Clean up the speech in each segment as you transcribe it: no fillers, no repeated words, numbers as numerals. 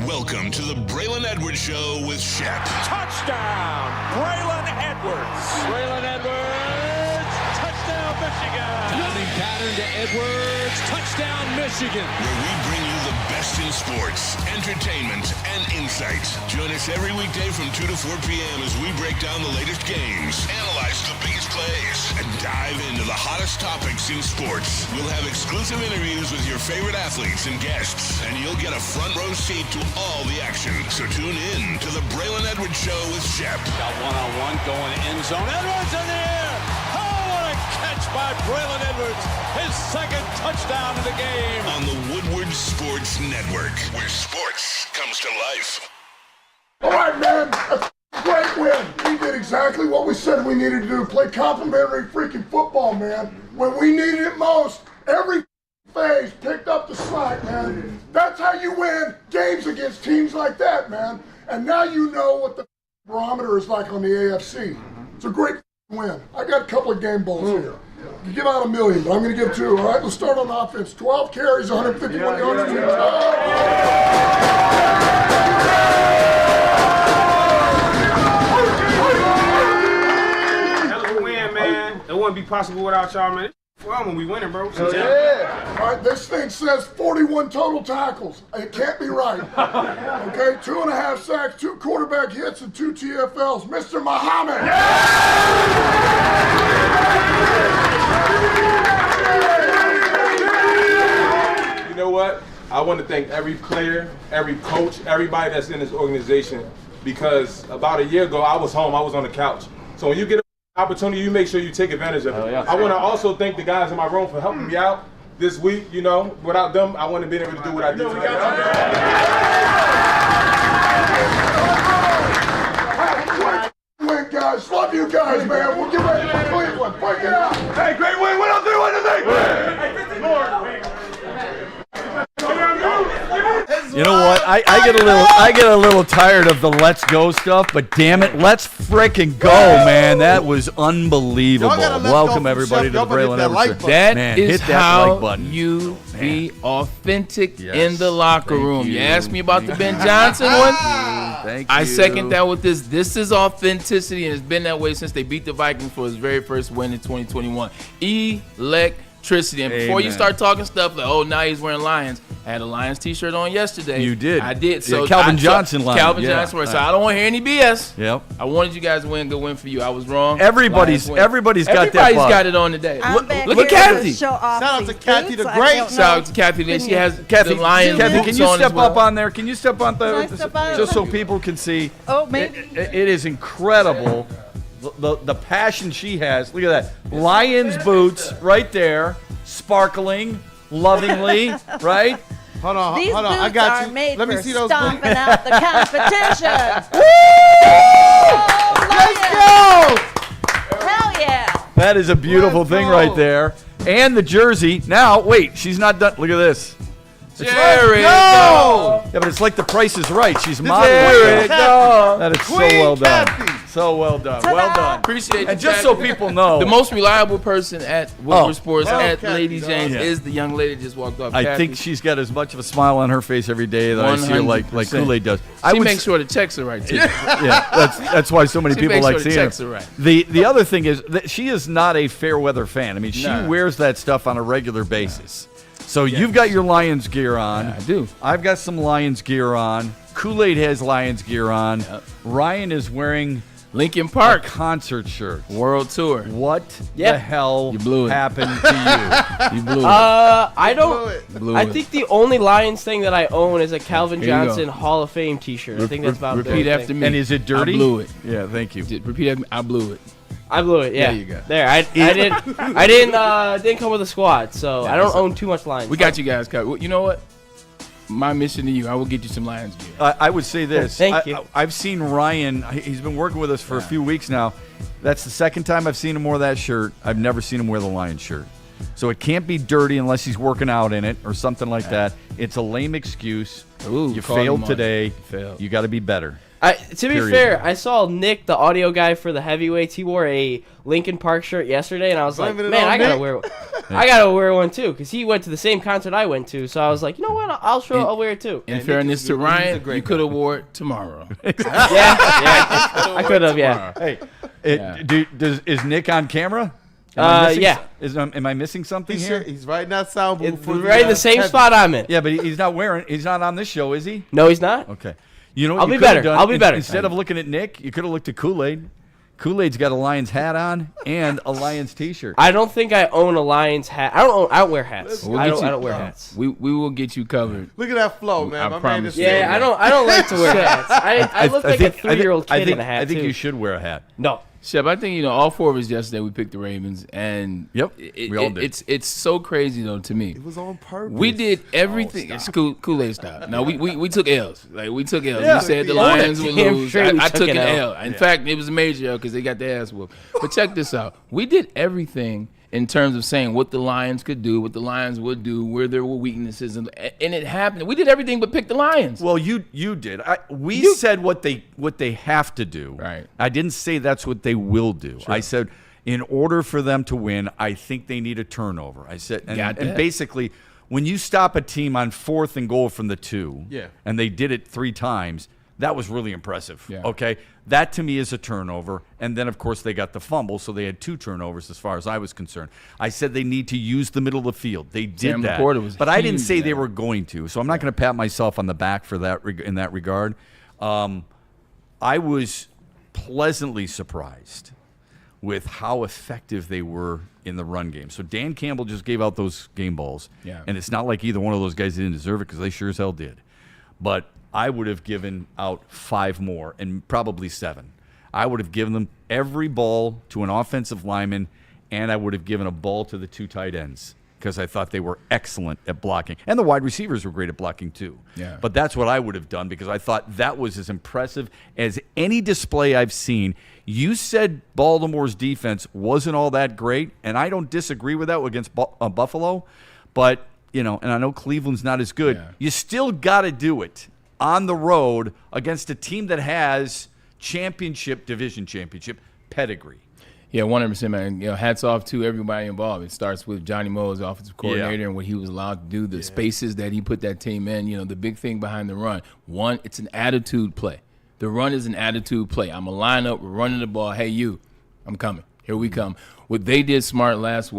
Welcome to the Braylon Edwards Show with Shep. Touchdown, Braylon Edwards. Braylon Edwards, touchdown, Michigan. Timing pattern to Edwards, touchdown, Michigan. Where we bring you the best in sports, entertainment, and insight. Join us every weekday from 2 to 4 p.m. as we break down the latest games, analyze the biggest plays, and dive into the hottest topics in sports. We'll have exclusive interviews with your favorite athletes and guests, and you'll get a front row seat to all the action. So tune in to the Braylon Edwards Show with Shep. Got one-on-one going end zone. Edwards in the air. Oh, what a catch by Braylon Edwards. His second touchdown of the game. On the Woodward Sports Network, where sports comes to life. All right, man. That's a great win. We did exactly what we said we needed to do. Play complimentary freaking football, man. When we needed it most, every phase picked up the slack, man. That's how you win games against teams like that, man. And now you know what the barometer is like on the AFC. It's a great win. I got a couple of game balls here. You give out $1 million, but I'm going to give 2. All right, let's start on offense. 12 carries, 151 yards, 2 Hell of a win, man. It wouldn't be possible without y'all, man. Well, when we winning, bro. Yeah. All right, this thing says 41 total tackles. It can't be right. Okay, 2.5 sacks, 2 quarterback hits, and 2 TFLs. Mr. Muhammad. You know what? I want to thank every player, every coach, everybody that's in this organization, because about a year ago, I was home. I was on the couch. So when you get an opportunity, you make sure you take advantage of it. I want to also thank the guys in my room for helping me out this week. You know, without them, I wouldn't have been able to do what I did Great win, guys. Love you guys, man. We'll get ready for Cleveland. Break it out. Hey, great win. What else do you want to think? You know what? I get a little tired of the let's go stuff, but damn it, let's frickin' go, man. That was unbelievable. Welcome everybody to the Braylon Edwards. That is hit that how like button. you be authentic Yes. in the locker Thank room. You you. asked me about the Ben Johnson one. Thank I you. second that with this. This is authenticity, and it's been that way since they beat the Vikings for his very first win in 2021. Electricity. And before you Amen. start talking stuff like, oh, now he's wearing Lions. I had a Lions t-shirt on yesterday. You did. I did. Yeah, So Calvin Johnson Lion. Calvin Yeah. Johnson. So I don't want to hear any BS. Yep. I wanted you guys to win. Good win for you. I was wrong. Everybody's Lions win. got that. Everybody's bug. got it on today. I'm back Look at here to Kathy. show off Shout out these to Kathy boots. the I Great. don't Shout out know. to Kathy. Then she has Kathy, the Lions Kathy, can boots you on step as well. up on there? Can you step on Can I step on? just so people can see? Oh, maybe. It is incredible. The passion she has. Look at that. Lions boots right there, sparkling, lovingly, right? Hold on, These hold on. boots I got are you. made Let me for see those stomping boots. out the competition. Let's Lions. go! Hell yeah. That is a beautiful Let's thing go. right there. And the jersey. Now, wait, she's not done. Look at this. Jerry, Go! Yeah, but it's like the Price is Right. She's modeling. Jerry, stuff. go! That is so Queen well done. Kathy. So well done. Ta-da. Well done. Appreciate you. And just so Kathy. people know, The most reliable person at Woodward Oh. Sports, Oh, at Kathy, Lady go. James, Yeah. is the young lady that just walked off. I Kathy. think she's got as much of a smile on her face every day that I see her like 100%. Kool-Aid does. She makes sure the checks are right, too. Yeah, that's why so many She people makes like sure the seeing her. checks are right. The other thing is that she is not a fair weather fan. I mean, she Nah. wears that stuff on a regular basis. So you've got your Lions gear on. Yeah, I do. I've got some Lions gear on. Kool-Aid has Lions gear on. Yep. Ryan is wearing Lincoln a Park concert shirt. World Tour. What Yeah. the hell You blew it. happened to You blew it. I don't. You blew I it. think the only Lions thing that I own is a Calvin Here you go. Johnson Hall of Fame T-shirt. I think that's about Repeat the only after thing. me. And is it dirty? I blew it. Yeah, thank you. Repeat after me. I blew it. I blew it. Yeah. There you go. There. I didn't come with a squad, so I don't own too much Lions. We got you guys covered. You know what? My mission to you, I will get you some Lions gear. I would say this. Thank you. I've seen Ryan. He's been working with us for a few weeks now. That's the second time I've seen him wear that shirt. I've never seen him wear the Lions shirt. So it can't be dirty unless he's working out in it or something like that. It's a lame excuse. Ooh, You called him failed on today. it. Failed. You got to be better. To be Period. fair, I saw Nick, the audio guy for the heavyweights. He wore a Lincoln Park shirt yesterday, and I was like, Blaming it man, on I gotta Nick? wear one. I gotta wear one too, because he went to the same concert I went to. So I was like, you know what? I'll wear it too. In fairness to Ryan, you could have wore it tomorrow. I could have. Yeah. Hey, Yeah. Is Nick on camera? Yeah. Am I missing something here? He's right in that sound booth. It's right in the same spot I'm in. Yeah, but he's not on this show, is he? No, he's not. Okay. You know what I'll you be could have better. done? I'll be better. Instead of looking at Nick, you could have looked at Kool-Aid. Kool-Aid's got a Lions hat on and a Lions T-shirt. I don't think I own a Lions hat. I don't wear hats. I don't wear hats. We will get you covered. Look at that flow, man. I My man promise is you. Yeah, I don't like to wear hats. I look like a 3-year-old kid in a hat. I think too. you should wear a hat. No. Shep, I think all four of us yesterday we picked the Ravens, and we all did. It's so crazy though to me. It was on purpose. We did everything. It's Kool-Aid style. No, we took L's. Like we took L's. Yeah. We said the Lions would lose. Sure we I took took an an L. L. In fact, it was a major L because they got their ass whooped. But check this out. We did everything in terms of saying what the Lions could do, what the Lions would do, where there were weaknesses, and it happened. We did everything but pick the Lions. Well, you did. We said what they have to do. Right. I didn't say that's what they will do. Sure. I said in order for them to win, I think they need a turnover. I said, and basically, when you stop a team on 4th and goal from the 2, and they did it 3 times, that was really impressive. Yeah. Okay, that to me is a turnover. And then, of course, they got the fumble, so they had 2 turnovers as far as I was concerned. I said they need to use the middle of the field. They did Sam that, Laporta was but I didn't huge say there. they were going to. So I'm not going to pat myself on the back for that in that regard. I was pleasantly surprised with how effective they were in the run game. So Dan Campbell just gave out those game balls, and it's not like either one of those guys didn't deserve it because they sure as hell did. But I would have given out 5 more and probably 7. I would have given them every ball to an offensive lineman, and I would have given a ball to the 2 tight ends because I thought they were excellent at blocking. And the wide receivers were great at blocking too. Yeah. But that's what I would have done because I thought that was as impressive as any display I've seen. You said Baltimore's defense wasn't all that great, and I don't disagree with that against Buffalo. But, and I know Cleveland's not as good. Yeah. You still got to do it on the road against a team that has division championship pedigree. Yeah, 100%, man. Hats off to everybody involved. It starts with Johnny Moe as offensive coordinator and what he was allowed to do, the spaces that he put that team in. The big thing behind the run. One, it's an attitude play. The run is an attitude play. I'm a line up, we're running the ball. Hey, I'm coming. Here we come. What they did smart last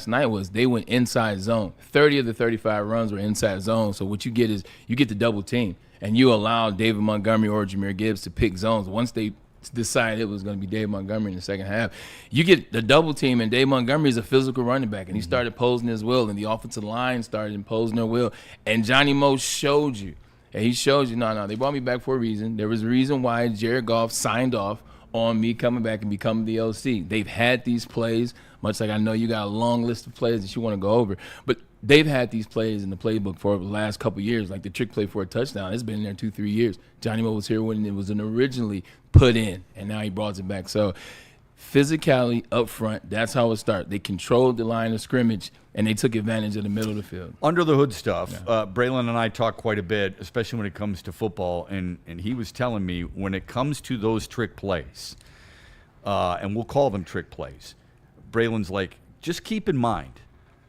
night was they went inside zone. 30 of the 35 runs were inside zone. So what you get is you get the double team, and you allow David Montgomery or Jahmyr Gibbs to pick zones. Once they decided it was going to be Dave Montgomery in the second half, you get the double team, and Dave Montgomery is a physical running back, and he started posing his will, and the offensive line started imposing their will. And Johnny Moe showed you. And he shows you, no, they brought me back for a reason. There was a reason why Jared Goff signed off on me coming back and becoming the OC. They've had these plays, much like I know you got a long list of plays that you want to go over, but they've had these plays in the playbook for the last couple of years, like the trick play for a touchdown. It's been in there 2-3 years. Johnny Moe was here when it was originally put in, and now he brought it back. So physicality up front, that's how it started. They controlled the line of scrimmage, and they took advantage of the middle of the field. Under the hood stuff, Braylon and I talk quite a bit, especially when it comes to football, and he was telling me when it comes to those trick plays, and we'll call them trick plays, Braylon's like, just keep in mind,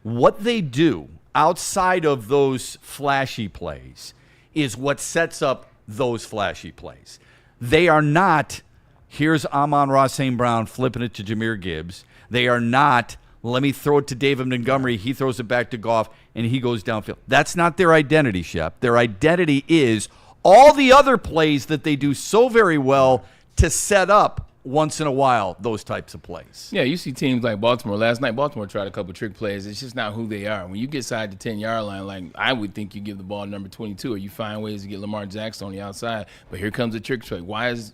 what they do outside of those flashy plays is what sets up those flashy plays. They are not, here's Amon-Ra St. Brown flipping it to Jahmyr Gibbs. They are not, let me throw it to David Montgomery. He throws it back to Goff, and he goes downfield. That's not their identity, Shep. Their identity is all the other plays that they do so very well to set up once in a while those types of plays. Yeah, you see teams like Baltimore. Last night, Baltimore tried a couple trick plays. It's just not who they are. When you get side the 10-yard line, like I would think you give the ball to number 22, or you find ways to get Lamar Jackson on the outside. But here comes a trick play. Why is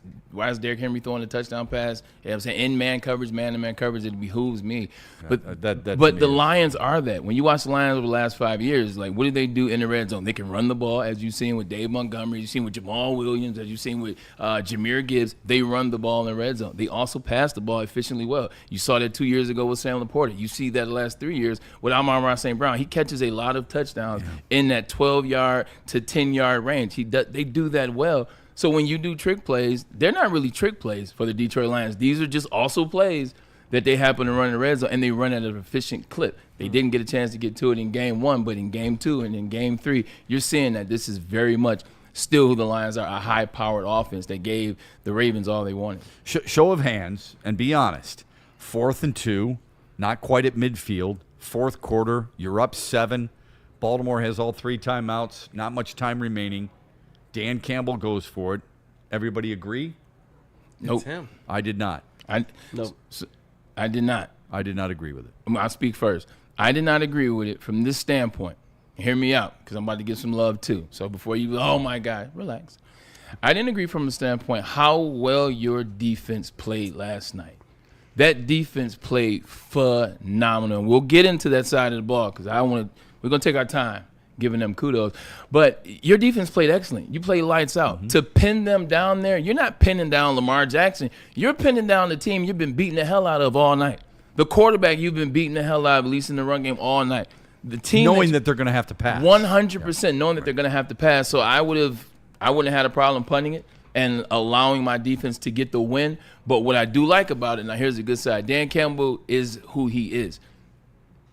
Derrick Henry throwing a touchdown pass? You know what I'm saying? In man coverage, man-to-man coverage, it behooves me. But the Lions are that. When you watch the Lions over the last 5 years, like what do they do in the red zone? They can run the ball, as you've seen with Dave Montgomery, you've seen with Jamal Williams, as you've seen with Jahmyr Gibbs. They run the ball in the red zone. They also pass the ball efficiently well. You saw that 2 years ago with Sam Laporta. You see that the last 3 years with Amon-Ra St. Brown. He catches a lot of touchdowns in that 12-yard to 10-yard range. They do that well. So when you do trick plays, they're not really trick plays for the Detroit Lions. These are just also plays that they happen to run in the red zone, and they run at an efficient clip. They didn't get a chance to get to it in game 1, but in game 2 and in game 3, you're seeing that this is very much still who the Lions are, a high-powered offense that gave the Ravens all they wanted. Show of hands, and be honest. 4th and 2, not quite at midfield. 4th quarter, you're up 7. Baltimore has all 3 timeouts, not much time remaining. Dan Campbell goes for it. Everybody agree? Nope. It's him. I did not. I did not. I did not agree with it. I'll speak first. I did not agree with it from this standpoint. Hear me out, because I'm about to give some love too. So before you, oh my God, relax. I didn't agree from the standpoint how well your defense played last night. That defense played phenomenal. We'll get into that side of the ball because we're gonna take our time giving them kudos. But your defense played excellent. You played lights out. To pin them down there, you're not pinning down Lamar Jackson. You're pinning down the team you've been beating the hell out of all night. The quarterback you've been beating the hell out of, at least in the run game, all night. The team knowing that they're going to have to pass. 100% knowing that they're going to have to pass. So I wouldn't have had a problem punting it and allowing my defense to get the win. But what I do like about it, now here's the good side. Dan Campbell is who he is.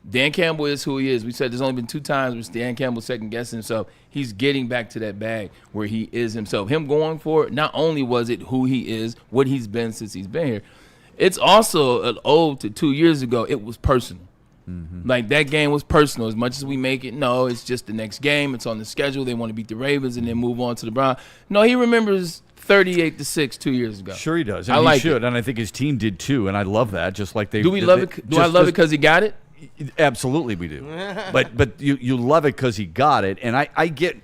Dan Campbell is who he is. We said there's only been 2 times where Dan Campbell second-guessing himself. He's getting back to that bag where he is himself. Him going for it, not only was it who he is, what he's been since he's been here, it's also an ode to 2 years ago. It was personal. Like, that game was personal. As much as we make it, no, it's just the next game. It's on the schedule. They want to beat the Ravens and then move on to the Browns. No, he remembers 38-6 2 years ago. Sure he does. And I like he should, it. and I think his team did too, and I love that. Just like they Do we love it? Do I love it because he got it? Absolutely we do. but you love it because he got it, and I get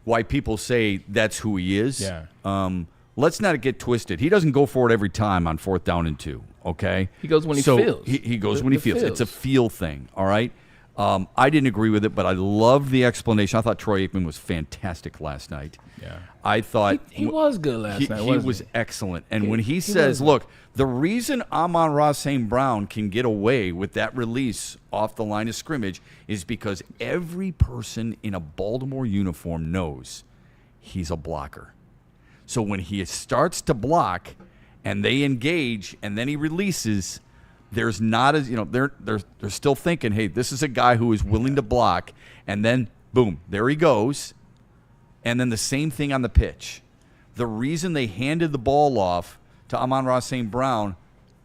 why people say that's who he is. Yeah. Let's not get twisted. He doesn't go for it every time on 4th down and 2, okay? He goes when he feels. He goes when he feels. It's a feel thing, all right? I didn't agree with it, but I love the explanation. I thought Troy Aikman was fantastic last night. Yeah. I thought he was good last night, He was excellent. And when he says, look, the reason Amon-Ra St. Brown can get away with that release off the line of scrimmage is because every person in a Baltimore uniform knows he's a blocker. So when he starts to block and they engage and then he releases, there's not as, they're still thinking, hey, this is a guy who is willing to block, and then boom, there he goes. And then the same thing on the pitch. The reason they handed the ball off to Amon-Ra St. Brown,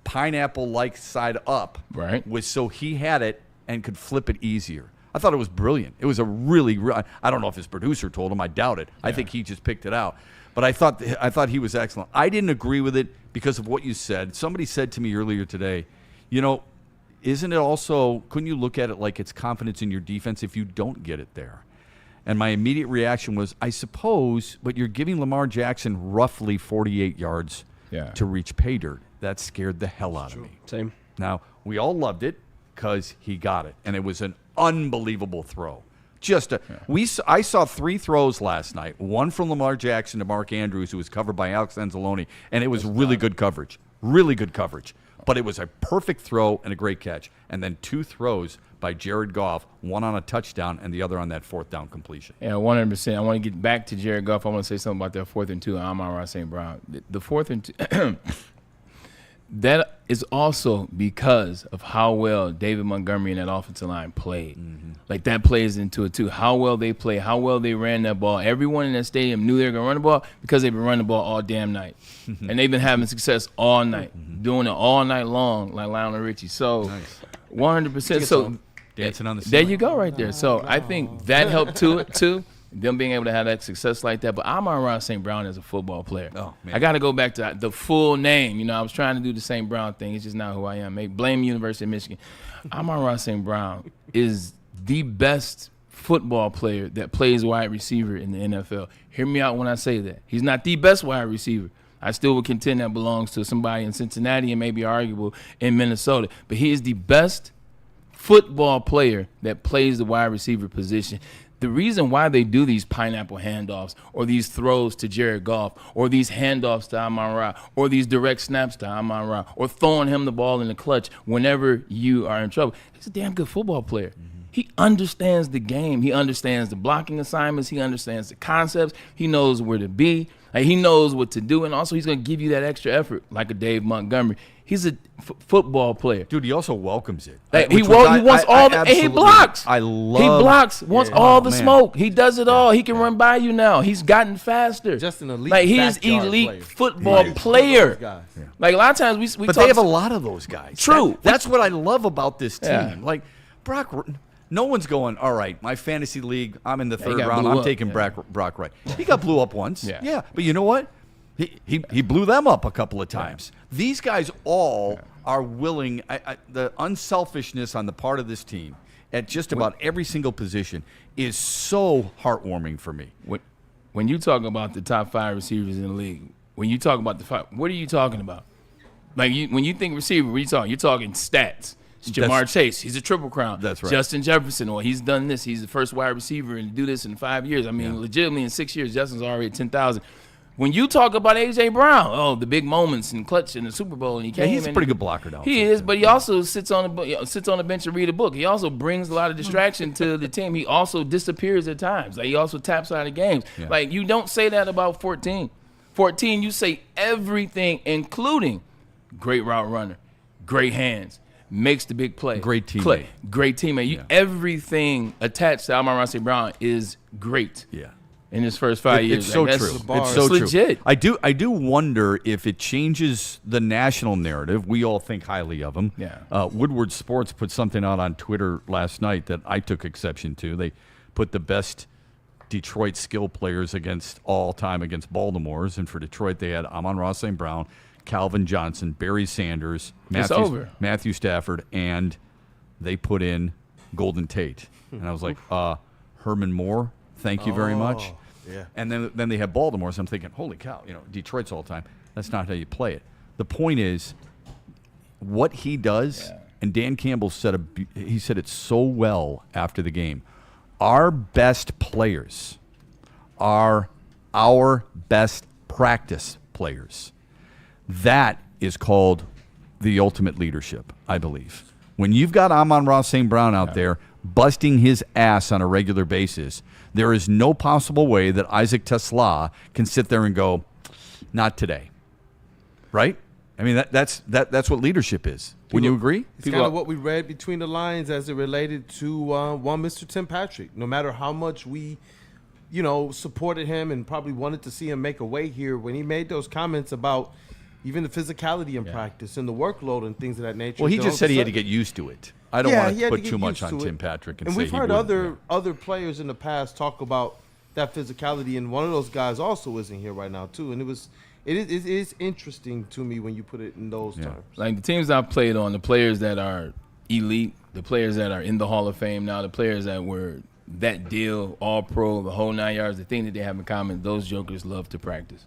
pineapple-like side up, right, was so he had it and could flip it easier. I thought it was brilliant. It was a really, I don't know if his producer told him. I doubt it. I think he just picked it out. But I thought he was excellent. I didn't agree with it because of what you said. Somebody said to me earlier today, isn't it also, couldn't you look at it like it's confidence in your defense if you don't get it there? And my immediate reaction was, I suppose, but you're giving Lamar Jackson roughly 48 yards to reach pay dirt. That scared the hell out of me. Same. Now, we all loved it because he got it, and it was an unbelievable throw. I saw 3 throws last night, one from Lamar Jackson to Mark Andrews, who was covered by Alex Anzalone, and it was really good coverage. Really good coverage. But it was a perfect throw and a great catch. And then 2 throws by Jared Goff, one on a touchdown and the other on that 4th down completion. Yeah, 100%. I want to get back to Jared Goff. I want to say something about that 4th and 2 and Amon-Ra St. Brown. The 4th and 2, that is also because of how well David Montgomery and that offensive line played. Like, that plays into it too. How well they play, how well they ran that ball. Everyone in that stadium knew they were going to run the ball because they've been running the ball all damn night. And they've been having success all night, doing it all night long like Lionel Richie. So, 100%. So, dancing on the there ceiling. you go right there. So, I think that helped to it too. Them being able to have that success like that. But Amon-Ra St. Brown is a football player. Oh, man. I got to go back to the full name. I was trying to do the St. Brown thing. It's just not who I am. Blame University of Michigan. Amon-Ra St. Brown is the best football player that plays wide receiver in the NFL. Hear me out when I say that. He's not the best wide receiver. I still would contend that belongs to somebody in Cincinnati and maybe arguable in Minnesota. But he is the best football player that plays the wide receiver position. The reason why they do these pineapple handoffs or these throws to Jared Goff or these handoffs to Amon-Ra or these direct snaps to Amon-Ra or throwing him the ball in the clutch whenever you are in trouble, he's a damn good football player. He understands the game. He understands the blocking assignments. He understands the concepts. He knows where to be. Like, he knows what to do. And also, he's going to give you that extra effort like a Dave Montgomery. He's a football player. Dude, he also welcomes it. Like, he wants all the – he blocks. I love – He blocks, wants all the man. smoke. He does it all. He can run by you now. He's gotten faster. Just an elite Like, he's backyard elite player. football player. Guys. Like, a lot of times we But talk they have a lot of those guys. True. That's what I love about this team. Yeah. Like, Brock – no one's going, all right, my fantasy league, I'm in the third got round, blew I'm up. taking Yeah. Brock Wright. He got blew up once. Yeah. But you know what? He blew them up a couple of times. These guys all are willing. The unselfishness on the part of this team at just about every single position is so heartwarming for me. When you talk about the top 5 receivers in the league, when you talk about the 5, what are you talking about? Like, when you think receiver, what are you talking? You're talking stats. It's Jamar Chase. He's a triple crown. That's right. Justin Jefferson, or he's done this. He's the first wide receiver and do this in 5 years. I mean, legitimately in 6 years, Justin's already at 10,000. When you talk about A.J. Brown, the big moments and clutch in the Super Bowl, and he came. He's a pretty good blocker now. He is, but he also sits on the bench and read a book. He also brings a lot of distraction to the team. He also disappears at times. Like, he also taps out of games. Yeah. Like, you don't say that about 14. 14, you say everything, including great route runner, great hands, makes the big play. Great teammate. Great teammate. Everything attached to Amon-Ra St. Brown is great. Yeah. In his first 5 years. It's so Like, true. that's It's so true. legit. I do wonder if it changes the national narrative. We all think highly of him. Yeah. Woodward Sports put something out on Twitter last night that I took exception to. They put the best Detroit skill players against Baltimore's, and for Detroit they had Amon-Ra St. Brown, Calvin Johnson, Barry Sanders, Matthew Stafford, and they put in Golden Tate. And I was like, Herman Moore, thank you very much. Yeah. And then they have Baltimore, so I'm thinking, holy cow, Detroit's all the time. That's not how you play it. The point is, what he does, and Dan Campbell said it so well after the game, our best players are our best practice players. That is called the ultimate leadership, I believe. When you've got Amon-Ra St. Brown out there busting his ass on a regular basis, there is no possible way that Isaac Tesla can sit there and go, not today. Right? I mean, that's what leadership is. Wouldn't you agree? It's kind of what we read between the lines as it related to one Mr. Tim Patrick. No matter how much we, supported him and probably wanted to see him make a way here, when he made those comments about even the physicality in practice and the workload and things of that nature. Well, he just said he had to get used to it. I don't want to put too much on it. Tim Patrick and say we've he heard wouldn't. other players in the past talk about that physicality, and one of those guys also isn't here right now too. And it is interesting to me when you put it in those terms. Like, the teams I've played on, the players that are elite, the players that are in the Hall of Fame now, the players that were that deal, all pro, the whole 9 yards, the thing that they have in common, those jokers love to practice.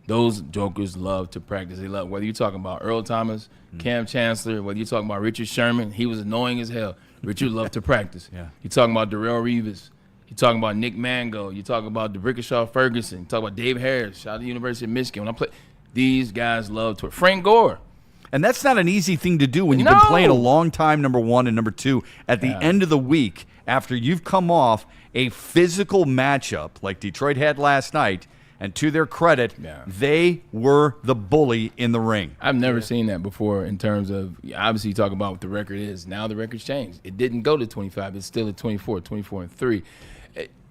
Those jokers love to practice. They love, whether you're talking about Earl Thomas, Cam Chancellor, whether you're talking about Richard Sherman, he was annoying as hell. Richard loved to practice. You're talking about Darrell Revis. You're talking about Nick Mango. You're talking about DeBrickashaw Ferguson. You talk about Dave Harris. Shout out to the University of Michigan. When I play, these guys love to. Frank Gore. And that's not an easy thing to do when you've been playing a long time, number one, and number two. At the end of the week, after you've come off a physical matchup like Detroit had last night, and to their credit, they were the bully in the ring. I've never seen that before in terms of, obviously you talk about what the record is. Now the record's changed. It didn't go to 25. It's still at 24-3.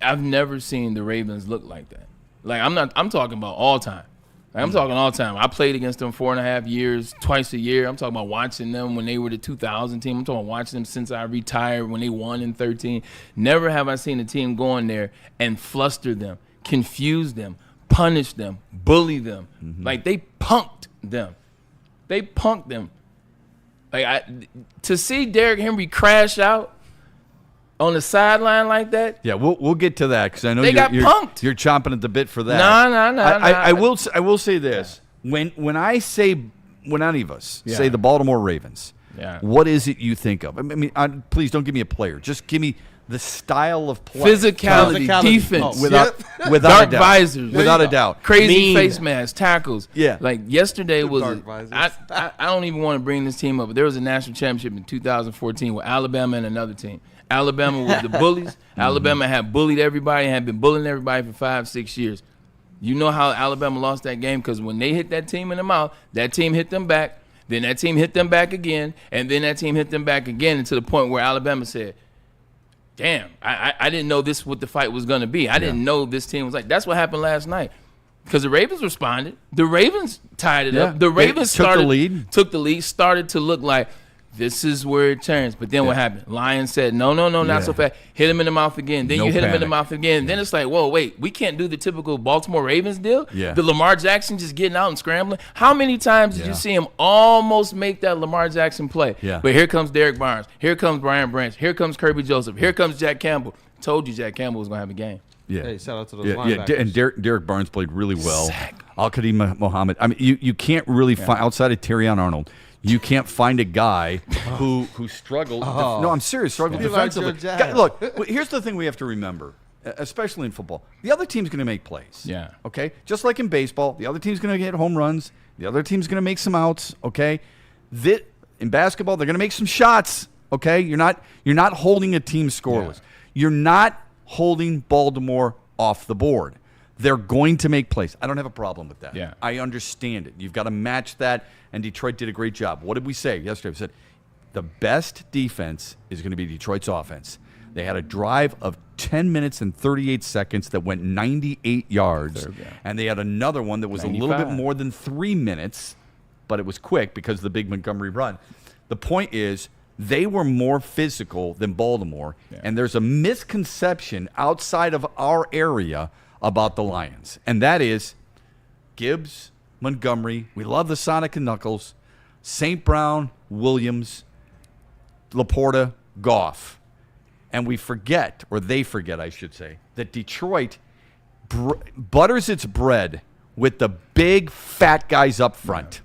I've never seen the Ravens look like that. Like, I'm talking about all time. Like, I'm talking all time. I played against them 4.5 years, twice a year. I'm talking about watching them when they were the 2000 team. I'm talking about watching them since I retired when they won in 13. Never have I seen a team go in there and fluster them, confuse them, punish them, bully them. Like, they punked them. Like, to see Derrick Henry crash out on the sideline like that. Yeah, we'll get to that because I know They got punked. You're chomping at the bit for that. No. I will say this: when any of us say the Baltimore Ravens, what is it you think of? I mean, please don't give me a player. Just give me the style of play. Physicality, defense. Without dark a doubt. visors. Without a doubt. Crazy face masks, tackles. Yeah. Like, yesterday was, visors. I don't even want to bring this team up, but there was a national championship in 2014 with Alabama and another team. Alabama was the bullies. Alabama had bullied everybody and had been bullying everybody for 5-6 years. You know how Alabama lost that game? Because when they hit that team in the mouth, that team hit them back, then that team hit them back again, and then that team hit them back again, and to the point where Alabama said, damn, I didn't know this what the fight was going to be. I didn't know this team was like. That's what happened last night. Because the Ravens responded. The Ravens tied it up. The Ravens took the lead, started to look like this is where it turns. But then what happened? Lions said, no, not so fast. Hit him in the mouth again. Then you hit him in the mouth again. Then it's like, whoa, wait, we can't do the typical Baltimore Ravens deal? Yeah. The Lamar Jackson just getting out and scrambling. How many times did you see him almost make that Lamar Jackson play? Yeah. But here comes Derek Barnes. Here comes Brian Branch. Here comes Kirby Joseph. Here comes Jack Campbell. Told you Jack Campbell was going to have a game. Yeah. Hey, shout out to those linebackers. And Derek Barnes played really well. Al-Qadim Muhammad. I mean, you can't really find, outside of Terrion Arnold, you can't find a guy who struggled. No, I'm serious. Struggled defensively. Look, here's the thing we have to remember, especially in football. The other team's going to make plays. Yeah. Okay? Just like in baseball, the other team's going to get home runs. The other team's going to make some outs. Okay? In basketball, they're going to make some shots. Okay? You're not holding a team scoreless. Yeah. You're not holding Baltimore off the board. They're going to make plays. I don't have a problem with that. Yeah. I understand it. You've got to match that, and Detroit did a great job. What did we say yesterday? We said the best defense is going to be Detroit's offense. They had a drive of 10 minutes and 38 seconds that went 98 yards, and they had another one that was 95. A little bit more than 3 minutes, but it was quick because of the big Montgomery run. The point is, they were more physical than Baltimore, and there's a misconception outside of our area about the Lions, and that is Gibbs, Montgomery, we love the Sonic and Knuckles, St. Brown, Williams, Laporta, Goff, and we forget, or they forget, I should say, that Detroit butters its bread with the big, fat guys up front.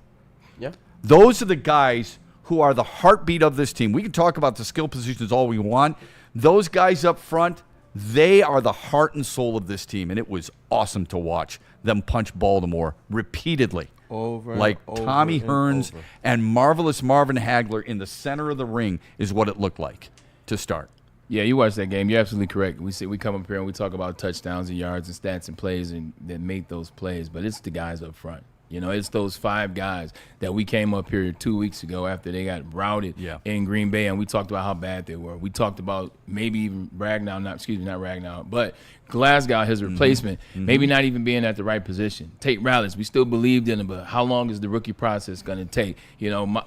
Yeah. Those are the guys who are the heartbeat of this team. We can talk about the skill positions all we want. Those guys up front, they are the heart and soul of this team, and it was awesome to watch them punch Baltimore repeatedly. Like Tommy Hearns and Marvelous Marvin Hagler in the center of the ring is what it looked like to start. Yeah, you watched that game. You're absolutely correct. We come up here and we talk about touchdowns and yards and stats and plays and that make those plays, but it's the guys up front. You know, it's those 5 guys that we came up here 2 weeks ago after they got routed in Green Bay, and we talked about how bad they were. We talked about maybe even not Ragnow, but Glasgow, his replacement, maybe not even being at the right position. Tate Rallis, we still believed in him, but how long is the rookie process going to take? You know,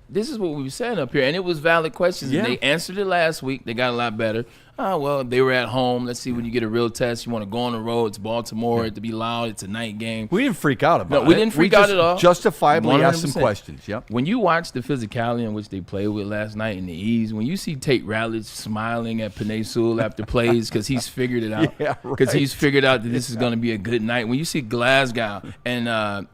this is what we were saying up here, and it was valid questions. And they answered it last week. They got a lot better. Well, they were at home. Let's see when you get a real test. You want to go on the road. It's Baltimore. It to be loud. It's a night game. We didn't freak out about it. No, we didn't freak out at all. Justifiably asked some questions. Yep. When you watch the physicality in which they played with last night and the ease, when you see Tate Rallis smiling at Penei Sewell after plays because he's figured it out, because he's figured out that this is going to be a good night. When you see Glasgow and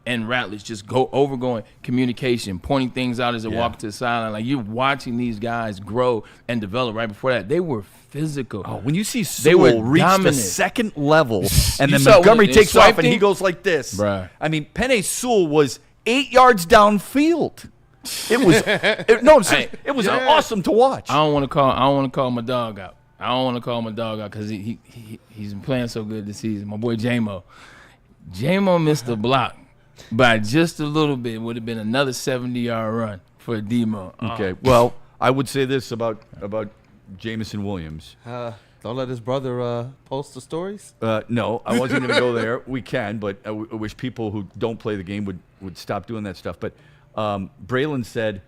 Ratledge just overgoing communication, pointing things out as they walk to the sideline, like you're watching these guys grow and develop. Right before that, they were physical. Oh, when you see Sewell reach the second level and then Montgomery takes off and he goes like this. Bruh. I mean, Penei Sewell was 8 yards downfield. It was it was awesome to watch. I don't want to call my dog out. I don't want to call my dog out because he's been playing so good this season. My boy J-Mo. J-Mo missed the block by just a little bit. Would have been another 70-yard run for D-Mo. Okay. Well, I would say this about Jameson Williams. Don't let his brother post the stories? No, I wasn't going to go there. We can, but I wish people who don't play the game would stop doing that stuff. But Braylon said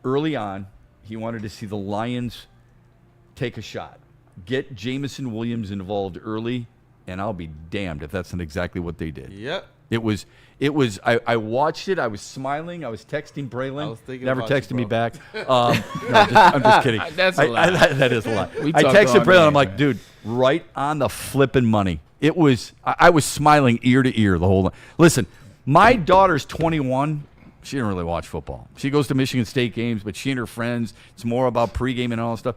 early on he wanted to see the Lions take a shot. Get Jameson Williams involved early, and I'll be damned if that's not exactly what they did. Yep. It was. I watched it. I was smiling. I was texting Braylon. Never texted me back. No, I'm just kidding. That's a lie. That is a lie. I texted Braylon. I'm like, dude, right on the flipping money. It was. I was smiling ear to ear the whole time. Listen, my daughter's 21. She didn't really watch football. She goes to Michigan State games, but she and her friends, it's more about pregame and all that stuff.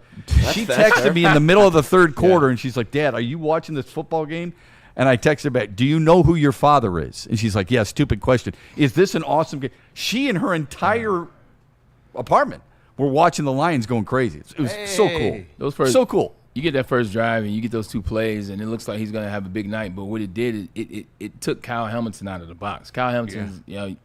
She texted me in the middle of the third quarter, and she's like, Dad, are you watching this football game? And I texted her back, do you know who your father is? And she's like, yeah, stupid question. Is this an awesome game? She and her entire apartment we're watching the Lions going crazy. It was so cool. Those first, so cool. You get that first drive and you get those 2 plays, and it looks like he's going to have a big night. But what it did, it took Kyle Hamilton out of the box. Kyle Hamilton,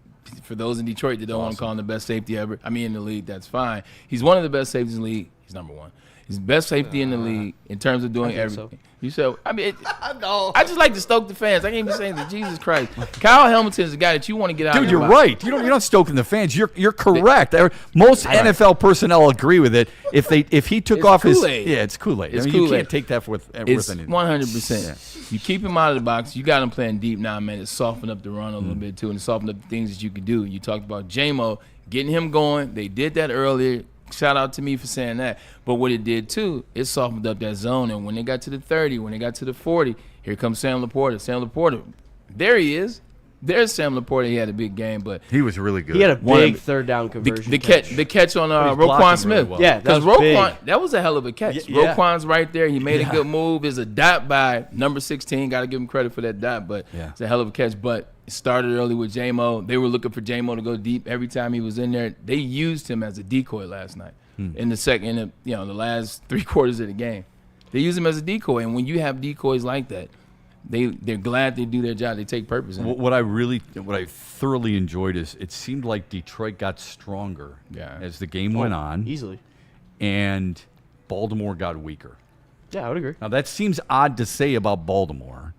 for those in Detroit that don't want to call him the best safety ever, in the league, that's fine. He's one of the best safeties in the league. He's number 1. He's the best safety in the league in terms of doing everything. So. You said, I just like to stoke the fans. I can't even say that. Jesus Christ. Kyle Hamilton is the guy that you want to get out of. Dude, you're right. You're not stoking the fans. You're correct. Most NFL personnel agree with it. If he took off Kool-Aid. it's Kool-Aid. It's You Kool-Aid. can't take that with anything. It's 100%. Yeah. You keep him out of the box. You got him playing deep now, man. It softened up the run a little bit too, and it softened up the things that you could do. You talked about J-Mo getting him going. They did that earlier. Shout out to me for saying that. But what it did too, it softened up that zone. And when they got to the 30, when they got to the 40, here comes Sam Laporta. Sam Laporta, there he is. There's Sam Laporta. He had a big game, but he was really good. He had a big third down conversion. The catch on Roquan Smith. Really well. Yeah, because Roquan, that was a hell of a catch. Yeah. Roquan's right there. He made a good move. It's a dot by number 16. Got to give him credit for that dot, but it's a hell of a catch. But it started early with J-Mo. They were looking for J-Mo to go deep every time he was in there. They used him as a decoy last night. In the the last 3 quarters of the game, they use him as a decoy. And when you have decoys like that, they're glad they do their job. They take purpose in it. What I thoroughly enjoyed is it seemed like Detroit got stronger as the game went on, easily, and Baltimore got weaker. Yeah, I would agree. Now that seems odd to say about Baltimore,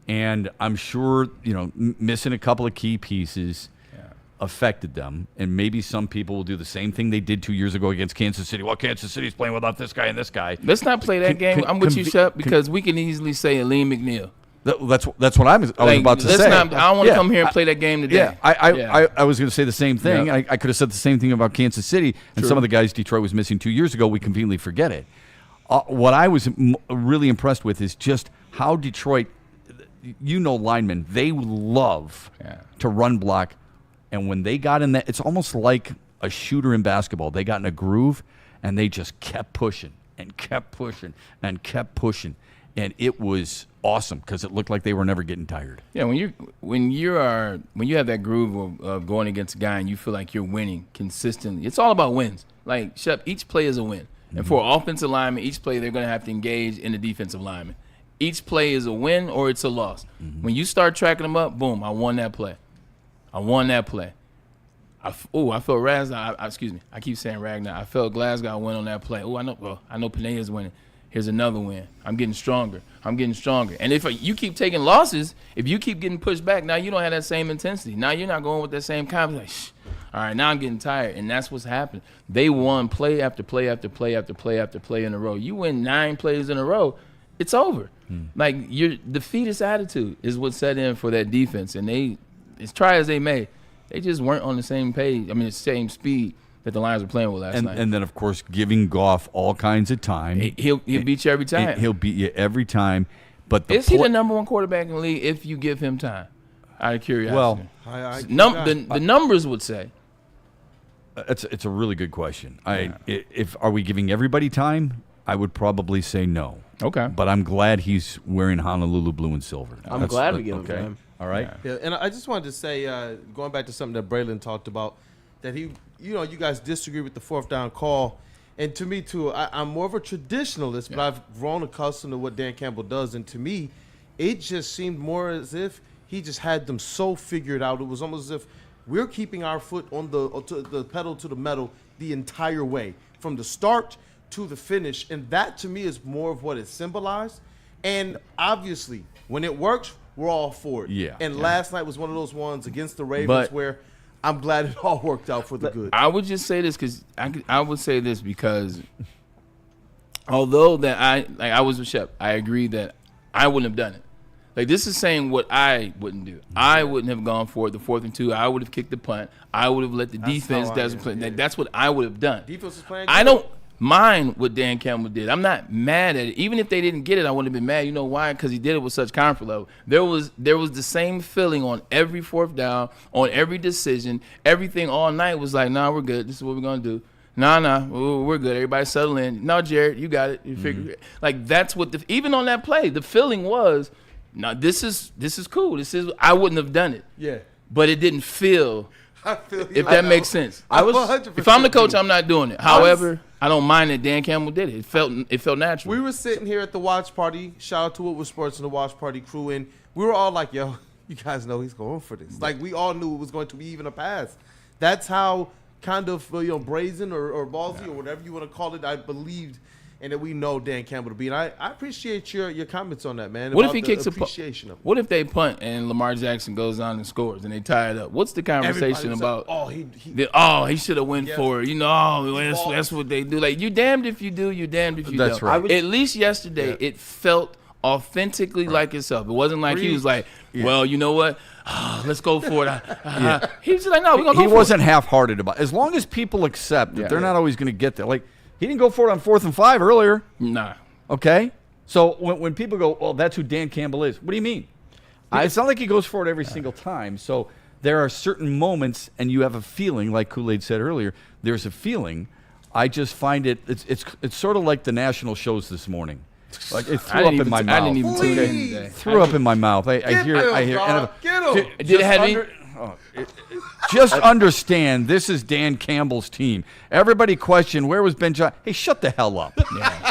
and I'm sure missing a couple of key pieces affected them, and maybe some people will do the same thing they did 2 years ago against Kansas City. Well, Kansas City's playing without this guy and this guy. Let's not play that game. I'm with you, Shep, because we can easily say Aleem McNeil. That's what I was about to say. I don't want to come here and play that game today. Yeah, I was going to say the same thing. Yeah. I could have said the same thing about Kansas City and some of the guys Detroit was missing 2 years ago. We conveniently forget it. What I was really impressed with is just how Detroit, linemen, they love to run block. And when they got in that, it's almost like a shooter in basketball. They got in a groove, and they just kept pushing and kept pushing and kept pushing. And it was awesome because it looked like they were never getting tired. Yeah, when you have that groove of going against a guy and you feel like you're winning consistently, it's all about wins. Like, Shep, each play is a win. And for offensive linemen, each play they're going to have to engage in the defensive lineman. Each play is a win or it's a loss. When you start tracking them up, boom, I won that play. I felt Ragnar. I keep saying Ragnar. I felt Glasgow win on that play. I know Panea's winning. Here's another win. I'm getting stronger. And if you keep taking losses, if you keep getting pushed back, now you don't have that same intensity. Now you're not going with that same confidence. All right, now I'm getting tired, and that's what's happened. They won play after play after play after play after play in a row. You win 9 plays in a row, it's over. Like, your defeatist attitude is what set in for that defense, and they, as try as they may, they just weren't on the same page. The same speed that the Lions were playing with last night. And then, of course, giving Goff all kinds of time. He'll beat you every time. He'll beat you every time. But is he the number 1 quarterback in the league if you give him time? Out of curiosity. Well, the numbers would say. It's a really good question. Are we giving everybody time? I would probably say no. Okay. But I'm glad he's wearing Honolulu blue and silver. I'm glad we give him time. All right. Yeah, and I just wanted to say, going back to something that Braylon talked about, that you guys disagree with the 4th down call. And to me, too, I'm more of a traditionalist, but I've grown accustomed to what Dan Campbell does. And to me, it just seemed more as if he just had them so figured out. It was almost as if we're keeping our foot on the pedal to the metal the entire way, from the start to the finish. And that, to me, is more of what it symbolized. And obviously, when it works, we're all for it. Yeah. And last night was one of those ones against the Ravens where I'm glad it all worked out for the good. I would just say this because although that I was with Shep, I agree that I wouldn't have done it. Like, this is saying what I wouldn't do. I wouldn't have gone for it, the 4th and 2. I would have kicked the punt. I would have let the defense play. That's what I would have done. Defense is playing. I don't mind what Dan Campbell did. I'm not mad at it. Even if they didn't get it, I wouldn't have been mad. You know why? Because he did it with such comfort level. There was the same feeling on every 4th down, on every decision. Everything all night was like, nah, we're good. This is what we're going to do. Nah, we're good. Everybody settle in. No, Jared, you got it. You figure it. Like, that's what even on that play, the feeling was, no, this is cool. I wouldn't have done it. Yeah. But it didn't feel I feel you. If that makes sense. I If I'm the coach, I'm not doing it. However, I don't mind that Dan Campbell did it. It felt natural. We were sitting here at the watch party. Shout out to Woodward Sports and the watch party crew, and we were all like, "Yo, you guys know he's going for this." Like we all knew it was going to be even a pass. That's how kind of brazen or ballsy or whatever you want to call it. I believed, and that we know Dan Campbell to be. And I appreciate your comments on that, man. What if he the kicks appreciation of it. What if they punt and Lamar Jackson goes on and scores and they tie it up? What's the conversation about? He should have went for it. That's what they do. Like, you damned if you do, you damned if you don't. That's right. At least yesterday, it felt authentically like itself. It wasn't like he was like, well, you know what? Let's go for it. He was like, no, we're going to go for it. He wasn't half-hearted about it. As long as people accept that they're not always going to get there. Like, he didn't go for it on 4th and 5 earlier. Nah. Okay? So when people go, well, that's who Dan Campbell is. What do you mean? It's not like he goes for it every single time. So there are certain moments, and you have a feeling, like Kool-Aid said earlier, there's a feeling. I just find it's sort of like the national shows this morning. Like it threw up in my mouth. I didn't even tune in today. Threw up in my mouth. I hear. Get him. Did it have me? Just understand, this is Dan Campbell's team. Everybody questioned, where was Ben Johnson? Hey, shut the hell up.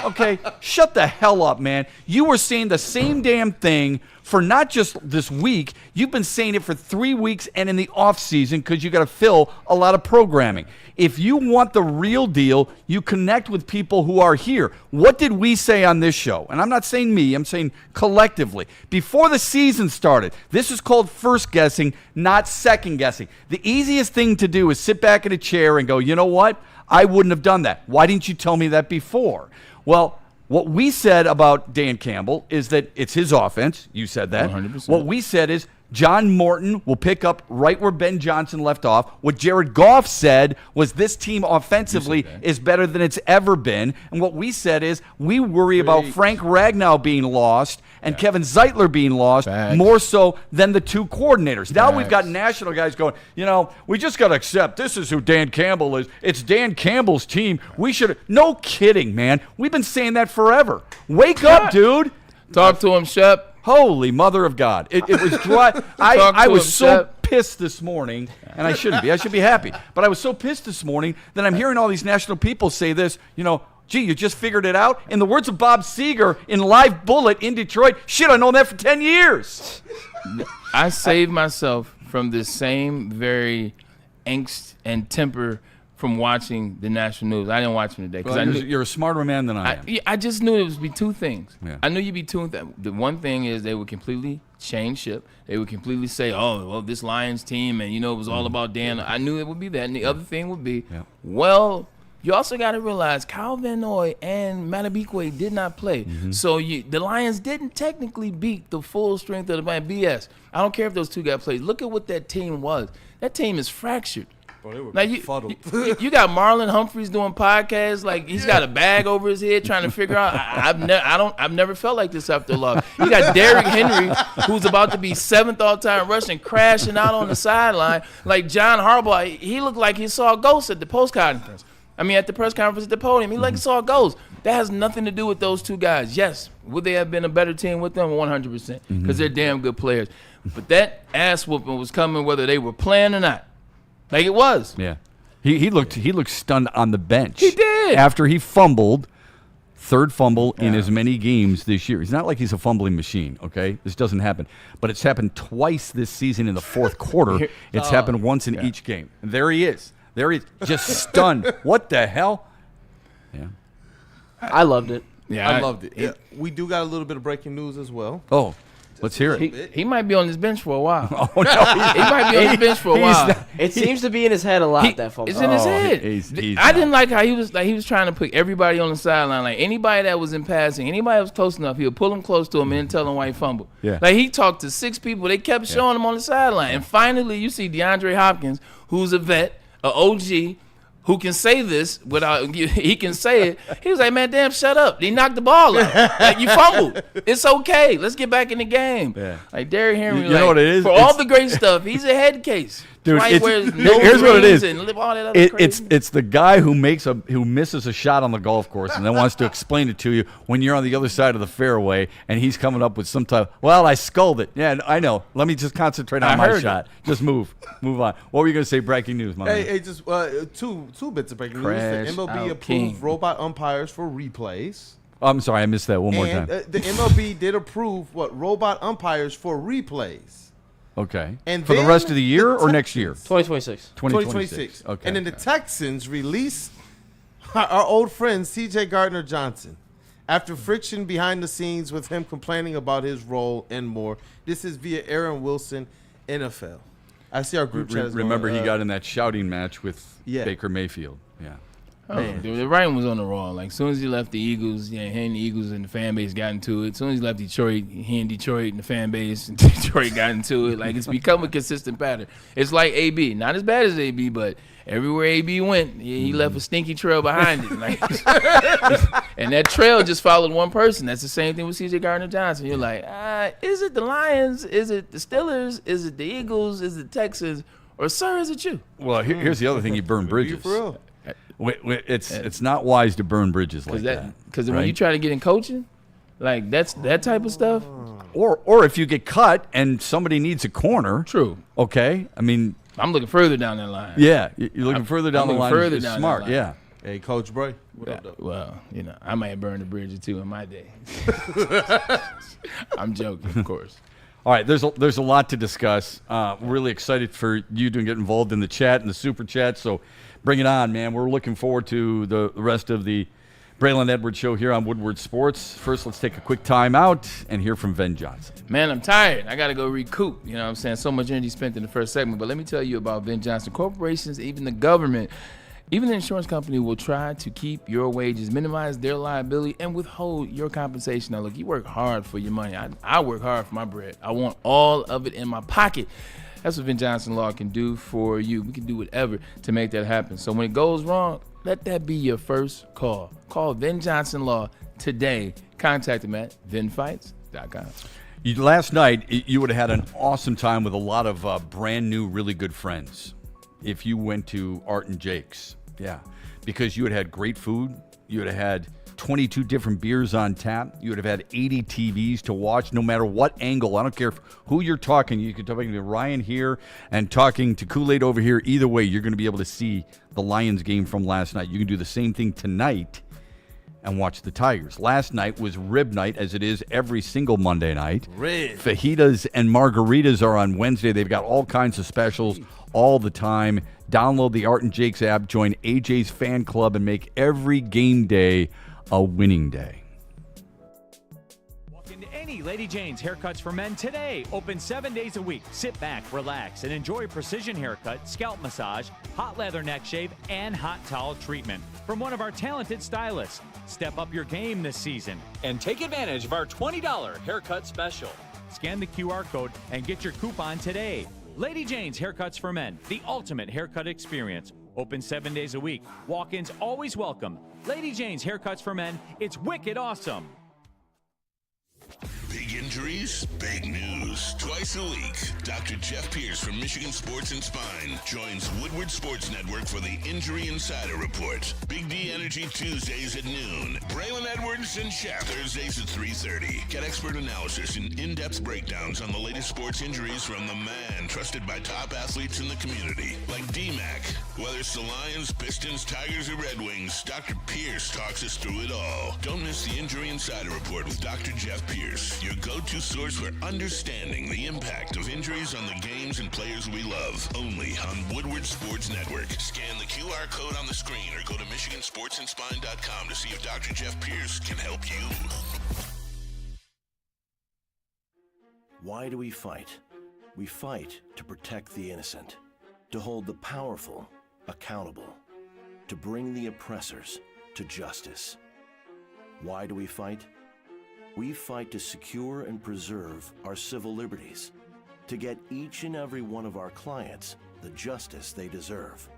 Okay? Shut the hell up, man. You were saying the same damn thing for not just this week. You've been saying it for 3 weeks and in the off season because you got to fill a lot of programming. If you want the real deal, you connect with people who are here. What did we say on this show? And I'm not saying me, I'm saying collectively. Before the season started, this is called first guessing, not second guessing. The easiest thing to do is sit back in a chair and go, you know what? I wouldn't have done that. Why didn't you tell me that before? Well, what we said about Dan Campbell is that it's his offense. You said that. 100%. What we said is John Morton will pick up right where Ben Johnson left off. What Jared Goff said was this team offensively is better than it's ever been. And what we said is we worry about Frank Ragnow being lost and Kevin Zeitler being lost more so than the two coordinators. Now we've got national guys going, we just got to accept this is who Dan Campbell is. It's Dan Campbell's team. We should – no kidding, man. We've been saying that forever. Wake up, dude. Talk to him, Shep. Holy mother of God. It was dry. I was so pissed this morning, and I shouldn't be. I should be happy. But I was so pissed this morning that I'm hearing all these national people say this, gee, you just figured it out? In the words of Bob Seger in Live Bullet in Detroit, shit, I known that for 10 years. I saved myself from this same very angst and temper from watching the national news. I didn't watch them today because you're a smarter man than I am. I just knew it would be two things. Yeah. I knew you'd be two things. The one thing is they would completely change ship. They would completely say, "Oh, well, this Lions team," and it was all about Dan. I knew it would be that. And the other thing would be, well, you also got to realize Kyle Van Noy and Matabikwe did not play. So the Lions didn't technically beat the full strength of the BS. I don't care if those two guys played. Look at what that team was. That team is fractured. Bro, they were now you got Marlon Humphreys doing podcasts like he's got a bag over his head trying to figure out. I've never felt like this after love. You got Derrick Henry who's about to be 7th all-time rushing, crashing out on the sideline like John Harbaugh. He looked like he saw a ghost at the post conference. At the press conference at the podium, he like he saw a ghost. That has nothing to do with those two guys. Yes, would they have been a better team with them? 100%, because they're damn good players. But that ass whooping was coming whether they were playing or not. Like it was. Yeah. He looked stunned on the bench. He did. After he fumbled, third fumble in as many games this year. It's not like he's a fumbling machine, okay? This doesn't happen. But it's happened twice this season in the fourth quarter. It's happened once in each game. And there he is. Just stunned. What the hell? Yeah. I loved it. Yeah, I loved it. We do got a little bit of breaking news as well. Oh, let's hear it. He might be on this bench for a while. Oh, no. He might be on this bench for a while. It seems to be in his head a lot, that fumble. It's in his head. I didn't like how he was trying to put everybody on the sideline. Like anybody that was in passing, anybody that was close enough, he would pull him close to him and tell him why he fumbled. Yeah. Like he talked to 6 people. They kept showing him on the sideline. And finally you see DeAndre Hopkins, who's a vet, an OG, who can say this without he can say it. He was like, man, damn, shut up. He knocked the ball out. Like, you fumbled. It's okay. Let's get back in the game. Yeah. Like Derrick Henry, You know what it is? for all the great stuff, he's a head case. Dude, That's why he wears here's what it is. and all that other crazy. It's the guy who misses a shot on the golf course and then wants to explain it to you when you're on the other side of the fairway and he's coming up with some type. Well, I sculled it. Yeah, I know. Let me just concentrate on my shot. Just move on. What were you gonna say? Breaking news, my man. Hey, just two bits of breaking Crash news. The MLB out approved king. robot umpires for replays. Oh, I'm sorry, I missed that. One more time. The MLB did approve robot umpires for replays. Okay. And for the then rest of the year or next year? 2026. 2026. Okay. And then the Texans released our old friend C.J. Gardner-Johnson after friction behind the scenes with him complaining about his role and more. This is via Aaron Wilson, NFL. I see our group chat is Remember, going, he got in that shouting match with Yeah. Baker Mayfield. Yeah. The writing was on the wall. Like, as soon as he left the Eagles, he and the Eagles and the fan base got into it. As soon as he left Detroit, he and Detroit and the fan base and Detroit got into it. Like, it's become a consistent pattern. It's like AB. Not as bad as AB, but everywhere AB went, he left a stinky trail behind it. Like, and that trail just followed one person. That's the same thing with C.J. Gardner-Johnson. You're like, is it the Lions? Is it the Steelers? Is it the Eagles? Is it Texans? Or, sir, is it you? Well, here's the other thing: you burn bridges. for real. It's not wise to burn bridges like that. Because when you try to get in coaching, like that type of stuff. Or if you get cut and somebody needs a corner. True. Okay. I mean, I'm looking further down that line. Yeah, you're looking further down the line. Further It's down smart. that line. Yeah. Hey, Coach Bray. What up, though? Well, I might burn the bridge or two in my day. I'm joking, of course. All right, there's a lot to discuss. Really excited for you to get involved in the chat and the super chat. So bring it on, man. We're looking forward to the rest of the Braylon Edwards show here on Woodward Sports. First, let's take a quick time out and hear from Ven Johnson. Man, I'm tired. I got to go recoup. You know what I'm saying? So much energy spent in the first segment. But let me tell you about Ven Johnson. Corporations, even the government, even the insurance company will try to keep your wages, minimize their liability, and withhold your compensation. Now, look, you work hard for your money. I work hard for my bread. I want all of it in my pocket. That's what Ven Johnson Law can do for you. We can do whatever to make that happen. So when it goes wrong, let that be your first call. Call Ven Johnson Law today. Contact him at venfights.com. Last night, you would have had an awesome time with a lot of brand new, really good friends if you went to Art and Jake's. Yeah, because you would have had great food. You would have had 22 different beers on tap. You would have had 80 TVs to watch, no matter what angle. I don't care who you're talking. You could talk to Ryan here and talking to Kool-Aid over here. Either way, you're going to be able to see the Lions game from last night. You can do the same thing tonight and watch the Tigers. Last night was rib night, as it is every single Monday night. Rib. Fajitas and margaritas are on Wednesday. They've got all kinds of specials all the time. Download the Art and Jake's app, join AJ's fan club, and make every game day a winning day. Walk into any Lady Jane's Haircuts for Men today. Open 7 days a week. Sit back, relax, and enjoy precision haircut, scalp massage, hot leather neck shave, and hot towel treatment from one of our talented stylists. Step up your game this season and take advantage of our $20 haircut special. Scan the QR code and get your coupon today. Lady Jane's Haircuts for Men, the ultimate haircut experience. Open 7 days a week. Walk-ins always welcome. Lady Jane's Haircuts for Men, it's wicked awesome. Big injuries, big news. Twice a week, Dr. Jeff Pierce from Michigan Sports and Spine joins Woodward Sports Network for the Injury Insider Report. Big D Energy Tuesdays at noon. Braylon Edwards and Shaq Thursdays at 3:30. Get expert analysis and in-depth breakdowns on the latest sports injuries from the man trusted by top athletes in the community, like D-Mac. Whether it's the Lions, Pistons, Tigers, or Red Wings, Dr. Pierce talks us through it all. Don't miss the Injury Insider Report with Dr. Jeff Pierce, your go-to source for understanding the impact of injuries on the games and players we love. Only on Woodward Sports Network. Scan the QR code on the screen or go to MichiganSportsandSpine.com to see if Dr. Jeff Pierce can help you. Why do we fight? We fight to protect the innocent, to hold the powerful accountable, to bring the oppressors to justice. Why do we fight? We fight to secure and preserve our civil liberties, to get each and every one of our clients the justice they deserve.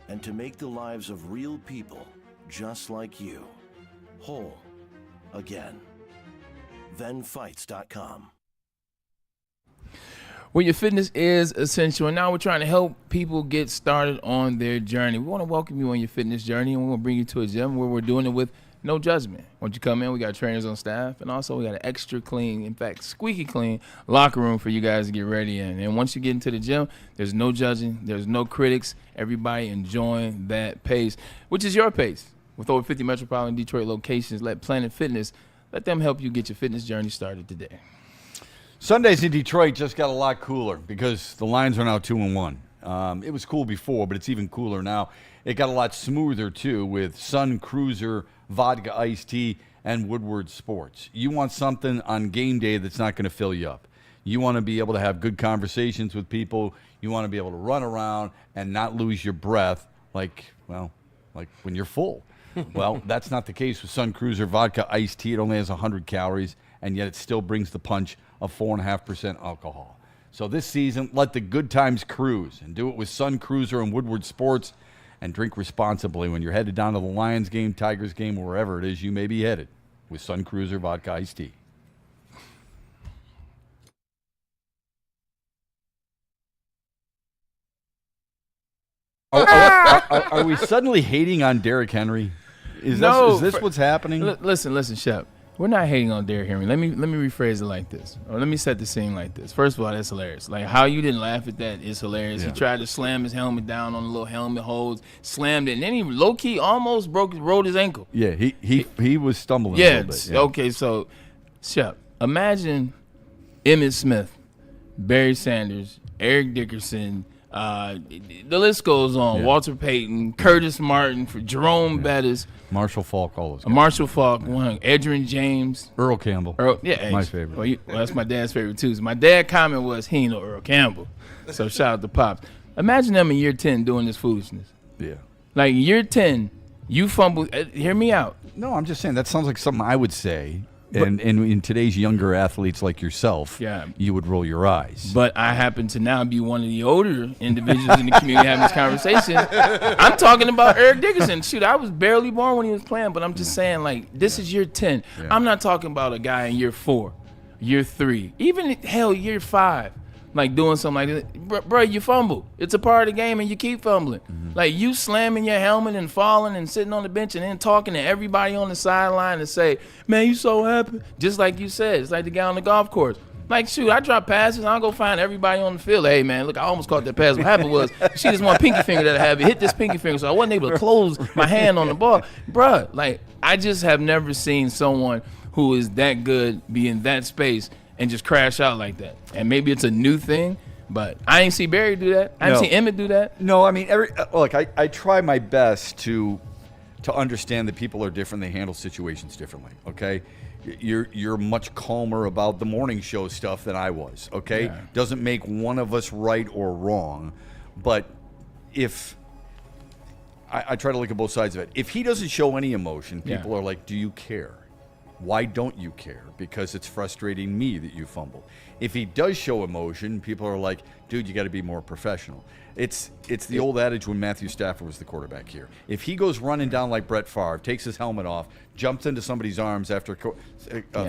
and to make the lives of real people just like you whole again. ThenFights.com. Well, your fitness is essential, and now we're trying to help people get started on their journey. We want to welcome you on your fitness journey, and we're going to bring you to a gym where we're doing it with no judgment. Once you come in, we got trainers on staff, and also we got an extra clean, in fact, squeaky clean locker room for you guys to get ready in. And once you get into the gym, there's no judging, there's no critics, everybody enjoying that pace, which is your pace. With over 50 metropolitan Detroit locations, let Planet Fitness, let them help you get your fitness journey started today. Sundays in Detroit just got a lot cooler because the Lions are now 2-1. It was cool before, but it's even cooler now. It got a lot smoother, too, with Sun Cruiser, Vodka Iced Tea, and Woodward Sports. You want something on game day that's not going to fill you up. You want to be able to have good conversations with people. You want to be able to run around and not lose your breath like when you're full. Well, that's not the case with Sun Cruiser Vodka Iced Tea. It only has 100 calories, and yet it still brings the punch of 4.5% alcohol. So this season, let the good times cruise and do it with Sun Cruiser and Woodward Sports, and drink responsibly when you're headed down to the Lions game, Tigers game, or wherever it is you may be headed with Sun Cruiser Vodka Iced Tea. Are we suddenly hating on Derrick Henry? Is this what's happening? Listen, Shep. We're not hating on Derrick Henry. Let me rephrase it like this, or let me set the scene like this. First of all, that's hilarious. Like, how you didn't laugh at that is hilarious. Yeah. He tried to slam his helmet down on the little helmet holes, slammed it, and then he low-key almost rolled his ankle. Yeah, he was stumbling a little bit. Yeah. Okay, so, Shep, imagine Emmitt Smith, Barry Sanders, Eric Dickerson, the list goes on. Yeah. Walter Payton, Curtis Martin, for Jerome Bettis, Marshall Faulk, all those guys. Marshall Faulk, Edgerrin James, Earl Campbell. My favorite. Well, that's my dad's favorite too. So my dad's comment was he ain't no Earl Campbell. So shout out to Pops. Imagine them in year 10 doing this foolishness. Yeah. Like year 10, you fumble. Hear me out. No, I'm just saying that sounds like something I would say. And in today's younger athletes like yourself, you would roll your eyes. But I happen to now be one of the older individuals in the community having this conversation. I'm talking about Eric Dickerson. Shoot, I was barely born when he was playing, but I'm just saying, like, this is year 10. Yeah. I'm not talking about a guy in year 4, year 3, even, hell, year 5. Like doing something like that. Bro, you fumble. It's a part of the game, and you keep fumbling. Mm-hmm. Like you slamming your helmet and falling and sitting on the bench and then talking to everybody on the sideline and say, man, you so happy. Just like you said. It's like the guy on the golf course. Like, shoot, I drop passes, and I'll go find everybody on the field. Hey, man, look, I almost caught that pass. What happened was, see this one pinky finger that I have. It hit this pinky finger, so I wasn't able to close my hand on the ball. Bruh, like, I just have never seen someone who is that good be in that space and just crash out like that. And maybe it's a new thing, but I ain't see Barry do that. I ain't see Emmett do that. No, I mean, look, I try my best to understand that people are different. They handle situations differently, okay? You're much calmer about the morning show stuff than I was, okay? Yeah. Doesn't make one of us right or wrong, but if I try to look at both sides of it. If he doesn't show any emotion, people are like, do you care? Why don't you care? Because it's frustrating me that you fumbled. If he does show emotion, people are like, dude, you got to be more professional. It's the old adage when Matthew Stafford was the quarterback here. If he goes running down like Brett Favre, takes his helmet off, jumps into somebody's arms after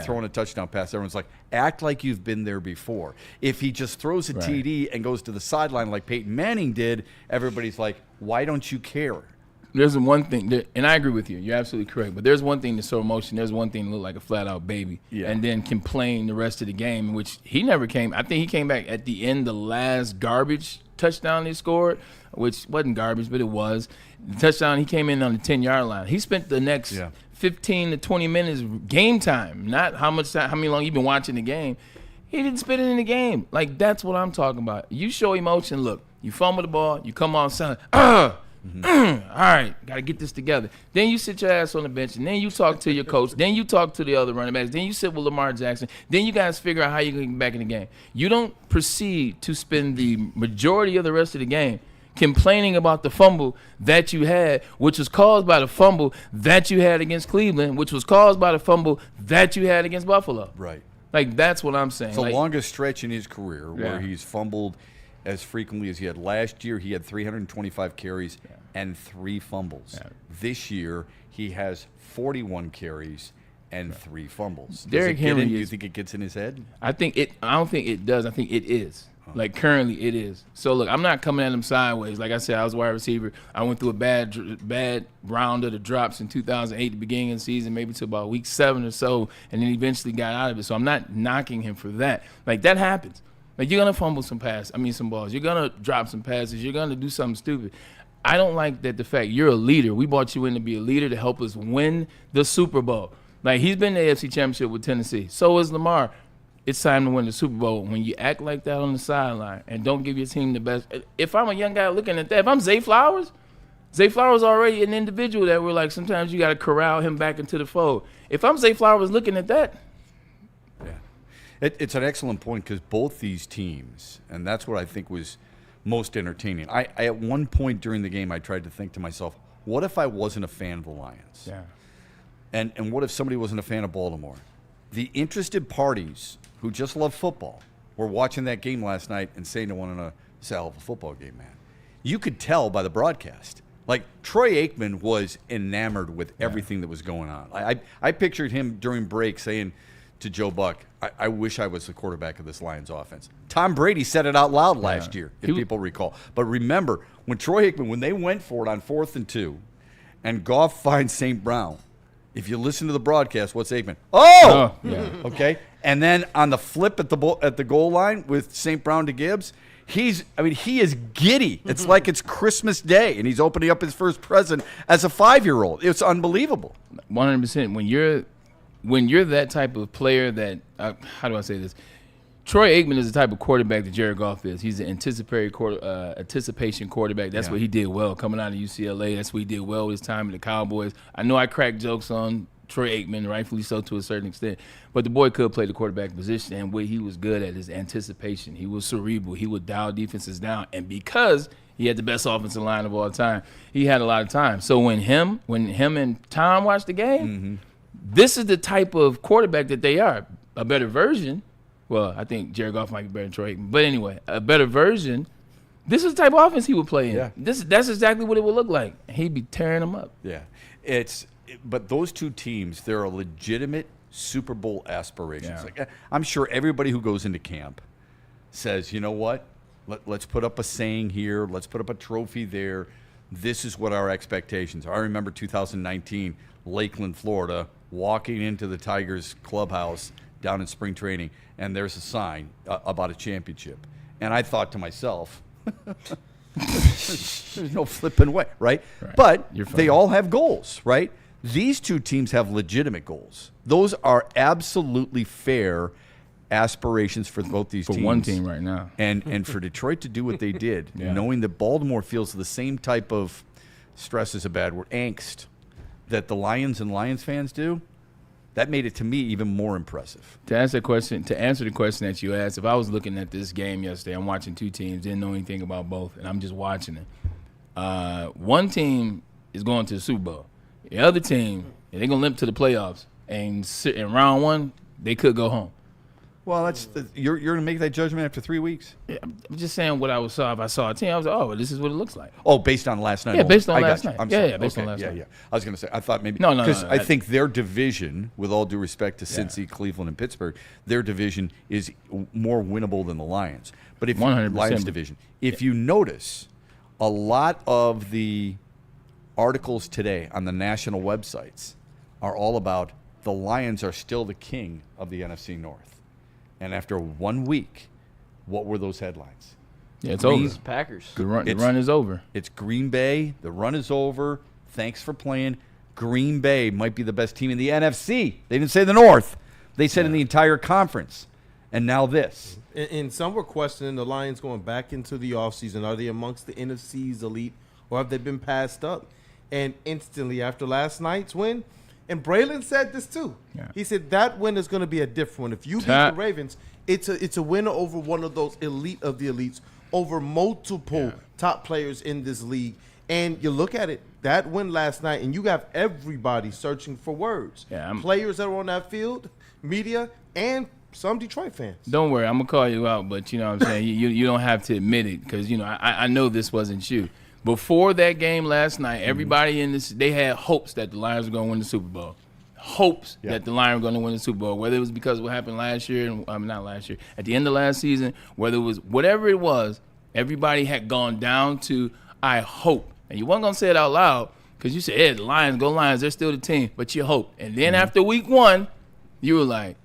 throwing a touchdown pass, everyone's like, act like you've been there before. If he just throws a TD and goes to the sideline like Peyton Manning did, everybody's like, why don't you care? There's one thing, and I agree with you. You're absolutely correct. But there's one thing to show emotion. There's one thing to look like a flat-out baby, and then complain the rest of the game, which he never came. I think he came back at the end, the last garbage touchdown he scored, which wasn't garbage, but it was. The touchdown, he came in on the 10-yard line. He spent the next 15 to 20 minutes game time, not how many long you've been watching the game. He didn't spit it in the game. Like, that's what I'm talking about. You show emotion. Look, you fumble the ball, you come on sound, all right, got to get this together. Then you sit your ass on the bench, and then you talk to your coach. Then you talk to the other running backs. Then you sit with Lamar Jackson. Then you guys figure out how you're going to get back in the game. You don't proceed to spend the majority of the rest of the game complaining about the fumble that you had, which was caused by the fumble that you had against Cleveland, which was caused by the fumble that you had against Buffalo. Right. Like, that's what I'm saying. It's the longest stretch in his career where he's fumbled as frequently as he had last year. He had 325 carries and 3 fumbles. Yeah. This year, he has 41 carries and 3 fumbles. Derrick Henry, do you think it gets in his head? I don't think it does. I think it is. Like, currently it is. So, look, I'm not coming at him sideways. Like I said, I was a wide receiver. I went through a bad round of the drops in 2008, the beginning of the season, maybe to about week 7 or so, and then eventually got out of it. So I'm not knocking him for that. Like, that happens. Like, you're going to fumble some balls. You're going to drop some passes. You're going to do something stupid. I don't like that the fact you're a leader. We brought you in to be a leader to help us win the Super Bowl. Like, he's been in the AFC Championship with Tennessee. So is Lamar. It's time to win the Super Bowl. When you act like that on the sideline and don't give your team the best. If I'm a young guy looking at that, if I'm Zay Flowers already an individual that we're like, sometimes you got to corral him back into the fold. If I'm Zay Flowers looking at that. Yeah. It's an excellent point because both these teams, and that's what I think was most entertaining. I at one point during the game, I tried to think to myself, what if I wasn't a fan of the Lions? Yeah. And what if somebody wasn't a fan of Baltimore? The interested parties who just love football were watching that game last night and saying to one another, "It's a hell of a football game, man." You could tell by the broadcast. Like, Troy Aikman was enamored with everything that was going on. I pictured him during break saying to Joe Buck, I wish I was the quarterback of this Lions offense. Tom Brady said it out loud last year, if people recall. But remember, when Troy Aikman, when they went for it on 4th and 2, and Goff finds St. Brown, if you listen to the broadcast, what's Aikman? Oh! Yeah. Okay? And then on the flip at the goal line with St. Brown to Gibbs, he is giddy. It's like it's Christmas Day, and he's opening up his first present as a 5-year-old. It's unbelievable. 100%. When you're that type of player that how do I say this? Troy Aikman is the type of quarterback that Jared Goff is. He's an anticipation quarterback. That's what he did well coming out of UCLA. That's what he did well with his time at the Cowboys. I know I cracked jokes on Troy Aikman, rightfully so to a certain extent, but the boy could play the quarterback position, and what he was good at is anticipation. He was cerebral. He would dial defenses down, and because he had the best offensive line of all time, he had a lot of time. So when him and Tom watched the game, this is the type of quarterback that they are. A better version. Well, I think Jared Goff might be better than Troy Aikman. But anyway, a better version. This is the type of offense he would play in. Yeah. That's exactly what it would look like. He'd be tearing them up. Yeah. But those two teams, there are legitimate Super Bowl aspirations. Yeah. Like, I'm sure everybody who goes into camp says, you know what? Let's put up a saying here. Let's put up a trophy there. This is what our expectations are. I remember 2019, Lakeland, Florida, walking into the Tigers clubhouse down in spring training, and there's a sign about a championship. And I thought to myself, there's no flipping way, right? But they all have goals, right? These two teams have legitimate goals. Those are absolutely fair aspirations for both these teams. For one team right now. And for Detroit to do what they did, knowing that Baltimore feels the same type of, stress is a bad word, angst, that the Lions and Lions fans do, that made it, to me, even more impressive. To answer the question that you asked, if I was looking at this game yesterday, I'm watching two teams, didn't know anything about both, and I'm just watching it. One team is going to the Super Bowl. The other team, they're going to limp to the playoffs. And in round 1, they could go home. Well, you're going to make that judgment after 3 weeks? Yeah, I'm just saying what I saw. If I saw a team, I was like, oh, well, this is what it looks like. Oh, based on last night? Yeah, based on last night. I'm sorry. Yeah, based on last night. Yeah. I was going to say, I thought maybe. No. Because I think their division, with all due respect to Cincy, Cleveland, and Pittsburgh, their division is more winnable than the Lions. But if 100%. Lions division, if you notice, a lot of the articles today on the national websites are all about the Lions are still the king of the NFC North. And after 1 week, what were those headlines? Yeah, it's over. Packers. The run is over. It's Green Bay. The run is over. Thanks for playing. Green Bay might be the best team in the NFC. They didn't say the North. They said in the entire conference. And now this. And some were questioning the Lions going back into the offseason. Are they amongst the NFC's elite, or have they been passed up? And instantly after last night's win, and Braylon said this too. Yeah. He said that win is going to be a different one. If you beat the Ravens, it's a win over one of those elite of the elites, over multiple top players in this league. And you look at it, that win last night, and you have everybody searching for words. Yeah, players that are on that field, media, and some Detroit fans. Don't worry, I'm gonna call you out, but you know what I'm saying. You don't have to admit it because you know I know this wasn't you. Before that game last night, everybody in this they had hopes that the Lions were gonna win the Super Bowl. Hopes that the Lions were going to win the Super Bowl, whether it was because of what happened last year, not last year, at the end of last season, whether it was whatever it was, everybody had gone down to I hope. And you weren't going to say it out loud because you said, hey, the Lions, go Lions, they're still the team, but you hope. And then after week 1, you were like,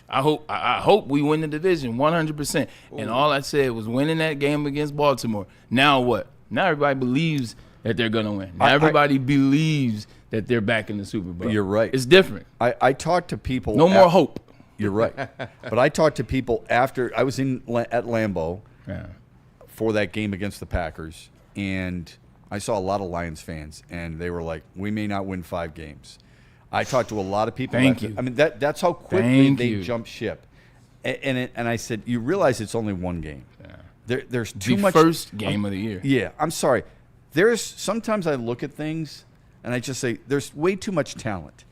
I hope we win the division 100%. And all I said was winning that game against Baltimore. Now what? Now everybody believes that they're going to win. Now everybody believes that they're back in the Super Bowl. You're right. It's different. I talked to people. No more hope. You're right. But I talked to people after I was at Lambeau for that game against the Packers, and I saw a lot of Lions fans, and they were like, we may not win 5 games. I talked to a lot of people. Thank you. I mean, that's how quickly they jump ship. And I said, you realize it's only one game. Yeah. There's too much. First game of the year. Yeah, I'm sorry. Sometimes I look at things, and I just say, there's way too much talent.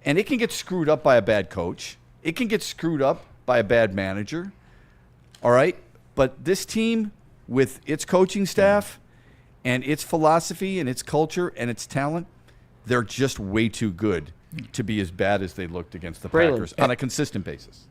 And it can get screwed up by a bad coach. It can get screwed up by a bad manager. All right? But this team, with its coaching staff and its philosophy and its culture and its talent, they're just way too good to be as bad as they looked against the Packers on a consistent basis.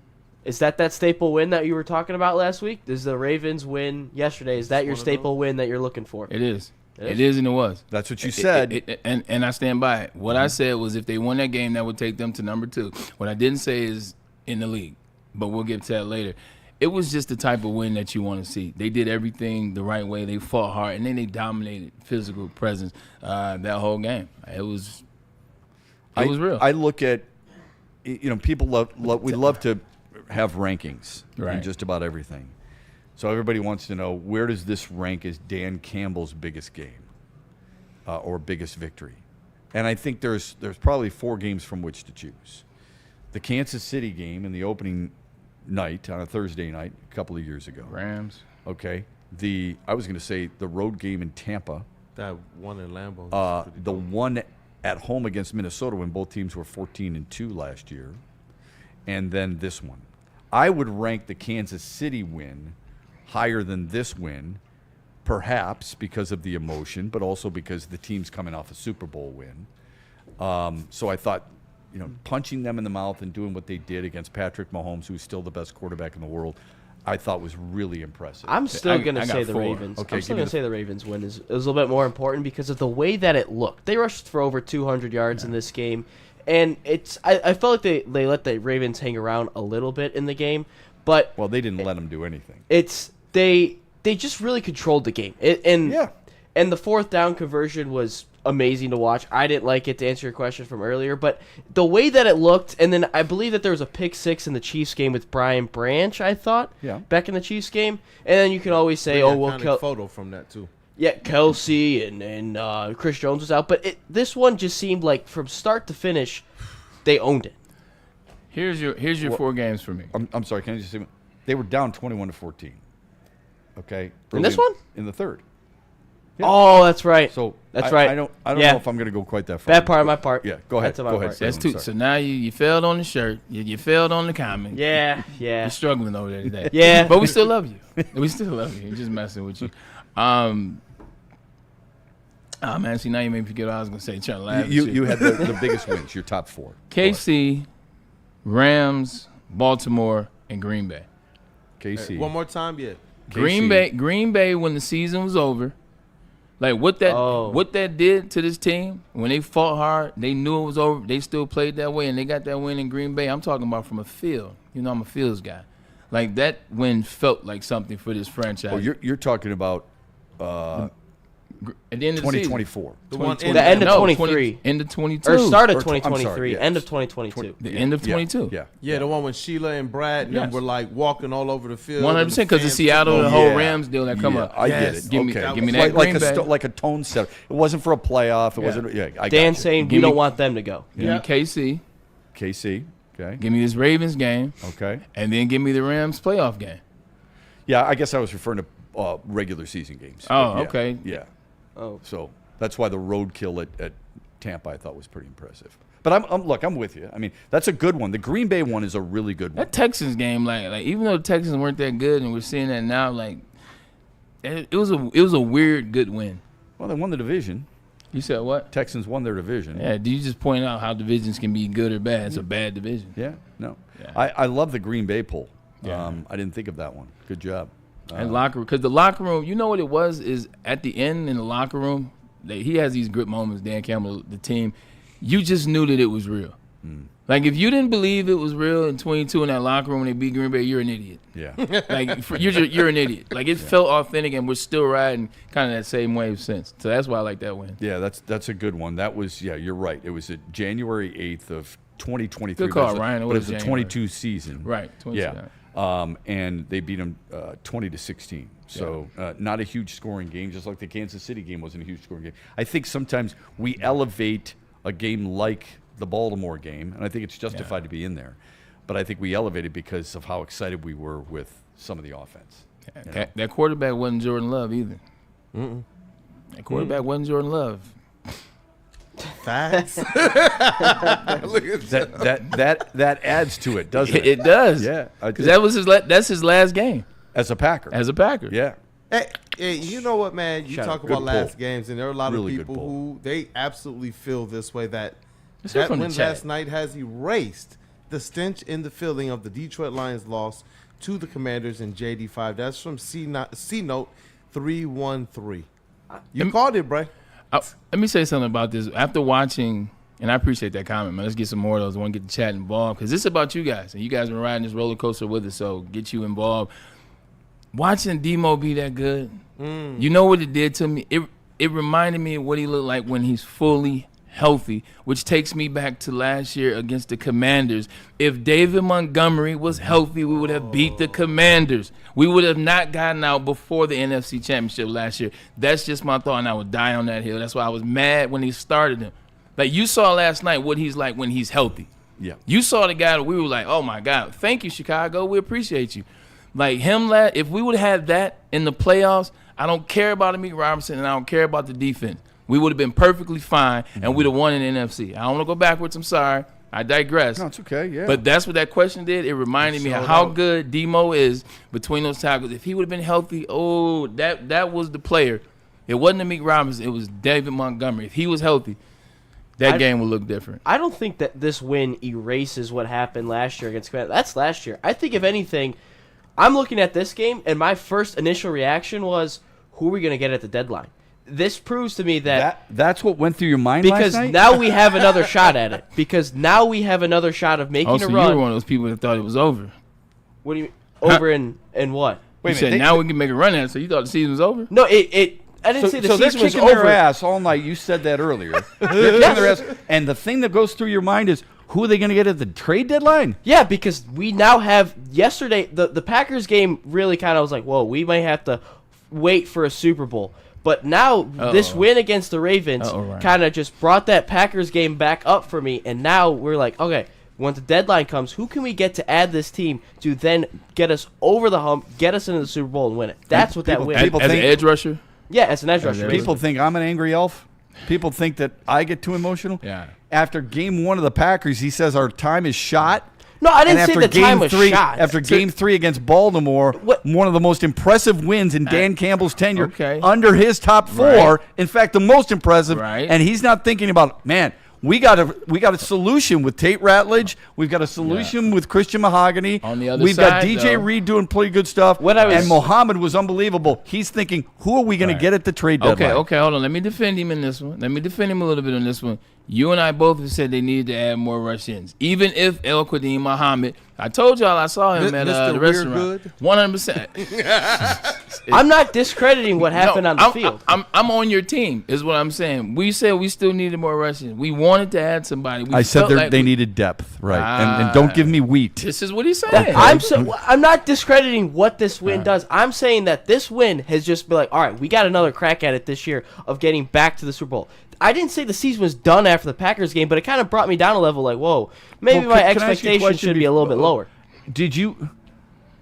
Is that staple win that you were talking about last week? Does the Ravens win yesterday? Is that your staple win that you're looking for? It is. It is and it was. That's what you said. And I stand by it. What I said was if they won that game, that would take them to number 2. What I didn't say is in the league, but we'll get to that later. It was just the type of win that you want to see. They did everything the right way. They fought hard, and then they dominated physical presence that whole game. It was real. I look at, people we love to have rankings in just about everything. So everybody wants to know, where does this rank as Dan Campbell's biggest game or biggest victory? And I think there's probably 4 games from which to choose. The Kansas City game in the opening night on a Thursday night a couple of years ago. Rams. Okay. I was going to say the road game in Tampa. That one in Lambeau. The one at home against Minnesota when both teams were 14-2 last year. And then this one. I would rank the Kansas City win higher than this win, perhaps because of the emotion, but also because the team's coming off a Super Bowl win. So I thought, punching them in the mouth and doing what they did against Patrick Mahomes, who's still the best quarterback in the world, I thought was really impressive. I'm still going to say the Ravens. Okay, I'm still going to say the Ravens win is a little bit more important because of the way that it looked. They rushed for over 200 yards in this game, and I felt like they let the Ravens hang around a little bit in the game, but they didn't let them do anything. They just really controlled the game. And the 4th down conversion was amazing to watch. I didn't like it, to answer your question from earlier, but the way that it looked, and then I believe that there was a pick 6 in the Chiefs game with Brian Branch, I thought, back in the Chiefs game, and then you can always say, photo from that too. Yeah, Kelsey and Chris Jones was out, but this one just seemed like from start to finish, they owned it. Here's your 4 games for me. I'm sorry, can I just say, they were down 21-14. Okay. In this one? In the 3rd. Yeah. Oh, that's right. So that's right. I don't know if I'm going to go quite that far. Bad part on my part. Yeah, go ahead. Go ahead. That's 2. So now you failed on the shirt. You failed on the comment. Yeah. You're struggling over there today. Yeah. But we still love you. We still love you. We're just messing with you. Man, see, now you made me forget what I was going to say. Trying to laugh. You had the biggest wins, your top 4. KC, Rams, Baltimore, and Green Bay. KC. One more time, yeah. Green Bay, when the season was over, like what that did to this team, when they fought hard, they knew it was over, they still played that way, and they got that win in Green Bay. I'm talking about from a field. I'm a fields guy. Like, that win felt like something for this franchise. Well, you're talking about at the end of 2024. The end of 23. End of 22. Or start of 2023. End of 2022. The end of 22. Yeah, the one when Sheila and Brad and them were like walking all over the field. 100% because the Seattle, the whole Rams deal that come up. I get it. Give me that like Green Bay. like a tone setter. It wasn't for a playoff. It wasn't. Yeah, I Dan got you. saying we don't want them to go. Give me KC. Okay. Give me this Ravens game. Okay. And then give me the Rams playoff game. Yeah, I guess I was referring to regular season games. Oh, okay. Yeah. Oh. So that's why the roadkill at Tampa I thought was pretty impressive. But I'm with you. I mean, that's a good one. The Green Bay one is a really good one. That Texans game, like even though the Texans weren't that good, and we're seeing that now, like it was a weird good win. Well, they won the division. You said what? Texans won their division. Yeah. Do you just point out how divisions can be good or bad? It's a bad division. Yeah. No. Yeah. I love the Green Bay poll. Yeah. I didn't think of that one. Good job. And locker room, because the locker room, you know what it was is at the end in the locker room, he has these good moments. Dan Campbell, the team, you just knew that it was real. Like if you didn't believe it was real in 22 in that locker room when they beat Green Bay, you're an idiot. Yeah. Like you're an idiot. Like it felt authentic, and we're still riding kind of that same wave since. So that's why I like that win. Yeah, that's a good one. That was you're right. It was January 8th of 2023. Good call, Ryan. But it was the 22 season. Right. 22, yeah. And they beat them 20-16. So not a huge scoring game, just like the Kansas City game wasn't a huge scoring game. I think sometimes we elevate a game like the Baltimore game, and I think it's justified to be in there. But I think we elevated because of how excited we were with some of the offense. That quarterback wasn't Jordan Love either. That quarterback wasn't Jordan Love. Facts. that adds to it, doesn't it? It does. Yeah, because that's his last game as a Packer. Yeah. Hey, you know what, man? You talk about last games, and there are a lot Really of people who they absolutely feel this way that Let's hear that from the win chat. last night has erased the stench in the feeling of the Detroit Lions loss to the Commanders in JD5. That's from C Note 313. You called it, Bray. Let me say something about this. After watching, and I appreciate that comment, man. Let's get some more of those. I want to get the chat involved because this is about you guys, and you guys have been riding this roller coaster with us, so get you involved. Watching Demo be that good, you know what it did to me? It reminded me of what he looked like when he's fully healthy, which takes me back to last year against the Commanders. If David Montgomery was healthy, we would have beat the Commanders. We would have not gotten out before the NFC Championship last year. That's just my thought, and I would die on that hill. That's why I was mad when he started him. Like, you saw last night what he's like when he's healthy. Yeah. You saw the guy that we were like, oh, my God, thank you, Chicago. We appreciate you. Like, if we would have had that in the playoffs, I don't care about Amik Robertson, and I don't care about the defense. We would have been perfectly fine, and we'd have won in the NFC. I don't want to go backwards. I'm sorry. I digress. No, it's okay, yeah. But that's what that question did. It reminded me of how good Demo is between those tackles. If he would have been healthy, that was the player. It wasn't Amik Robinson. It was David Montgomery. If he was healthy, that game would look different. I don't think that this win erases what happened last year against Commanders. That's last year. I think, if anything, I'm looking at this game, and my first initial reaction was, who are we going to get at the deadline? This proves to me that's what went through your mind because last night? now we have another shot at it. Because now we have another shot of making so a run. you were one of those people that thought it was over. What do you mean? Over in what? You said now we can make a run at it, so you thought the season was over? No, I didn't say the so season they're was kicking over. their ass all night. You said that earlier. They're kicking their ass, and the thing that goes through your mind is, who are they going to get at the trade deadline? Yeah, because we now have yesterday the Packers game really kind of was like, whoa, we might have to wait for a Super Bowl. But now this win against the Ravens kind of just brought that Packers game back up for me, and now we're like, okay, when the deadline comes, who can we get to add this team to then get us over the hump, get us into the Super Bowl and win it? That's what that win is. As an edge rusher? Yeah, as an edge rusher. People think I'm an angry elf. People think that I get too emotional. Yeah. After game one of the Packers, he says our time is shot. No, I didn't say the time was shot. After game 3 against Baltimore, one of the most impressive wins in Dan Campbell's tenure under his top 4. Right. In fact, the most impressive. Right. And he's not thinking about, man, we got a solution with Tate Ratledge. We've got a solution with Christian Mahogany. On the other We've side, got DJ though, Reed doing pretty good stuff. And Mohammed was unbelievable. He's thinking, who are we going to get at the trade deadline? Okay, hold on. Let me defend him in this one. Let me defend him a little bit on this one. You and I both have said they needed to add more rush-ins. Even if El Qadim Muhammad, I told y'all I saw him at the restaurant. 100%. I'm not discrediting what happened on the field. I'm on your team, is what I'm saying. We said we still needed more rush-ins. We wanted to add somebody. I said they needed depth, right? And don't give me wheat. This is what he's saying. I'm not discrediting what this win does. I'm saying that this win has just been like, all right, we got another crack at it this year of getting back to the Super Bowl. I didn't say the season was done after the Packers game, but it kind of brought me down a level like, whoa, maybe my expectations should be a little bit lower. Did you,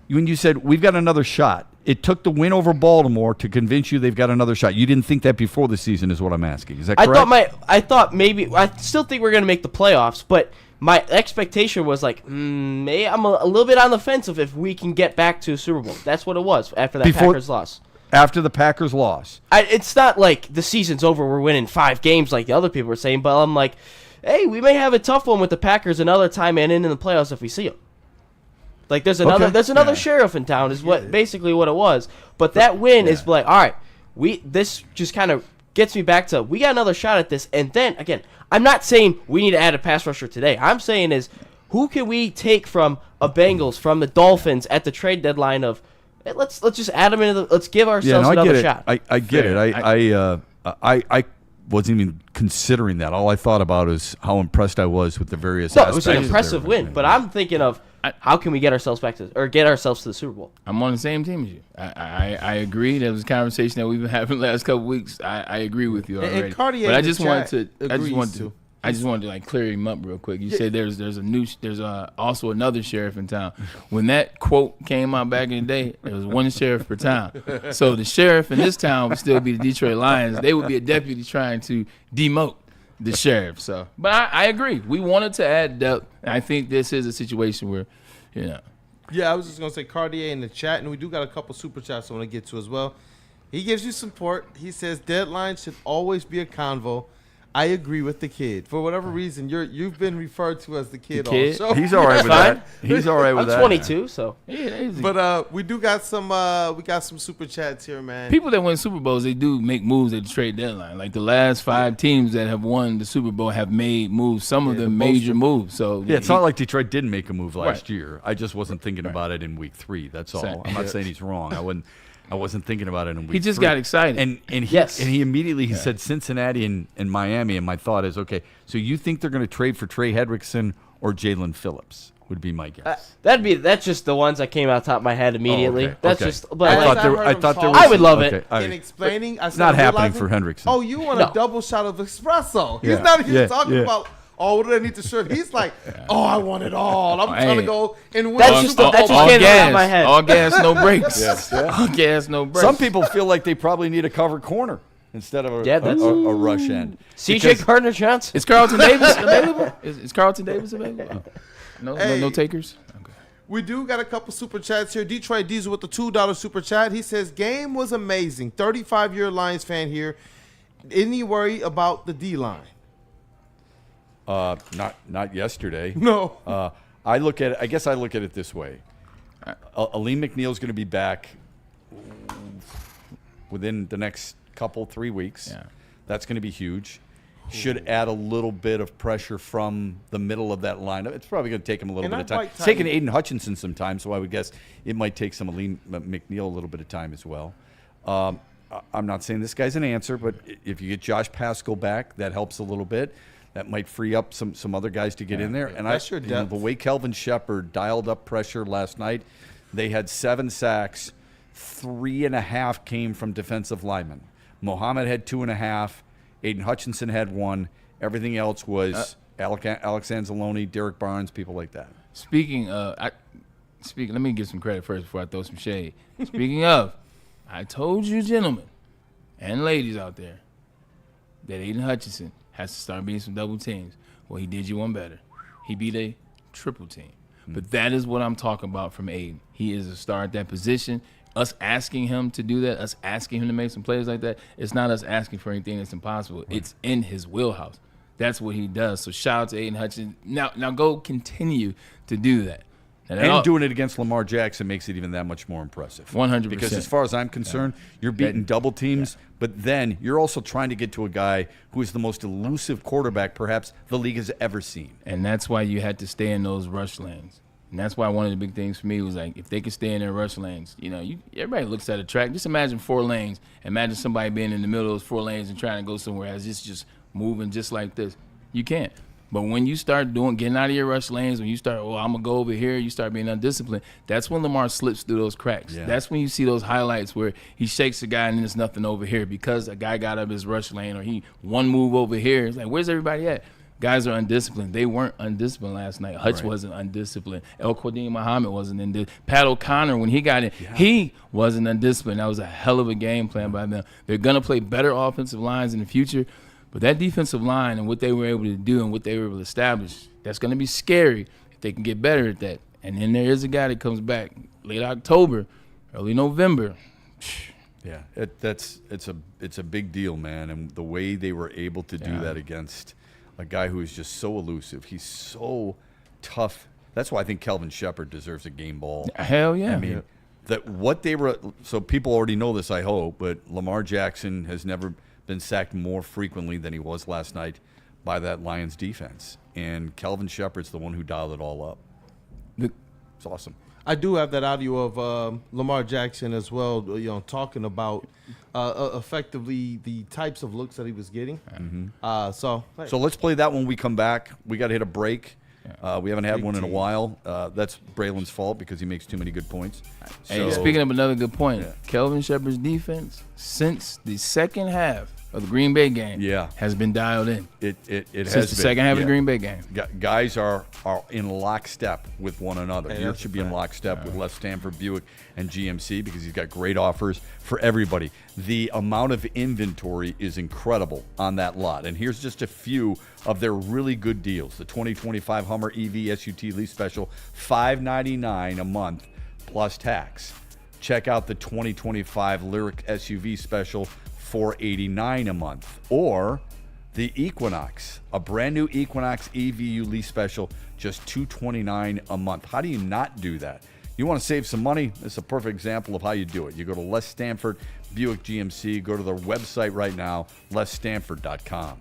when you said we've got another shot, it took the win over Baltimore to convince you they've got another shot. You didn't think that before the season is what I'm asking. Is that correct? I thought maybe, I still think we're going to make the playoffs, but my expectation was like, I'm a little bit on the fence of if we can get back to a Super Bowl. That's what it was after that Packers loss. After the Packers loss. It's not like the season's over, we're winning 5 games like the other people were saying, but I'm like, hey, we may have a tough one with the Packers another time and in the playoffs if we see them. Like there's another sheriff in town is basically what it was. But that win is like, all right, this just kind of gets me back to we got another shot at this. And then again, I'm not saying we need to add a pass rusher today. I'm saying is who can we take from a Bengals, from the Dolphins at the trade deadline of hey, let's just add them into let's give ourselves another shot. I get it. I wasn't even considering that. All I thought about is how impressed I was with the various aspects. It was an impressive win, but I'm thinking of how can we get ourselves back to, or get ourselves to the Super Bowl? I'm on the same team as you. I agree. That was a conversation that we've been having the last couple weeks. I agree with you already. And Cartier, but I just wanted to like clear him up real quick. You said there's also another sheriff in town. When that quote came out back in the day, there was one sheriff per town. So the sheriff in this town would still be the Detroit Lions. They would be a deputy trying to demote the sheriff. So, but I agree. We wanted to add depth. I think this is a situation where, Yeah, I was just gonna say Cartier in the chat, and we do got a couple super chats I want to get to as well. He gives you support. He says deadline should always be a convo. I agree with the kid. For whatever reason, you've been referred to as the kid. Also, he's all right with that. He's all right with that. I'm 22, so. But we do got some super chats here, man. People that win Super Bowls, they do make moves at the trade deadline. Like the last 5 teams that have won the Super Bowl have made moves. Some of them major moves. So it's not like Detroit didn't make a move last year. I just wasn't thinking about it in week 3. That's all. I'm not saying he's wrong. I wasn't thinking about it in week 3. He just got excited. And he immediately said Cincinnati and Miami, and my thought is, okay, so you think they're going to trade for Trey Hendrickson or Jalen Phillips would be my guess. That's just the ones that came out top of my head immediately. Oh, okay. That's okay. just. But I thought there was. I would love it. In explaining, it's not happening for Hendrickson. Oh, you want a double shot of espresso? He's not even talking about. Oh, what do I need to serve? He's like, oh, I want it all. I'm trying to go and win. That's just came out of my head. All gas, no brakes. All gas, no brakes. Some people feel like they probably need a covered corner instead of a rush end. CJ Gardner-Johnson. Is Carlton Davis available? Is Carlton Davis available? No takers? Okay. We do got a couple super chats here. Detroit Diesel with the $2 super chat. He says, game was amazing. 35-year Lions fan here. Any worry about the D-line? Not yesterday. No. I guess I look at it this way. Aleem McNeil's going to be back within the next 3 weeks. Yeah. That's going to be huge. Should add a little bit of pressure from the middle of that lineup. It's probably going to take him a little bit of time. It's taken Aiden Hutchinson some time, so I would guess it might take some Aleem McNeil a little bit of time as well. I'm not saying this guy's an answer, but if you get Josh Paschal back, that helps a little bit. That might free up some other guys to get in there. And the way Kelvin Shepard dialed up pressure last night, they had 7 sacks. 3.5 came from defensive linemen. Mohammed had 2.5. Aiden Hutchinson had 1. Everything else was Alex Anzalone, Derek Barnes, people like that. Speaking, let me give some credit first before I throw some shade. Speaking of, I told you, gentlemen and ladies out there, that Aiden Hutchinson has to start beating some double teams. Well, he did you one better. He beat a triple team. But that is what I'm talking about from Aiden. He is a star at that position. Us asking him to do that, us asking him to make some plays like that, it's not us asking for anything that's impossible. Right. It's in his wheelhouse. That's what he does. So shout out to Aiden Hutchinson. Now go continue to do that. And doing it against Lamar Jackson makes it even that much more impressive. 100%. Because as far as I'm concerned, you're beating double teams, but then you're also trying to get to a guy who is the most elusive quarterback perhaps the league has ever seen. And that's why you had to stay in those rush lanes. And that's why one of the big things for me was like, if they could stay in their rush lanes, everybody looks at a track. Just imagine 4 lanes. Imagine somebody being in the middle of those 4 lanes and trying to go somewhere as it's just moving just like this. You can't. But when you start getting out of your rush lanes, when you start, I'm going to go over here, you start being undisciplined, that's when Lamar slips through those cracks. Yeah. That's when you see those highlights where he shakes a guy and there's nothing over here because a guy got up his rush lane or he one move over here. It's like, where's everybody at? Guys are undisciplined. They weren't undisciplined last night. Hutch wasn't undisciplined. El Qadim Muhammad wasn't undisciplined. Pat O'Connor, when he got in, he wasn't undisciplined. That was a hell of a game plan by them. They're going to play better offensive lines in the future, but that defensive line and what they were able to do and what they were able to establish, that's going to be scary if they can get better at that. And then there is a guy that comes back late October, early November. Yeah, it's a big deal, man. And the way they were able to do that against a guy who is just so elusive, he's so tough. That's why I think Kelvin Shepard deserves a game ball. Hell yeah. I mean, that what they were. So people already know this, I hope. But Lamar Jackson has never been sacked more frequently than he was last night by that Lions defense. And Kelvin Shepard's the one who dialed it all up. It's awesome. I do have that audio of Lamar Jackson as well, talking about effectively the types of looks that he was getting. So let's play that when we come back. We got to hit a break. We haven't had one in a while. That's Braylon's fault because he makes too many good points. Hey, speaking of another good point, Kelvin Shepard's defense since the second half of the Green Bay game has been dialed in. It has since the second half of the Green Bay game. Guys are in lockstep with one another. You should be in lockstep with Les Stanford, Buick, and GMC because he's got great offers for everybody. The amount of inventory is incredible on that lot. And here's just a few of their really good deals. The 2025 Hummer EV SUT lease special, $599 a month plus tax. Check out the 2025 Lyric SUV special, $489 a month, or the Equinox, a brand new Equinox EVU lease special, just $229 a month. How do you not do that? You want to save some money? This is a perfect example of how you do it. You go to Les Stanford Buick GMC, go to their website right now, lesstanford.com.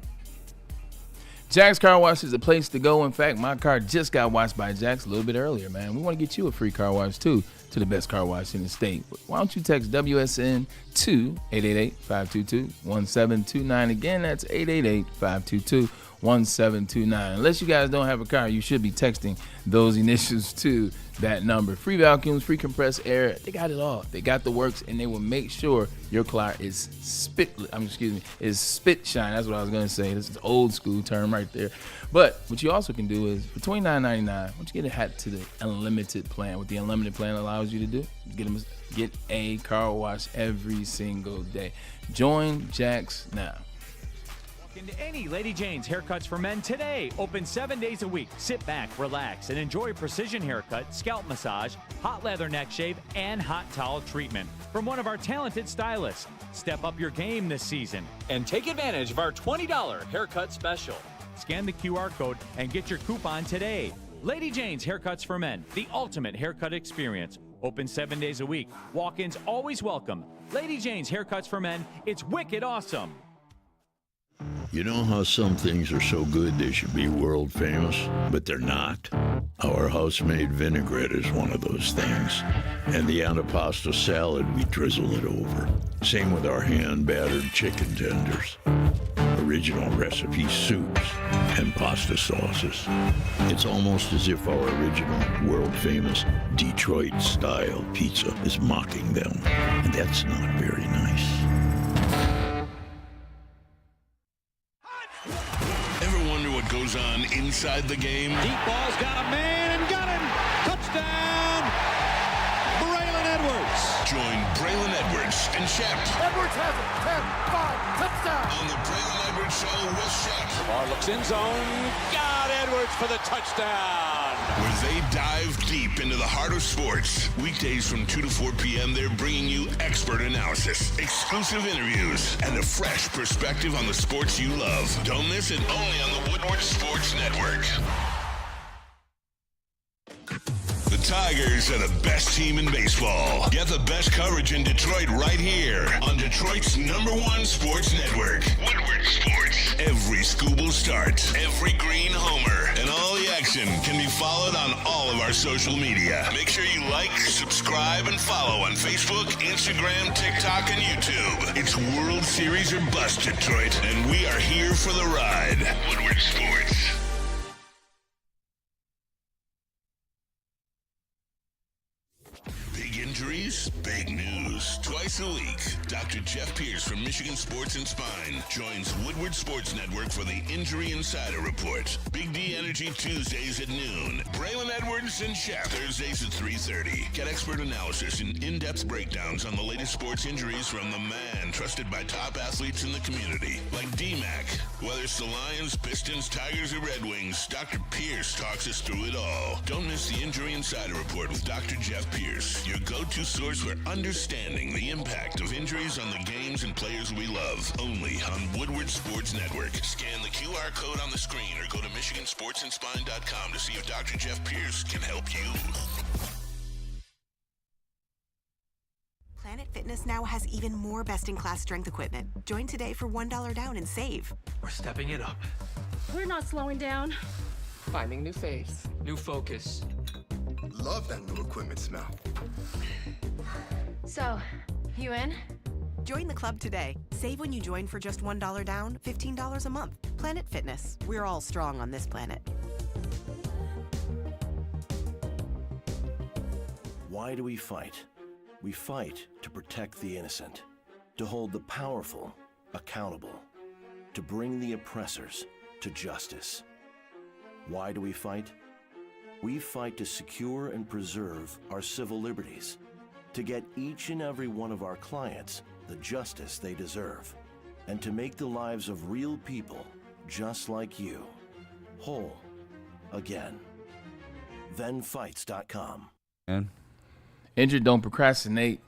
Jack's Car Wash is the place to go. In fact, my car just got washed by Jack's a little bit earlier, man. We want to get you a free car wash, too, to the best car wash in the state. Why don't you text WSN to 888-522-1729. Again, that's 888-522-1729. Unless you guys don't have a car, you should be texting those initials to that number. Free vacuums, free compressed air. They got it all. They got the works, and they will make sure your car is spit shine. That's what I was going to say. This is an old school term right there. But what you also can do is, for $29.99, why don't you get a hat to the unlimited plan? What the unlimited plan allows you to do is get a car wash every single day. Join Jack's now. Into any Lady Jane's Haircuts for Men today. Open 7 days a week. Sit back, relax, and enjoy precision haircut, scalp massage, hot leather neck shave, and hot towel treatment from one of our talented stylists. Step up your game this season and take advantage of our $20 haircut special. Scan the QR code and get your coupon today. Lady Jane's Haircuts for Men, the ultimate haircut experience. Open 7 days a week. Walk-ins always welcome. Lady Jane's Haircuts for Men. It's wicked awesome. You know how some things are so good they should be world famous, but they're not? Our house-made vinaigrette is one of those things. And the antipasto salad, we drizzle it over. Same with our hand-battered chicken tenders. Original recipe soups and pasta sauces. It's almost as if our original world-famous Detroit-style pizza is mocking them. And that's not very nice. Goes on inside the game. Deep ball's got a man and got him. Touchdown, Braylon Edwards. Join Braylon Edwards and Shep. Edwards has it. 10-5, touchdown. On the Braylon Edwards Show with Shep. Lamar looks in zone. Got Edwards for the touchdown. Where they dive deep into the heart of sports. Weekdays from 2 to 4 p.m., they're bringing you expert analysis, exclusive interviews, and a fresh perspective on the sports you love. Don't miss it, only on the Woodward Sports Network. The Tigers are the best team in baseball. Get the best coverage in Detroit right here on Detroit's #1 sports network, Woodward Sports. Every Scooble start, every green homer, and all the action can be followed on all of our social media. Make sure you like, subscribe, and follow on Facebook, Instagram, TikTok, and YouTube. It's World Series or bust, Detroit, and we are here for the ride. Woodward Sports. Big injury injuries? Big news. Twice a week, Dr. Jeff Pierce from Michigan Sports and Spine joins Woodward Sports Network for the Injury Insider Report. Big D Energy Tuesdays at noon. Braylon Edwards and Shaq Thursdays at 3:30. Get expert analysis and in-depth breakdowns on the latest sports injuries from the man trusted by top athletes in the community, like D-Mac. Whether it's the Lions, Pistons, Tigers, or Red Wings, Dr. Pierce talks us through it all. Don't miss the Injury Insider Report with Dr. Jeff Pierce, your go-to source for understanding the impact of injuries on the games and players we love. Only on Woodward Sports Network. Scan the QR code on the screen or go to MichiganSportsandSpine.com to see if Dr. Jeff Pierce can help you. Planet Fitness now has even more best-in-class strength equipment. Join today for $1 down and save. We're stepping it up. We're not slowing down. Finding new face. New focus. Love that new equipment smell. So, you in? Join the club today. Save when you join for just $1 down, $15 a month. Planet Fitness. We're all strong on this planet. Why do we fight? We fight to protect the innocent, to hold the powerful accountable, to bring the oppressors to justice. Why do we fight? We fight to secure and preserve our civil liberties, to get each and every one of our clients the justice they deserve, and to make the lives of real people just like you whole again. ThenFights.com. And injured, don't procrastinate.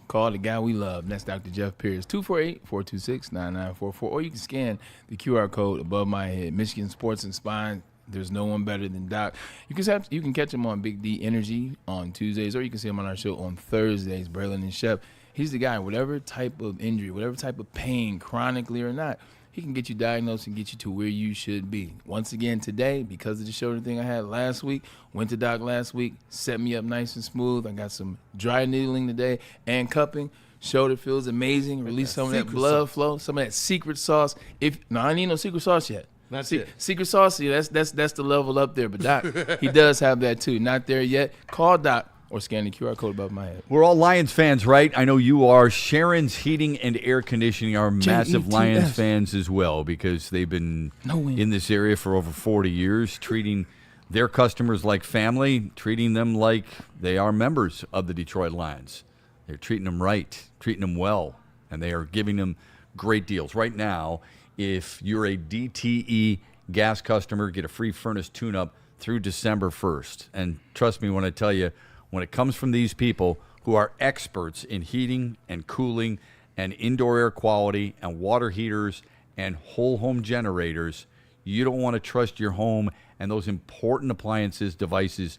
Call the guy we love. That's Dr. Jeff Pierce. 248-426-9944. Or you can scan the QR code above my head. Michigan Sports and Spine. There's no one better than Doc. You can catch him on Big D Energy on Tuesdays, or you can see him on our show on Thursdays, Braylon and Shep. He's the guy, whatever type of injury, whatever type of pain, chronically or not, he can get you diagnosed and get you to where you should be. Once again, today, because of the shoulder thing I had last week, went to Doc last week, set me up nice and smooth. I got some dry needling today and cupping. Shoulder feels amazing. Release some of that blood flow, some of that secret sauce. I need no secret sauce yet. That's it. Secret sauce, yeah, that's the level up there. But Doc, he does have that too. Not there yet. Call Doc or scan the QR code above my head. We're all Lions fans, right? I know you are. Sharon's Heating and Air Conditioning are massive Lions fans as well, because they've been in this area for over 40 years, treating their customers like family, treating them like they are members of the Detroit Lions. They're treating them right, treating them well, and they are giving them great deals. Right now, if you're a DTE gas customer, get a free furnace tune-up through December 1st. And trust me when I tell you, when it comes from these people who are experts in heating and cooling and indoor air quality and water heaters and whole home generators, you don't want to trust your home and those important appliances, devices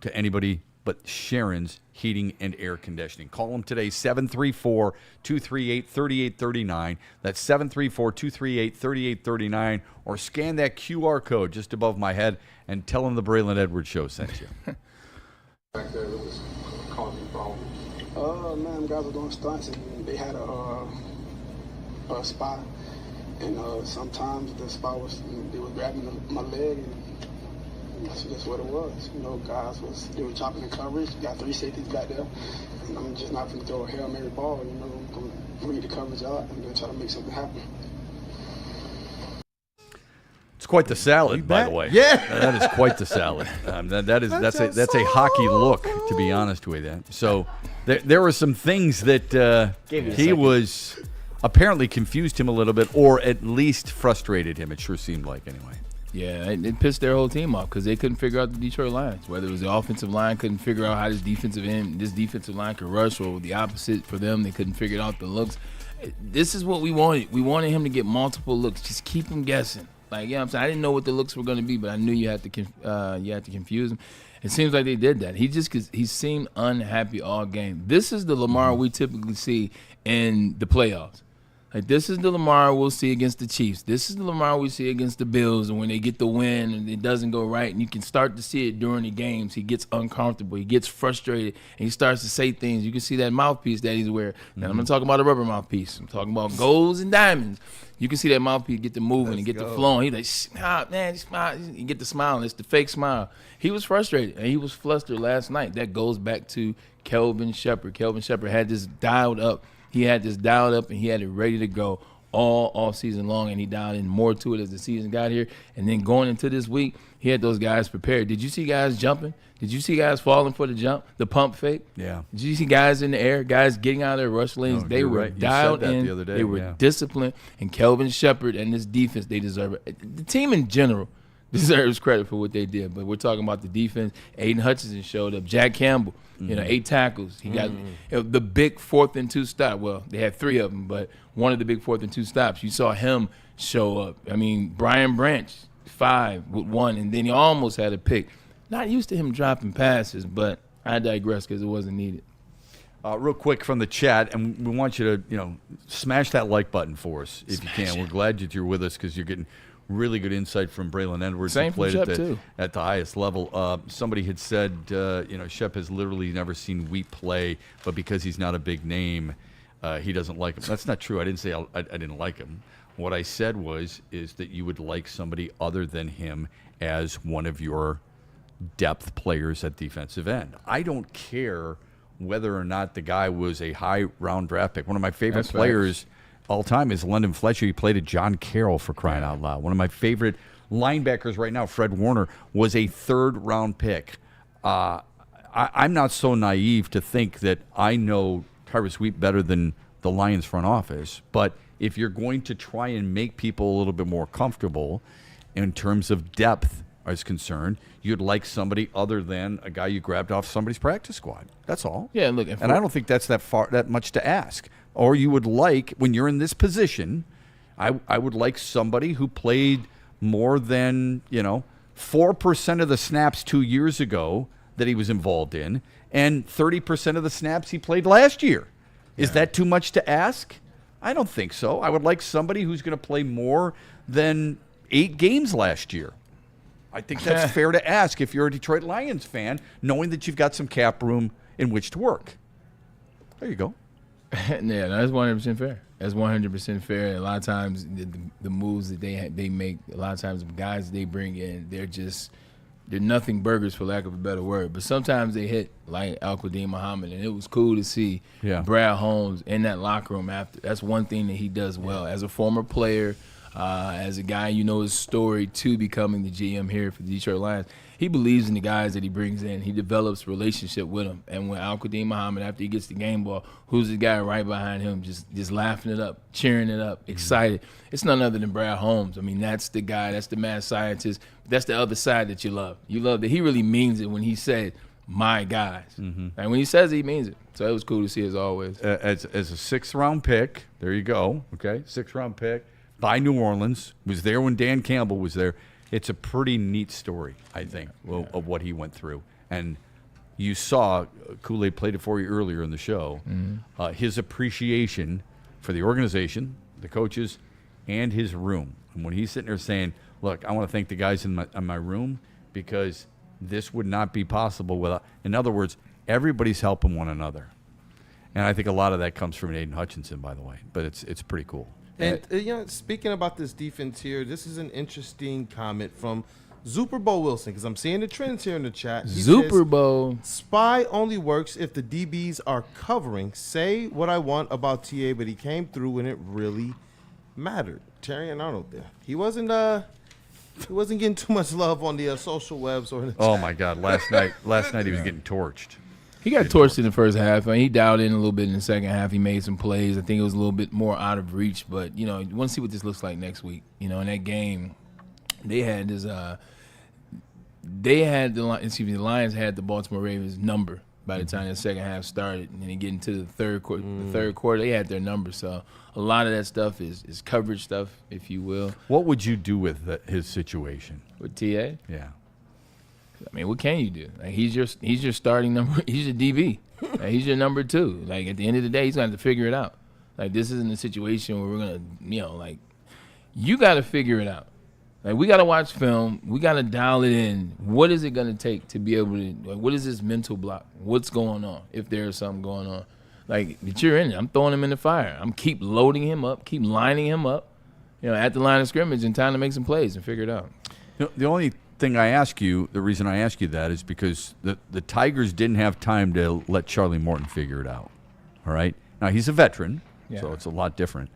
to anybody but Sharon's Heating and Air Conditioning. Call them today, 734-238-3839. That's 734-238-3839. Or scan that QR code just above my head and tell them the Braylon Edwards Show sent you. Back there that was causing problems? Man, guys were doing stunts and they had a spot, and sometimes the spot was, they were grabbing my leg, and that's just what it was. You know, they were chopping the coverage. Got 3 safeties back there, and I'm just not going to throw a Hail Mary ball. You know, I'm going to read the coverage out and then try to make something happen. It's quite the salad, by the way. Yeah, that is quite the salad. That's a hockey look, to be honest with you. So there were some things that he was apparently confused him a little bit, or at least frustrated him. It sure seemed like, anyway. Yeah, it pissed their whole team off because they couldn't figure out the Detroit Lions. Whether it was the offensive line couldn't figure out how this defensive line could rush, or the opposite for them, they couldn't figure out the looks. This is what we wanted. We wanted him to get multiple looks. Just keep him guessing. Like, you know what I'm saying? I didn't know what the looks were going to be, but I knew you had to confuse him. It seems like they did that. He seemed unhappy all game. This is the Lamar we typically see in the playoffs. Like, this is the Lamar we'll see against the Chiefs. This is the Lamar we see against the Bills. And when they get the win and it doesn't go right, and you can start to see it during the games, he gets uncomfortable. He gets frustrated, and he starts to say things. You can see that mouthpiece that he's wearing. Now, I'm not talking about a rubber mouthpiece. I'm talking about golds and diamonds. You can see that mouthpiece get to moving and get to flowing. He's like, man, smile. You get the smile. It's the fake smile. He was frustrated, and he was flustered last night. That goes back to Kelvin Shepherd. Kelvin Shepherd had this dialed up. He had this dialed up, and he had it ready to go all season long, and he dialed in more to it as the season got here. And then going into this week, he had those guys prepared. Did you see guys jumping? Did you see guys falling for the jump, the pump fake? Yeah. Did you see guys in the air, guys getting out of their rush lanes? No, they were right. dialed You said that in. the other day, They were yeah. disciplined. And Kelvin Shepherd and this defense, they deserve it. The team in general deserves credit for what they did. But we're talking about the defense. Aiden Hutchinson showed up. Jack Campbell, 8 tackles. He got the big 4th and 2 stop. Well, they had 3 of them, but one of the big 4th and 2 stops. You saw him show up. I mean, Brian Branch, 5 with 1, and then he almost had a pick. Not used to him dropping passes, but I digress because it wasn't needed. Real quick from the chat, and we want you to, smash that like button for us if you can. We're glad that you're with us because you're getting really good insight from Braylon Edwards. Same who played from Shep, too. At the highest level. Somebody had said, Shep has literally never seen Wheat play, but because he's not a big name, he doesn't like him. That's not true. I didn't say I didn't like him. What I said is that you would like somebody other than him as one of your depth players at defensive end. I don't care whether or not the guy was a high round draft pick. One of my favorite players all time is London Fletcher. He played at John Carroll, for crying out loud. One of my favorite linebackers right now, Fred Warner, was a 3rd round pick. I'm not so naive to think that I know Tyrus Wheat better than the Lions front office, but if you're going to try and make people a little bit more comfortable in terms of depth is concerned, you'd like somebody other than a guy you grabbed off somebody's practice squad. That's all. Yeah, look, and I don't think that's that much to ask. Or you would like, when you're in this position, I would like somebody who played more than 4% of the snaps 2 years ago that he was involved in, and 30% of the snaps he played last year. Is that too much to ask? I don't think so. I would like somebody who's going to play more than 8 games last year. I think that's fair to ask if you're a Detroit Lions fan, knowing that you've got some cap room in which to work. There you go. Yeah, that's 100% fair. That's 100% fair. A lot of times, the moves that they make, a lot of times the guys they bring in, they're nothing burgers, for lack of a better word. But sometimes they hit like Al-Qadim Muhammad, and it was cool to see Brad Holmes in that locker room after. That's one thing that he does well. As a former player, as a guy his story to becoming the GM here for the Detroit Lions, he believes in the guys that he brings in. He develops a relationship with them. And when Al-Qadim Muhammad, after he gets the game ball, who's the guy right behind him just laughing it up, cheering it up, excited? It's none other than Brad Holmes. I mean, that's the guy, that's the mad scientist. That's the other side that you love. You love that he really means it when he said, my guys. And when he says it, he means it. So it was cool to see as always. As a 6th round pick, there you go, okay? 6th round pick by New Orleans, was there when Dan Campbell was there. It's a pretty neat story, I think, of what he went through. And you saw, Kool-Aid played it for you earlier in the show, his appreciation for the organization, the coaches, and his room. And when he's sitting there saying, look, I want to thank the guys in my room because this would not be possible without, in other words, everybody's helping one another. And I think a lot of that comes from Aiden Hutchinson, by the way. But it's pretty cool. And speaking about this defense here, this is an interesting comment from Super Bowl Wilson, because I'm seeing the trends here in the chat. He Super says, Bowl. Spy only works if the DBs are covering. Say what I want about TA, but he came through when it really mattered. Terry and Arnold there. He wasn't getting too much love on the social webs or in the chat. Oh my God! Last night he was getting torched. He got torched in the first half. I mean, he dialed in a little bit in the second half. He made some plays. I think it was a little bit more out of reach. But, you want to see what this looks like next week. In that game, they had this the Lions had the Baltimore Ravens number by the time the second half started. And then they get into the third quarter, they had their number. So a lot of that stuff is coverage stuff, if you will. What would you do with his situation? With TA? Yeah. I mean, what can you do? Like, he's your starting number. He's your DB. Like, he's your number 2. Like, at the end of the day, he's going to have to figure it out. Like, this isn't a situation where we're going to, you got to figure it out. Like, we got to watch film. We got to dial it in. What is it going to take to be able to, what is this mental block? What's going on, if there's something going on? Like, that you're in it. I'm throwing him in the fire. I'm keep loading him up, keep lining him up, at the line of scrimmage and time to make some plays and figure it out. The only thing I ask you, the reason I ask you that is because the Tigers didn't have time to let Charlie Morton figure it out. All right? Now, he's a veteran, so it's a lot different.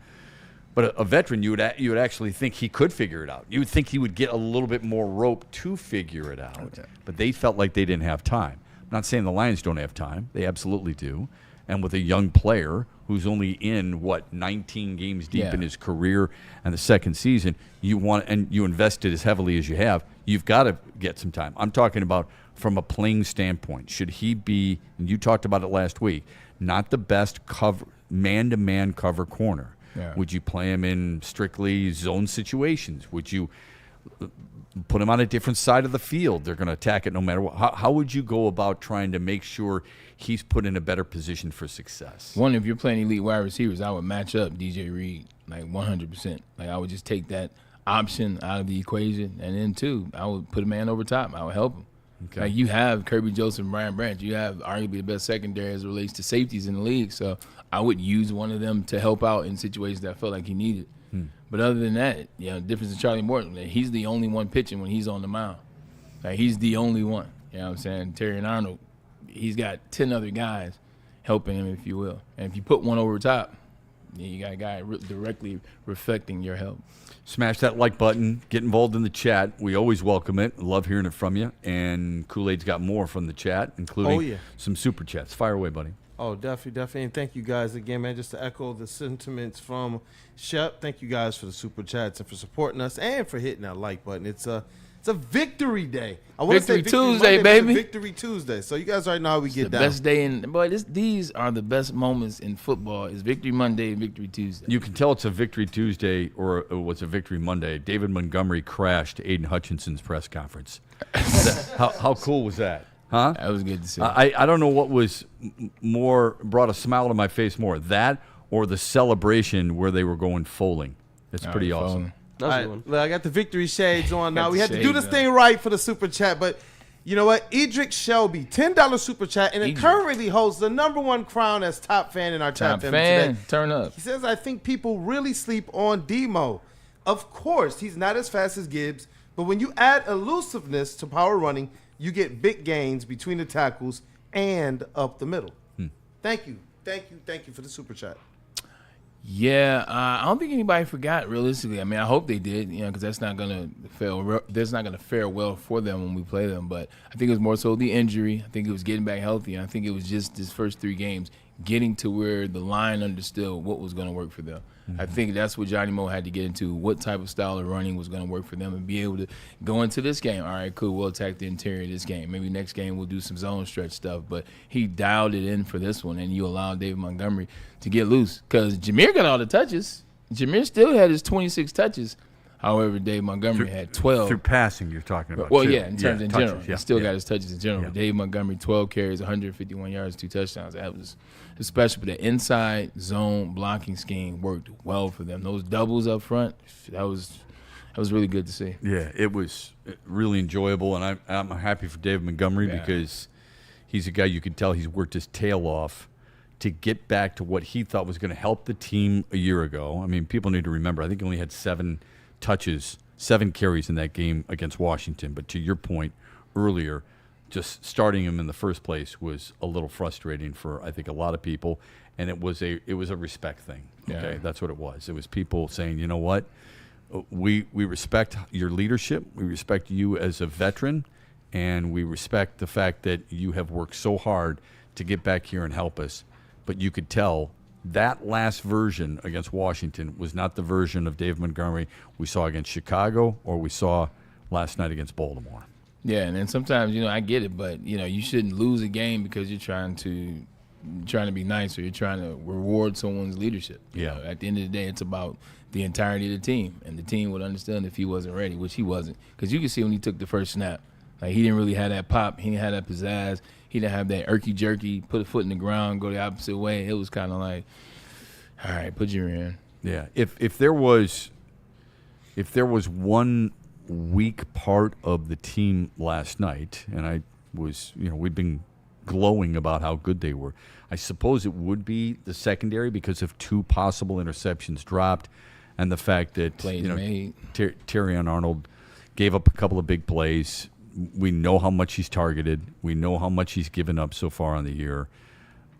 But a veteran, you would actually think he could figure it out. You would think he would get a little bit more rope to figure it out. Okay. But they felt like they didn't have time. I'm not saying the Lions don't have time. They absolutely do. And with a young player who's only in, 19 games deep in his career and the second season, you invested as heavily as you have, you've got to get some time. I'm talking about from a playing standpoint. Should he be, and you talked about it last week, not the best man-to-man cover corner? Yeah. Would you play him in strictly zone situations? Would you put him on a different side of the field? They're going to attack it no matter what. How would you go about trying to make sure he's put in a better position for success? One, if you're playing elite wide receivers, I would match up DJ Reed 100%. I would just take that option out of the equation. And then, two, I would put a man over top. I would help him. Okay. You have Kirby Joseph and Brian Branch. You have arguably the best secondary as it relates to safeties in the league. So I would use one of them to help out in situations that I felt like he needed. But other than that, the difference in Charlie Morton, he's the only one pitching when he's on the mound. He's the only one. You know what I'm saying? Terry and Arnold, he's got 10 other guys helping him, if you will. And if you put one over top, you got a guy directly reflecting your help. Smash that like button. Get involved in the chat. We always welcome it. Love hearing it from you. And Kool-Aid's got more from the chat, including some super chats. Fire away, buddy. Oh, definitely. And thank you guys again, man. Just to echo the sentiments from Shep, thank you guys for the super chats and for supporting us and for hitting that like button. It's a victory day. I want to say Victory Tuesday, Monday, baby. Victory Tuesday. So you guys already know how we get down. Best day these are the best moments in football. Is Victory Monday and Victory Tuesday. You can tell it's a Victory Tuesday or it was a Victory Monday. David Montgomery crashed Aiden Hutchinson's press conference. How cool was that? Huh? That was good to see. I don't know what was brought a smile to my face more, that or the celebration where they were going foaling. It's pretty awesome. All right, look, I got the victory shades on now. We had to do this thing right for the super chat, but you know what? Edric Shelby, $10 super chat, and it currently holds the #1 crown as top fan in our chat family today. Turn up. He says, I think people really sleep on Demo. Of course, he's not as fast as Gibbs, but when you add elusiveness to power running, you get big gains between the tackles and up the middle. Thank you for the super chat. Yeah, I don't think anybody forgot. Realistically, I mean, I hope they did, because that's not gonna fail. That's not gonna fare well for them when we play them. But I think it was more so the injury. I think it was getting back healthy. And I think it was just his first 3 games getting to where the line understood what was going to work for them. I think that's what Johnny Mo had to get into, what type of style of running was going to work for them and be able to go into this game. All right, cool, we'll attack the interior of this game. Maybe next game we'll do some zone stretch stuff. But he dialed it in for this one, and you allowed David Montgomery to get loose because Jameer got all the touches. Jameer still had his 26 touches. However, Dave Montgomery had 12. Through passing, you're talking about. Well, too. in terms in touches, general. He still got his touches in general. But Dave Montgomery, 12 carries, 151 yards, 2 touchdowns. That was special. But the inside zone blocking scheme worked well for them. Those doubles up front, that was really good to see. Yeah, it was really enjoyable, and I'm happy for Dave Montgomery because he's a guy you can tell he's worked his tail off to get back to what he thought was going to help the team a year ago. I mean, people need to remember, I think he only had 7 touches, 7 carries in that game against Washington. But to your point earlier, just starting him in the first place was a little frustrating for, I think, a lot of people. And it was a respect thing. Okay, that's what it was. It was people saying, you know what, we respect your leadership, we respect you as a veteran, and we respect the fact that you have worked so hard to get back here and help us. But you could tell that last version against Washington was not the version of Dave Montgomery we saw against Chicago or we saw last night against Baltimore. Yeah, and then sometimes, I get it, but, you shouldn't lose a game because you're trying to be nice or you're trying to reward someone's leadership. At the end of the day, it's about the entirety of the team, and the team would understand if he wasn't ready, which he wasn't. Because you can see when he took the first snap, like he didn't really have that pop. He didn't have that pizzazz. He didn't have that irky-jerky, put a foot in the ground, go the opposite way. It was kind of like, All right, put your in. Yeah. If there was one weak part of the team last night, and I was, we've been glowing about how good they were. I suppose it would be the secondary because of 2 possible interceptions dropped, and the fact that Terrion Arnold gave up a couple of big plays. We know how much he's targeted. We know how much he's given up so far on the year,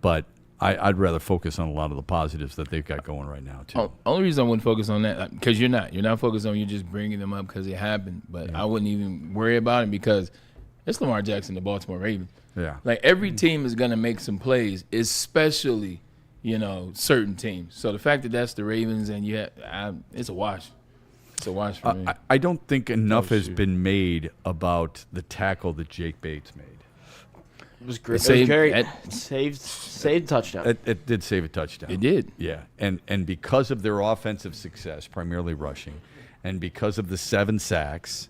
but I'd rather focus on a lot of the positives that they've got going right now too. Only reason I wouldn't focus on that because you're not focused on, you're just bringing them up because it happened. But I wouldn't even worry about it because it's Lamar Jackson, the Baltimore Ravens. Yeah. Like every team is going to make some plays, especially, certain teams. So the fact that that's the Ravens and it's a wash. It's a wash for me. I don't think enough has been made about the tackle that Jake Bates made. It was great. Saved touchdown. It did save a touchdown. It did. Yeah. And because of their offensive success, primarily rushing, and because of the 7 sacks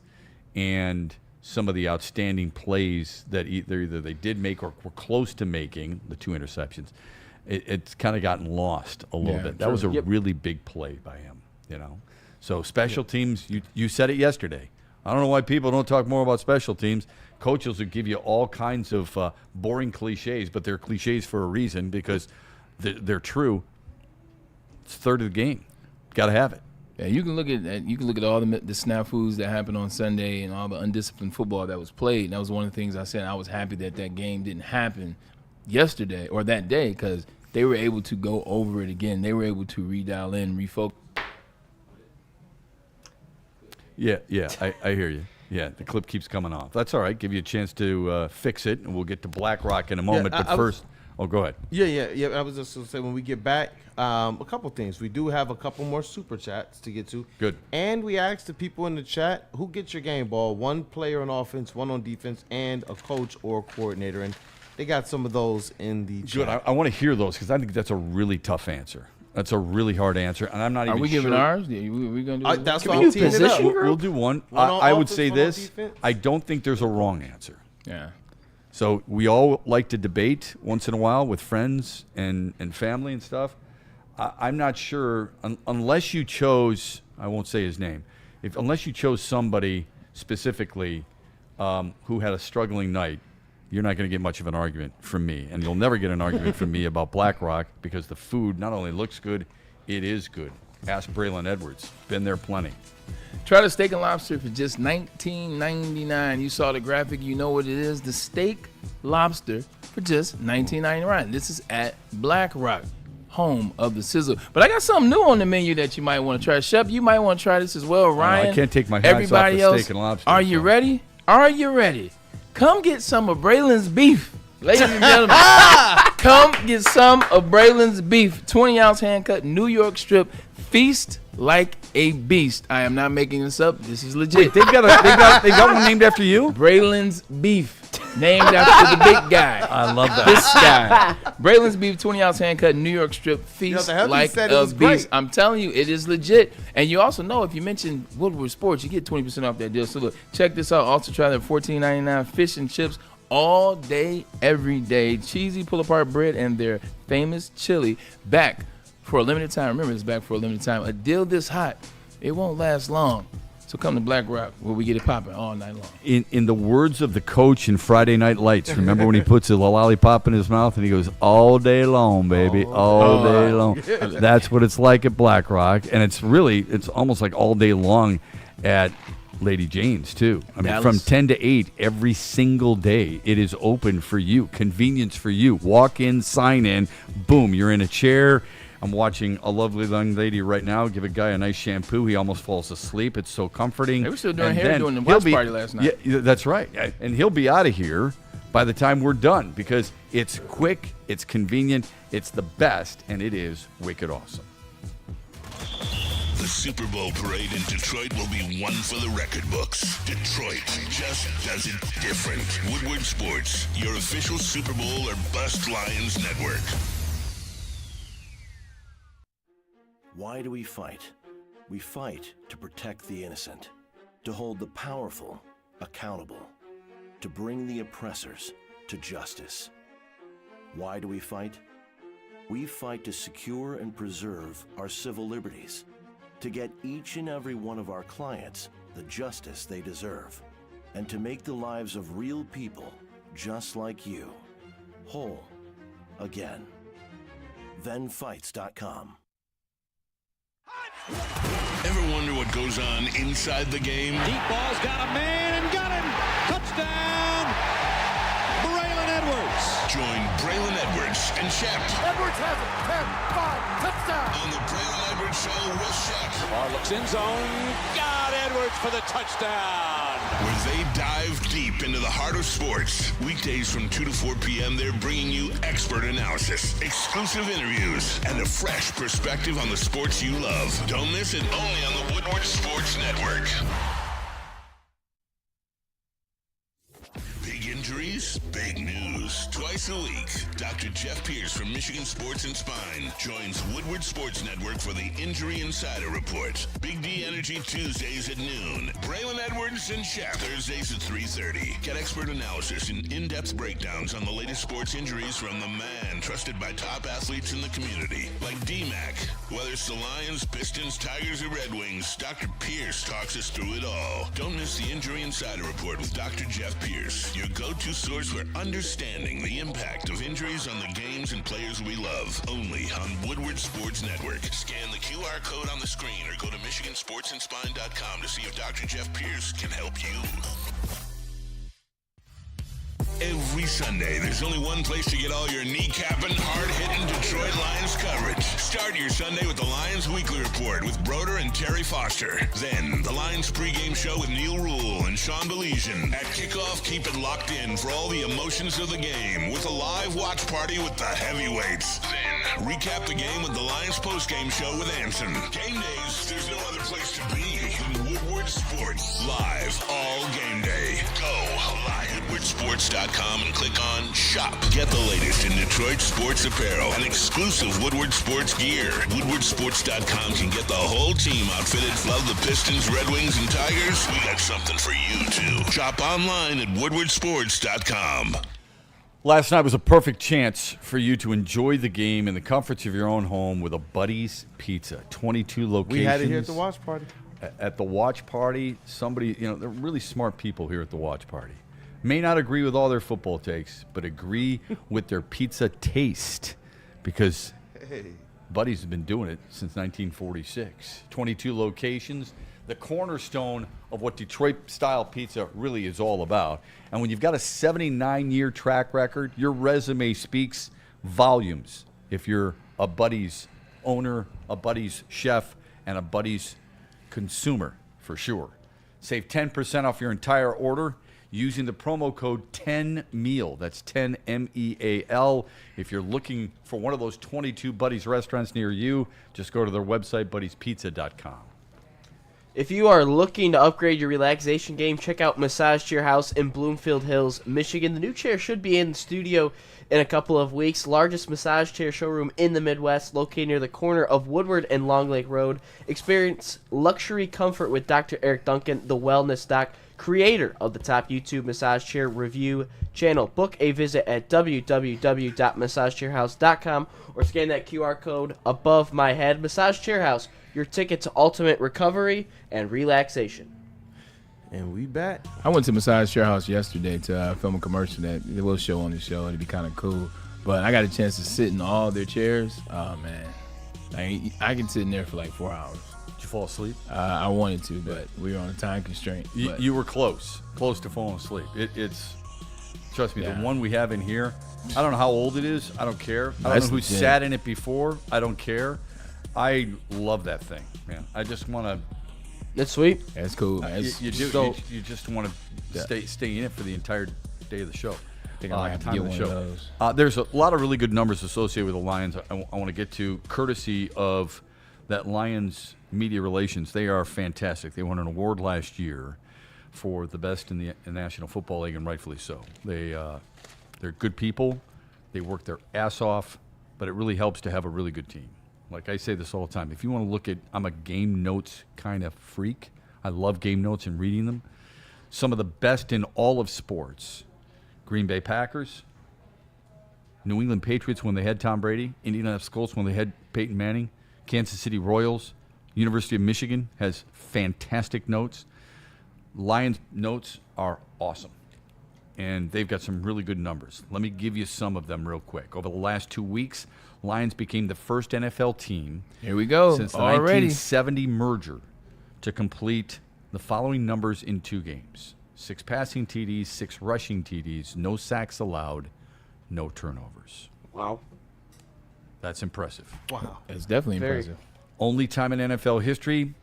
and some of the outstanding plays that either they did make or were close to making, the 2 interceptions, it's kind of gotten lost a little bit. That was a really big play by him, So special teams, you said it yesterday. I don't know why people don't talk more about special teams. Coaches will give you all kinds of boring cliches, but they're cliches for a reason because they're true. It's a third of the game. Got to have it. Yeah, you can look at all the snafus that happened on Sunday and all the undisciplined football that was played. And that was one of the things I said. I was happy that game didn't happen yesterday or that day because they were able to go over it again. They were able to redial in, refocus. Yeah, I hear you. Yeah, the clip keeps coming off. That's all right. Give you a chance to fix it, and we'll get to BlackRock in a moment. But first, go ahead. Yeah. I was just going to say, when we get back, a couple things. We do have a couple more super chats to get to. Good. And we asked the people in the chat, who gets your game ball? 1 player on offense, 1 on defense, and a coach or a coordinator. And they got some of those in the chat. Good. I want to hear those because I think that's a really tough answer. That's a really hard answer, and I'm not even sure. Are we giving ours? Yeah, we going to do that's Can what we I'm do teeing it up. position? We'll do one. on I would offense, say 1 on this. defense? I don't think there's a wrong answer. Yeah. So we all like to debate once in a while with friends and family and stuff. I'm not sure, unless you chose, I won't say his name, unless you chose somebody specifically who had a struggling night, you're not going to get much of an argument from me. And you'll never get an argument from me about BlackRock because the food not only looks good, it is good. Ask Braylon Edwards. Been there plenty. Try the steak and lobster for just $19.99. You saw the graphic. You know what it is. The steak lobster for just $19.99. This is at BlackRock, home of the sizzle. But I got something new on the menu that you might want to try. Shep, you might want to try this as well. Ryan, I can't take my hands everybody off the else, steak and lobster. Are you ready? Are you ready? Come get some of Braylon's beef. Ladies and gentlemen, come get some of Braylon's beef. 20-ounce hand-cut New York strip. Feast like a beast. I am not making this up. This is legit. Wait, they got one named after you? Braylon's beef, named after the big guy. I love that. This guy. Braylon's beef, 20-ounce hand-cut New York strip. Feast like a beast. Great. I'm telling you, it is legit. And you also know if you mention Woodward Sports, you get 20% off that deal. So look, check this out. Also try their $14.99 fish and chips all day, every day. Cheesy pull-apart bread and their famous chili back for a limited time. Remember, it's back for a limited time. A deal this hot, it won't last long. So come to BlackRock where we get it popping all night long. In the words of the coach in Friday Night Lights, remember when he puts a lollipop in his mouth and he goes, all day long, baby, all day long. That's what it's like at BlackRock. And it's almost like all day long at Lady Jane's, too. I mean, Dallas. from 10 to 8 every single day, it is open for you, convenience for you. Walk in, sign in, boom, you're in a chair. I'm watching a lovely young lady right now give a guy a nice shampoo. He almost falls asleep. It's so comforting. They were still doing hair during the watch party last night. Yeah, that's right. And he'll be out of here by the time we're done because it's quick, it's convenient, it's the best, and it is wicked awesome. The Super Bowl parade in Detroit will be one for the record books. Detroit just does it different. Woodward Sports, your official Super Bowl or Bust Lions network. Why do we fight? We fight to protect the innocent, to hold the powerful accountable, to bring the oppressors to justice. Why do we fight? We fight to secure and preserve our civil liberties, to get each and every one of our clients the justice they deserve, and to make the lives of real people just like you whole again. ThenFights.com. Ever wonder what goes on inside the game? Deep ball's got a man and got him. Touchdown, Braylon Edwards. Join Braylon Edwards and Shep. Edwards has it. 10-5, touchdown. On the Braylon Edwards Show with Shep. Barr looks in zone. Got Edwards for the touchdown. Where they dive deep into the heart of sports. Weekdays from 2 to 4 p.m., they're bringing you expert analysis, exclusive interviews, and a fresh perspective on the sports you love. Don't miss it, only on the Woodward Sports Network. Big injuries, big news. Twice a week, Dr. Jeff Pierce from Michigan Sports and Spine joins Woodward Sports Network for the Injury Insider Report. Big D Energy Tuesdays at noon. Braylon Edwards and Shep Thursdays at 3:30. Get expert analysis and in-depth breakdowns on the latest sports injuries from the man trusted by top athletes in the community, like D-Mac. Whether it's the Lions, Pistons, Tigers, or Red Wings, Dr. Pierce talks us through it all. Don't miss the Injury Insider Report with Dr. Jeff Pierce, your go-to source for understanding the impact of injuries on the games and players we love. Only on Woodward Sports Network. Scan the QR code on the screen or go to MichiganSportsandSpine.com to see if Dr. Jeff Pierce can help you. Every Sunday, there's only one place to get all your kneecapping, hard-hitting Detroit Lions coverage. Start your Sunday with the Lions Weekly Report with Broder and Terry Foster. Then, the Lions pregame show with Neil Rule and Sean Baligian. At kickoff, keep it locked in for all the emotions of the game with a live watch party with the heavyweights. Then, recap the game with the Lions postgame show with Anson. Game days, there's no other place to be than Woodward Sports. Live all game day. Go live at WoodwardSports.com and click on Shop. Get the latest in Detroit sports apparel and exclusive Woodward Sports gear. WoodwardSports.com can get the whole team outfitted. Love the Pistons, Red Wings, and Tigers? We got something for you, too. Shop online at WoodwardSports.com. Last night was a perfect chance for you to enjoy the game in the comforts of your own home with a Buddy's Pizza. 22 locations. We had it here at the watch party. At the watch party, somebody, they're really smart people here at the watch party. May not agree with all their football takes, but agree with their pizza taste because Buddy's has been doing it since 1946. 22 locations, the cornerstone of what Detroit-style pizza really is all about. And when you've got a 79-year track record, your resume speaks volumes if you're a Buddy's owner, a Buddy's chef, and a Buddy's consumer, for sure. Save 10% off your entire order using the promo code 10MEAL. That's 10 MEAL. If you're looking for one of those 22 Buddy's restaurants near you, just go to their website, buddyspizza.com. If you are looking to upgrade your relaxation game, check out Massage Chair House in Bloomfield Hills, Michigan. The new chair should be in the studio in a couple of weeks. Largest massage chair showroom in the Midwest, located near the corner of Woodward and Long Lake Road. Experience luxury comfort with Dr. Eric Duncan, the wellness doc, creator of the top YouTube massage chair review channel. Book a visit at www.massagechairhouse.com or scan that QR code above my head. Massage Chair House, your ticket to ultimate recovery and relaxation. And we back. I went to Massage Chair House yesterday to film a commercial that they will show on the show. It'd be kind of cool. But I got a chance to sit in all their chairs. Oh, man. I can sit in there for like 4 hours. Did you fall asleep? I wanted to, but we were on a time constraint. You were close to falling asleep. It's trust me, the one we have in here, I don't know how old it is. I don't care. I don't know who sat in it before. I don't care. I love that thing, man. I just want to. That's sweet. That's cool. You do. So, you just want to stay in it for the entire day of the show. I think I have to get one of those. There's a lot of really good numbers associated with the Lions. I want to get to, courtesy of that Lions media relations. They are fantastic. They won an award last year for the best in the National Football League, and rightfully so. They're good people. They work their ass off, but it really helps to have a really good team. Like I say this all the time. If you want to look at, I'm a game notes kind of freak. I love game notes and reading them. Some of the best in all of sports. Green Bay Packers, New England Patriots when they had Tom Brady, Indianapolis Colts when they had Peyton Manning, Kansas City Royals, University of Michigan has fantastic notes. Lions notes are awesome, and they've got some really good numbers. Let me give you some of them real quick. Over the last 2 weeks, Lions became the first NFL team Here we go. since the Already. 1970 merger to complete the following numbers in 2 games. 6 passing TDs, 6 rushing TDs, no sacks allowed, no turnovers. Wow. That's impressive. Wow. It's definitely Very. impressive. Only time in NFL history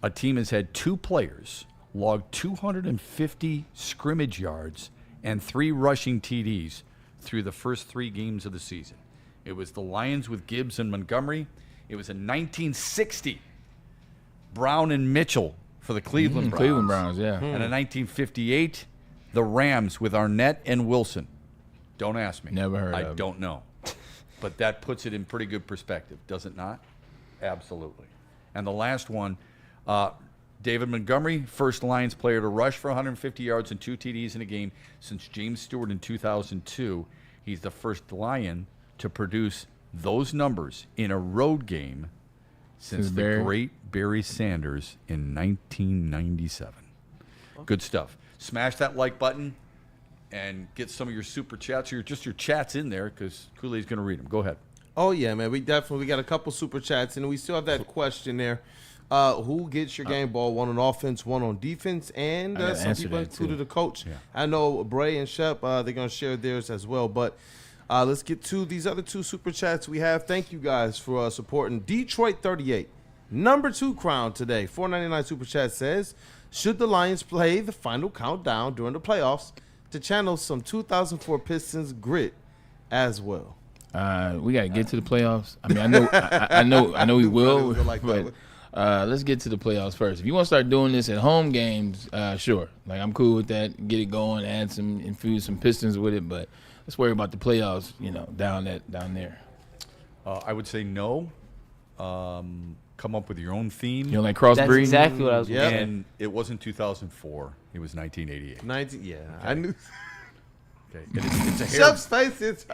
a team has had 2 players log 250 scrimmage yards and 3 rushing TDs through the first 3 games of the season. It was the Lions with Gibbs and Montgomery. It was in 1960, Brown and Mitchell for the Cleveland Browns. Cleveland Browns, yeah. And in 1958, the Rams with Arnett and Wilson. Don't ask me. Never heard I of it. don't know. But that puts it in pretty good perspective, does it not? Absolutely. And the last one, David Montgomery, first Lions player to rush for 150 yards and 2 TDs in a game since James Stewart in 2002. He's the first Lion to produce those numbers in a road game since the great Barry Sanders in 1997. Good stuff. Smash that like button and get some of your super chats, or just your chats in there, because Kool-Aid's going to read them. Go ahead. Oh, yeah, man. We got a couple super chats, and we still have that question there. Who gets your game ball? One on offense, one on defense, and some people included the coach. Yeah. I know Bray and Shep, they're going to share theirs as well. But let's get to these other 2 super chats we have. Thank you guys for supporting Detroit 38. Number 2 crown today. $4.99 super chat says, should the Lions play the final countdown during the playoffs to channel some 2004 Pistons grit as well? We got to get to the playoffs. I mean, I know we will, but let's get to the playoffs first. If you want to start doing this at home games, sure. Like, I'm cool with that. Get it going, infuse some Pistons with it, but let's worry about the playoffs, down there. I would say no. Come up with your own theme. You don't like crossbreed? That's exactly what I was going to say. And it wasn't 2004. It was 1988. Yeah, okay. I knew. Okay. It's a hair. Chef's face. It's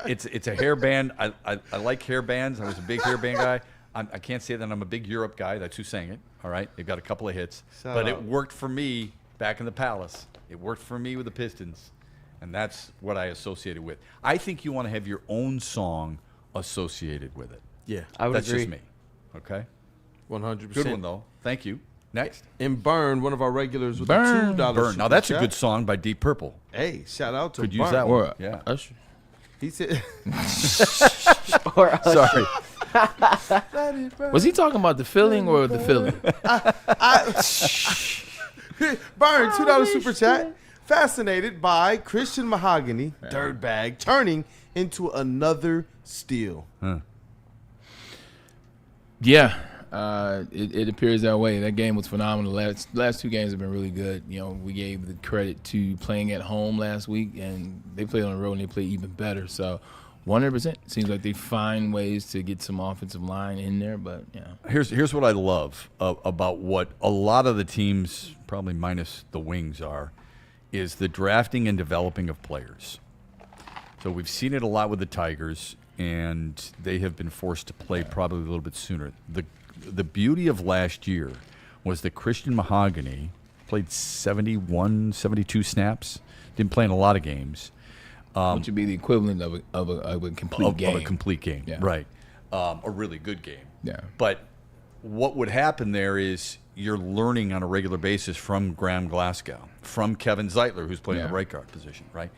a hairband. I like hairbands. I was a big hairband guy. I can't say that I'm a big Europe guy. That's who sang it. All right, they've got a couple of hits, but it worked for me back in the Palace. It worked for me with the Pistons, and that's what I associated with. I think you want to have your own song associated with it. Yeah, I would that's agree. Just me. Okay. 100%. Good one though. Thank you. Next. And Burn, one of our regulars with Burn. the $2 Burn. Now that's a good song by Deep Purple. Hey, shout out to Could Burn. use that one. Yeah. Usher. He said. Sorry. Was he talking about the filling or the filling? Burn, $2 super chat. Fascinated by Christian Mahogany, Dirtbag, turning into another steal. Huh. Yeah, it appears that way. That game was phenomenal. Last 2 games have been really good. We gave the credit to playing at home last week, and they played on the road and they played even better. So 100%. Seems like they find ways to get some offensive line in there, but yeah. Here's what I love about what a lot of the teams, probably minus the Wings, is the drafting and developing of players. So we've seen it a lot with the Tigers, and they have been forced to play probably a little bit sooner. The beauty of last year was that Christian Mahogany played 71, 72 snaps, didn't play in a lot of games. Which would be the equivalent of a complete game. Of a complete game, yeah. Right. A really good game. Yeah. But what would happen there is you're learning on a regular basis from Graham Glasgow, from Kevin Zeitler, who's playing the right guard position, right?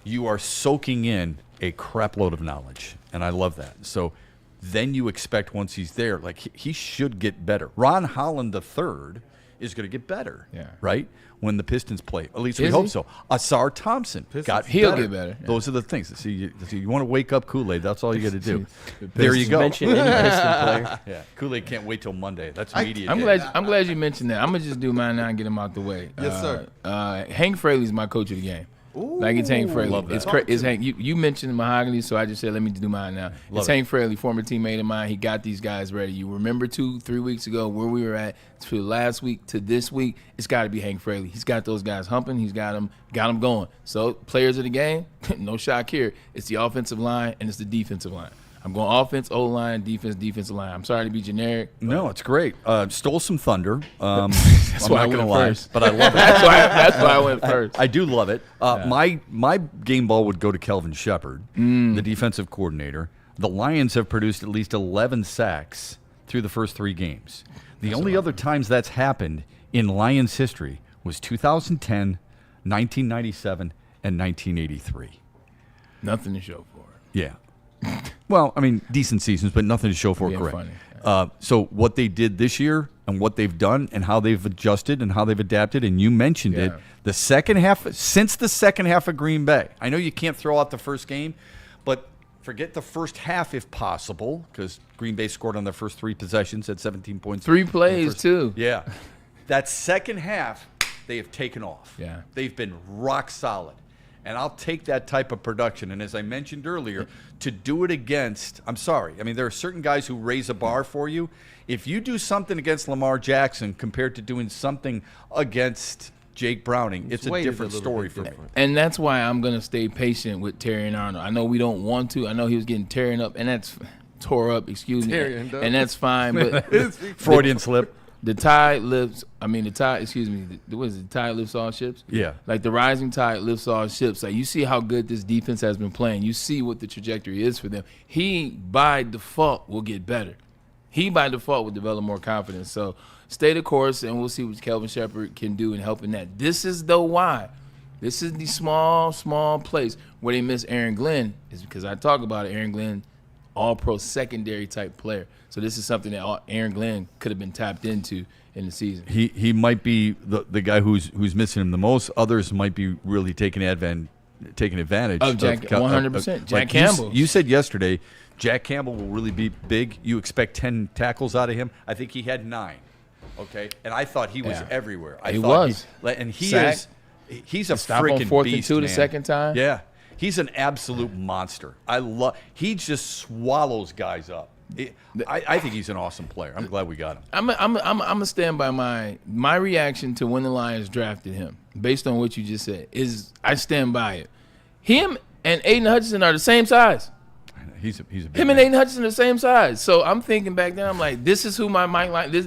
You are soaking in a crap load of knowledge, and I love that. So then you expect once he's there, like he should get better. Ron Holland III is going to get better, right? When the Pistons play, at least we hope so. Asar Thompson He'll get better. Yeah. Those are the things. See, you want to wake up Kool-Aid. That's all you got to do. There you go. Mention any Piston player. Yeah, Kool-Aid can't wait till Monday. That's media. I'm glad you mentioned that. I'm gonna just do mine now and get him out the way. Yes, sir. Hank Fraley's my coach of the game. Like it's Hank Fraley. Love that. It's Hank. You mentioned Mahogany, so I just said let me do mine now. It's Hank Fraley, former teammate of mine. He got these guys ready. You remember 2-3 weeks ago where we were at to last week to this week. It's got to be Hank Fraley. He's got those guys humping. He's got them going. So players of the game, no shock here. It's the offensive line and it's the defensive line. I'm going offense, O-line, defense, defensive line. I'm sorry to be generic. No, it's great. Stole some thunder. That's I'm why not I going to went lie, first. but I love it. That's why I went first. I do love it. My game ball would go to Kelvin Shepard, the defensive coordinator. The Lions have produced at least 11 sacks through the first 3 games. The only other times that's happened in Lions history was 2010, 1997, and 1983. Nothing to show for it. Yeah. Well, I mean, decent seasons, but nothing to show for it, correct. Funny. So what they did this year and what they've done and how they've adjusted and how they've adapted, and you mentioned it, the second half, since the second half of Green Bay. I know you can't throw out the first game, but forget the first half if possible, because Green Bay scored on their first 3 possessions at 17 points. 3 plays, too. Yeah. That second half, they have taken off. Yeah. They've been rock solid. And I'll take that type of production. And as I mentioned earlier, to do it against, I'm sorry, I mean, there are certain guys who raise a bar for you. If you do something against Lamar Jackson compared to doing something against Jake Browning, it's a different story for me. And that's why I'm going to stay patient with Terry and Arnold. I know we don't want to. I know he was getting tore up, excuse me. And that's fine. But Freudian slip. The tide lifts. The tide lifts all ships. Yeah. Like the rising tide lifts all ships. Like you see how good this defense has been playing. You see what the trajectory is for them. He by default will get better. He by default will develop more confidence. So stay the course, and we'll see what Kelvin Shepard can do in helping that. This is the why. This is the small place where they miss Aaron Glenn is because I talk about it. Aaron Glenn, all-pro secondary type player. So this is something that Aaron Glenn could have been tapped into in the season. He might be the guy who's missing him the most. Others might be really taking advantage of Jack. 100%. Jack Campbell. You said yesterday, Jack Campbell will really be big. You expect 10 tackles out of him. I think he had 9. Okay, and I thought he was everywhere. He was, and he Sack. He's a Stop on freaking 4th beast, and 2 man. the second time. Yeah, he's an absolute monster. He just swallows guys up. I think he's an awesome player. I'm glad we got him. I'm gonna stand by my reaction to when the Lions drafted him, based on what you just said. Is I stand by it. Him and Aiden Hutchinson are the same size. He's a big him man. and Aiden Hutchinson are the same size. So I'm thinking back then, I'm like, this is who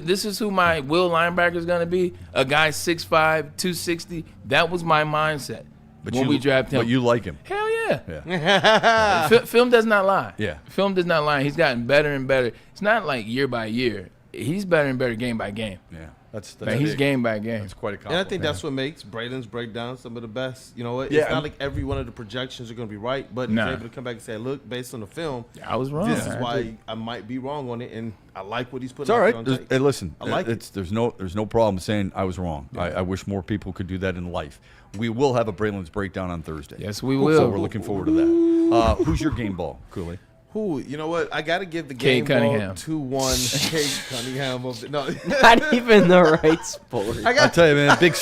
this is who my will linebacker is gonna be. A guy 6'5", 260. That was my mindset when we drafted him. But you like him. Hell yeah. Film does not lie. Yeah. Film does not lie. He's gotten better and better. It's not like year by year. He's better and better game by game. Yeah. That's he's game by game. That's quite a compliment. And I think that's what makes Braylon's breakdown some of the best. You know what? Yeah, It's not like every one of the projections are going to be right, but he's able to come back and say, look, based on the film, I was wrong. This is why I might be wrong on it, and I like what he's putting It's all out right. there on tape. Hey, listen, I like it. there's no problem saying I was wrong. Yeah. I wish more people could do that in life. We will have a Braylon's breakdown on Thursday. Yes, we will. So we're looking forward to that. Who's your game ball, Cooley? Who? You know what? I got to give the Cade game Cunningham. ball to one Cade Cunningham. No, Not even the right sport. I'll tell you, man, Big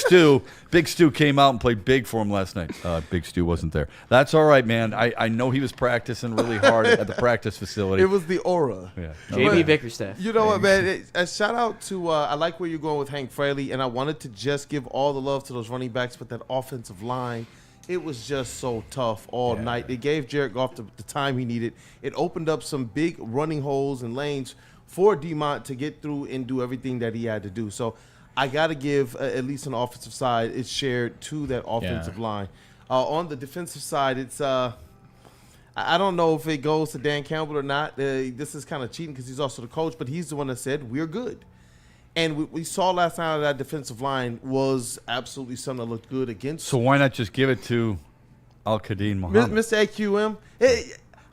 Stu came out and played big for him last night. Big Stu wasn't there. That's all right, man. I know he was practicing really hard at the practice facility. It was the aura. Yeah. JB Bickerstaff. You know what, man? A shout out to I like where you're going with Hank Fraley, and I wanted to just give all the love to those running backs, but that offensive line, it was just so tough all night. It gave Jared Goff the time he needed. It opened up some big running holes and lanes for DeMont to get through and do everything that he had to do. So I got to give at least on the offensive side, it's shared to that offensive line. On the defensive side, it's I don't know if it goes to Dan Campbell or not. This is kind of cheating because he's also the coach, but he's the one that said we're good. And we saw last night that defensive line was absolutely something that looked good against. So why not just give it to Al-Qadim Muhammad? Mr. AQM?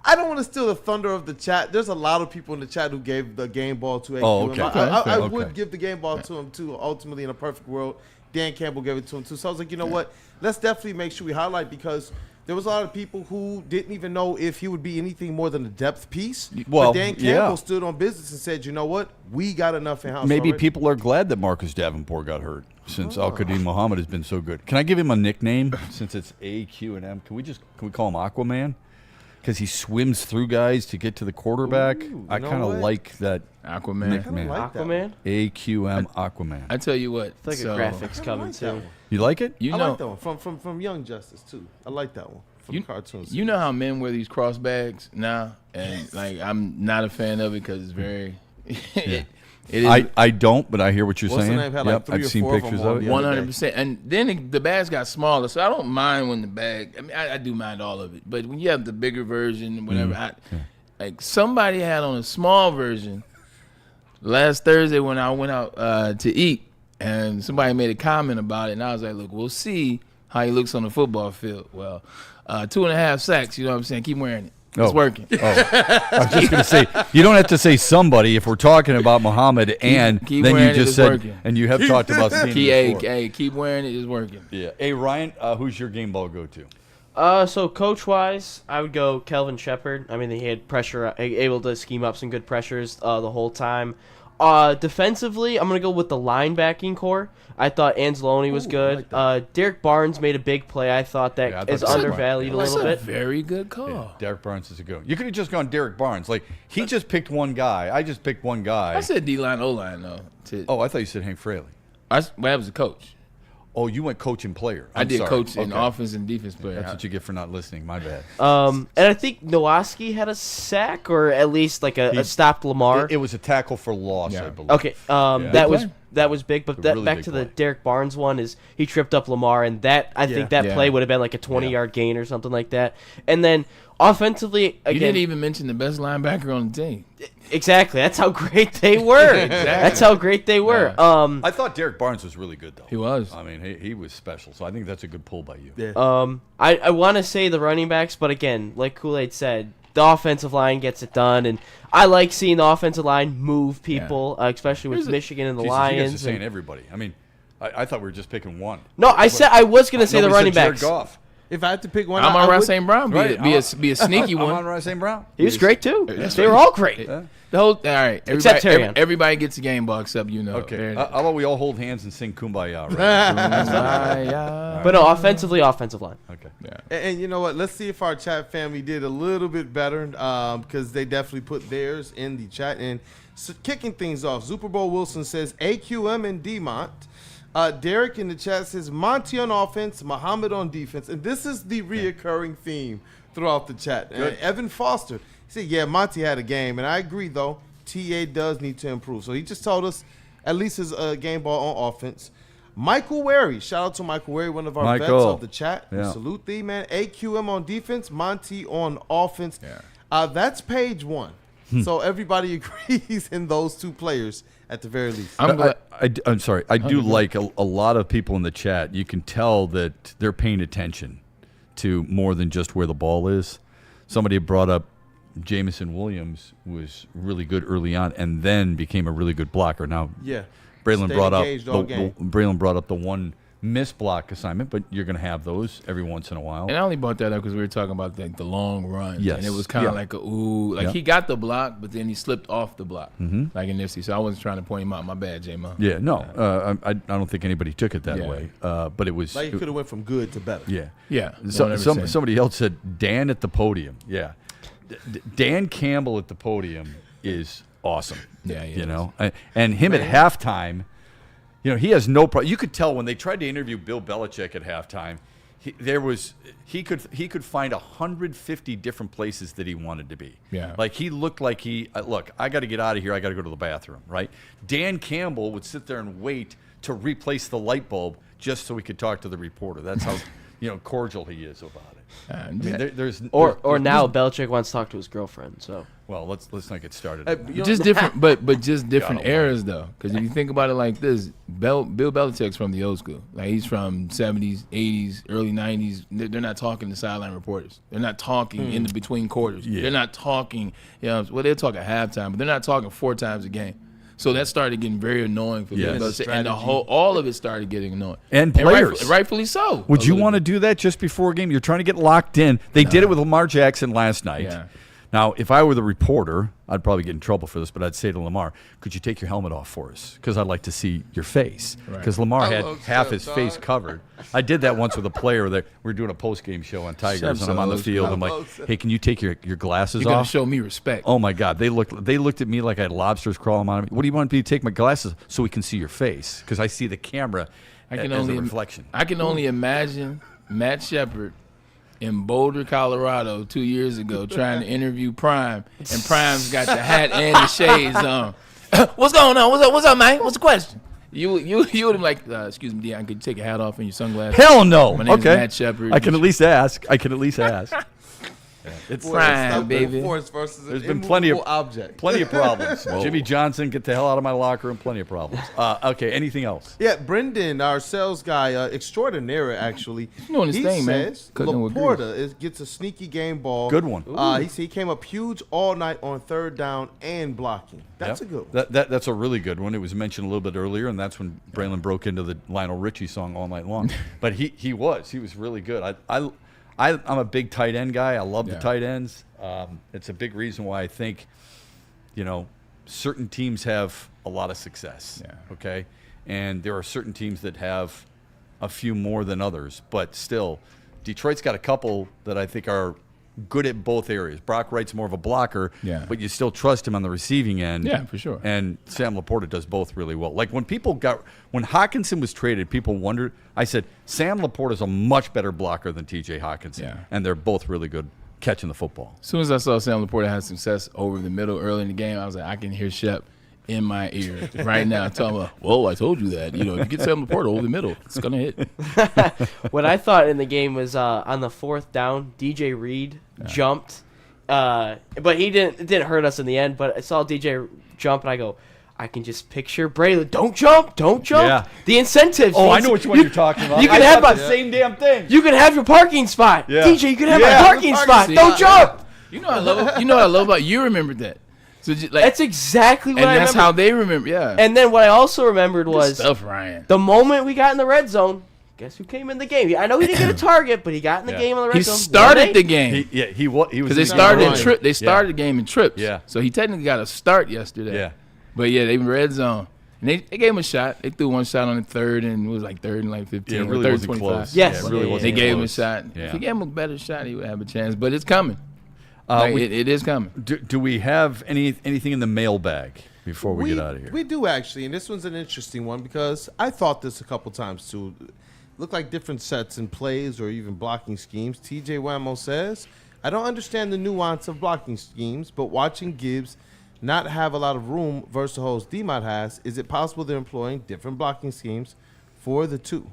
I don't want to steal the thunder of the chat. There's a lot of people in the chat who gave the game ball to AQM. Oh, okay. I would give the game ball to him, too, ultimately, in a perfect world. Dan Campbell gave it to him, too. So I was like, you know what? Let's definitely make sure we highlight, because there was a lot of people who didn't even know if he would be anything more than a depth piece. Well, but Dan Campbell stood on business and said, you know what? We got enough in-house Maybe already. people are glad that Marcus Davenport got hurt. since Al-Qadim Muhammad has been so good. Can I give him a nickname since it's A, Q, and M? Can we call him Aquaman? Because he swims through guys to get to the quarterback. I kind of like that Aquaman. nickname. Aquaman? AQM Aquaman. I tell you what. It's like a graphics coming too. You like it? You I know, like that one from Young Justice too. I like that one from the cartoons. You know how men wear these cross bags now, and like I'm not a fan of it because it's very. It is, I don't, but I hear what you're What's the saying. name? Had like 3 I've or seen 4 of pictures them on of it. the other day. 100%. And then the bags got smaller, so I don't mind when the bag. I mean, I do mind all of it, but when you have the bigger version, whatever, like somebody had on a small version last Thursday when I went out to eat, and somebody made a comment about it, and I was like, "Look, we'll see how he looks on the football field." Well, 2.5 sacks. You know what I'm saying? Keep wearing it. It's working. I was just going to say, you don't have to say somebody if we're talking about Muhammad, and keep then you wearing just it, said, working. and you have talked about seeing it before. Hey, keep wearing it. It's working. Yeah. Hey, Ryan, who's your game ball go-to? So coach-wise, I would go Kelvin Shepard. I mean, he had pressure, able to scheme up some good pressures the whole time. Defensively, I'm going to go with the linebacking core. I thought Anzalone was good. Like Derek Barnes made a big play. I thought that is undervalued a little bit. That's a very good call. Yeah, Derek Barnes is a good one. You could have just gone Derek Barnes. Like, he just picked one guy. I just picked one guy. I said D-line, O-line, though. Oh, I thought you said Hank Fraley. Well, I was a coach. Oh, you went coach and player. I did coach in offense and defense player. That's what you get for not listening. My bad. And I think Nowaski had a sack, or at least like a stopped Lamar. It was a tackle for loss, I believe. Okay, that was big. But really back big to play. the Derek Barnes one is he tripped up Lamar, and I think that play would have been like a 20-yard gain or something like that. And then offensively, again, you didn't even mention the best linebacker on the team. Exactly. That's how great they were. That's how great they were. Yeah. I thought Derek Barnes was really good, though. He was. I mean, he was special. So I think that's a good pull by you. Yeah. I want to say the running backs, but again, like Kool-Aid said, the offensive line gets it done, and I like seeing the offensive line move people, especially with Michigan and the Lions. You guys are saying everybody. I mean, I thought we were just picking one. No, I was going to say the running backs. If I had to pick one, Amon-Ra St. Brown be a sneaky one. Amon-Ra St. Brown. He was great too. They were all great. The whole all right. Except everybody gets a game ball except you know. Okay. How about we all hold hands and sing Kumbaya? Right? But no, offensive line. Okay. Yeah. And you know what? Let's see if our chat family did a little bit better because they definitely put theirs in the chat. And so kicking things off, Super Bowl Wilson says AQM and D-Mont. Derek in the chat says Monty on offense, Muhammad on defense. And this is the reoccurring theme throughout the chat. Evan Foster, he said, yeah, Monty had a game. And I agree, though. TA does need to improve. So he just told us at least his game ball on offense. Michael Wary, shout out to Michael Wary, one of our vets of the chat. Yeah. Salute thee, man. AQM on defense, Monty on offense. Yeah. That's page one. So everybody agrees in those two players at the very least. I'm sorry. I do like a lot of people in the chat. You can tell that they're paying attention to more than just where the ball is. Somebody brought up Jamison Williams was really good early on and then became a really good blocker. Now, Braylon brought up the one missed block assignment, but you're going to have those every once in a while. And I only brought that up because we were talking about the long run. Yes. And it was kind of like he got the block, but then he slipped off the block, like in Nipsey. So I wasn't trying to point him out. My bad, J-Mo. Yeah, no, I don't think anybody took it that way. But it was like you could have went from good to better. Yeah, yeah. Somebody else said Dan at the podium. Yeah, Dan Campbell at the podium is awesome. Yeah, you know, and him at halftime. You know, he has no problem. You could tell when they tried to interview Bill Belichick at halftime, he could find 150 different places that he wanted to be. Yeah. Like he looked like I got to get out of here. I got to go to the bathroom, right? Dan Campbell would sit there and wait to replace the light bulb just so he could talk to the reporter. That's how cordial he is about it. I mean, now Belichick wants to talk to his girlfriend. So let's not get started. Just different, but just different eras though. Because if you think about it like this, Bill Belichick's from the old school. Like he's from 70s, 80s, early 90s. They're not talking to sideline reporters. They're not talking in the between quarters. Yeah. They're not talking. They're talking at halftime, but they're not talking 4 times a game. So that started getting very annoying for Bill Belichick, and all of it started getting annoying. And players, rightfully so. Would you want to do that just before a game? You're trying to get locked in. They did it with Lamar Jackson last night. Yeah. Now, if I were the reporter, I'd probably get in trouble for this, but I'd say to Lamar, could you take your helmet off for us? Because I'd like to see your face. Because Lamar had half his face covered. I did that once with a player. We were doing a post-game show on Tigers, and I'm on the field. I'm like, hey, can you take your glasses off? You got to show me respect. Oh, my God. They looked at me like I had lobsters crawling on me. What do you want me to take my glasses so we can see your face? Because I see the camera as a reflection. I can only imagine Matt Shepard in Boulder, Colorado 2 years ago trying to interview Prime, and Prime's got the hat and the shades on. What's going on? What's up, man? What's the question? You would have been like, excuse me, Deion, could you take your hat off and your sunglasses? Hell no. My name's Matt Shepard. I can at least ask. It's Prime, baby. Force versus There's an been plenty of object. Plenty of problems. Whoa. Jimmy Johnson, get the hell out of my locker room. Plenty of problems. Okay, anything else? Yeah, Brendan, our sales guy, extraordinaire, actually. He's doing his thing, man. Says Laporta gets a sneaky game ball. Good one. He came up huge all night on third down and blocking. That's a good one. That's a really good one. It was mentioned a little bit earlier, and that's when Braylon broke into the Lionel Richie song all night long. But he was really good. I'm a big tight end guy. I love the tight ends. It's a big reason why I think, certain teams have a lot of success. Yeah. Okay, and there are certain teams that have a few more than others, but still, Detroit's got a couple that I think are good at both areas. Brock Wright's more of a blocker, but you still trust him on the receiving end. Yeah, for sure. And Sam Laporta does both really well. Like when Hockenson was traded, people wondered. I said Sam Laporta's a much better blocker than T.J. Hockenson, and they're both really good catching the football. As soon as I saw Sam Laporta have success over the middle early in the game, I was like, I can hear Shep in my ear right now telling me, well, I told you that. If you get Sam Laporta over the middle, it's going to hit. What I thought in the game was on the fourth down, DJ Reed jumped. But it didn't hurt us in the end. But I saw DJ jump, and I go, I can just picture Braylon. Don't jump. Yeah. The incentives. Oh, I know which one you're talking about. You can have the same damn thing. You can have your parking spot. Yeah. DJ, you can have my parking spot. See, Don't jump. You know what I love about you remembered that. So that's exactly what I remember. And that's how they remember, yeah. And then what I also remembered was stuff, Ryan. The moment we got in the red zone, guess who came in the game? I know he didn't get a target, but he got in the game on the red zone. He started the game. He was. Because they started They started the game in trips. Yeah. So he technically got a start yesterday. Yeah. But they were red zone. And they gave him a shot. They threw one shot on the third, and it was like third and 15. Yeah, it really third wasn't 25. close. Yes. Yeah, it really wasn't They gave him a close. shot. Yeah. If he gave him a better shot, he would have a chance. But it's coming. It is coming. Do we have anything in the mailbag before we get out of here? We do, actually, and this one's an interesting one because I thought this a couple times, too. Look like different sets and plays or even blocking schemes. TJ Wamo says, I don't understand the nuance of blocking schemes, but watching Gibbs not have a lot of room versus the holes D-Mott has, is it possible they're employing different blocking schemes for the two?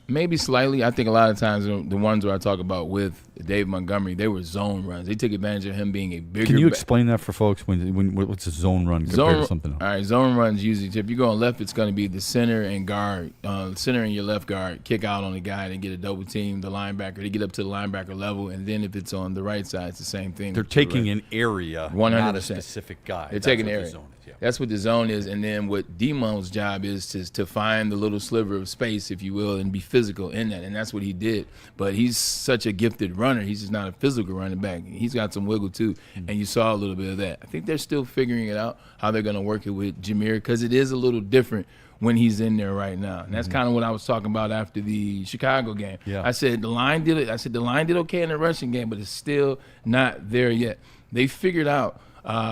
Maybe slightly. I think a lot of times the ones where I talk about with Dave Montgomery, they were zone runs. They took advantage of him being a bigger. Can you explain that for folks? What's a zone run compared to something else? All right, zone runs usually, if you're going left, it's going to be the center and guard, center and your left guard, kick out on the guy and get a double team, the linebacker. They get up to the linebacker level, and then if it's on the right side, it's the same thing. They're taking an area, 100%. not a specific guy. They're taking an the area. zone is, yeah. That's what the zone is, and then what D-Mon's job is to find the little sliver of space, if you will, and be physical in that, and that's what he did. But he's such a gifted runner. He's just not a physical running back. He's got some wiggle too, and you saw a little bit of that. I think they're still figuring it out how they're going to work it with Jameer, because it is a little different when he's in there right now, and that's kind of what I was talking about after the Chicago game. Yeah. I said the line did it. I said the line did okay in the rushing game, but it's still not there yet. They figured out.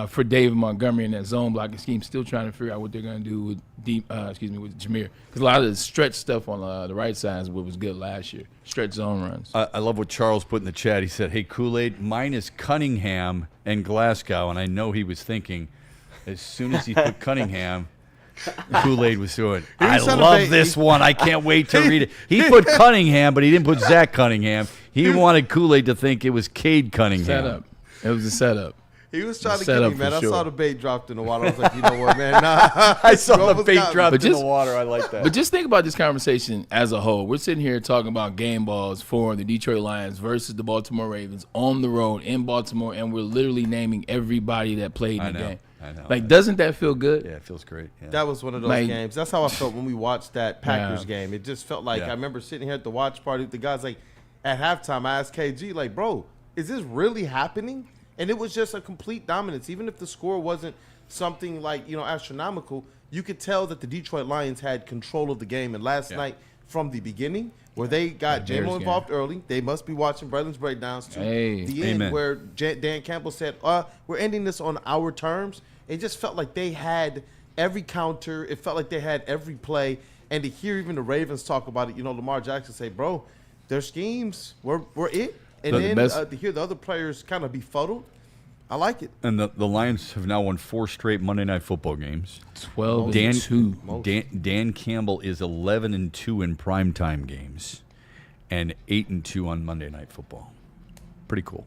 For David Montgomery in that zone blocking scheme, still trying to figure out what they're going to do with with Jameer. Because a lot of the stretch stuff on the right side is what was good last year. Stretch zone runs. I love what Charles put in the chat. He said, hey, Kool-Aid, mine is Cunningham and Glasgow. And I know he was thinking, as soon as he put Cunningham, Kool-Aid was doing, I love this one. I can't wait to read it. He put Cunningham, but he didn't put Zach Cunningham. He wanted Kool-Aid to think it was Cade Cunningham. Setup. It was a setup. He was trying to get me, man. I sure. saw the bait dropped in the water. I was like, you know what, man? Nah. I saw the bait dropped in the water. I like that. But just think about this conversation as a whole. We're sitting here talking about game balls for the Detroit Lions versus the Baltimore Ravens on the road in Baltimore, and we're literally naming everybody that played in the game. I know. Like, doesn't that feel good? Yeah, it feels great. Yeah. That was one of those games. That's how I felt when we watched that Packers game. It just felt like I remember sitting here at the watch party with the guys. Like, at halftime, I asked KG, like, bro, is this really happening? And it was just a complete dominance. Even if the score wasn't something like, astronomical, you could tell that the Detroit Lions had control of the game. And last night, from the beginning, where they got JMO involved early, they must be watching Braylon's breakdowns to the end where Dan Campbell said, we're ending this on our terms. It just felt like they had every counter. It felt like they had every play. And to hear even the Ravens talk about it, Lamar Jackson say, bro, their schemes were it. And then to hear the other players kind of befuddled, I like it. And the Lions have now won 4 straight Monday Night Football games. 12-2. Dan Campbell is 11-2 in primetime games, and 8-2 on Monday Night Football. Pretty cool.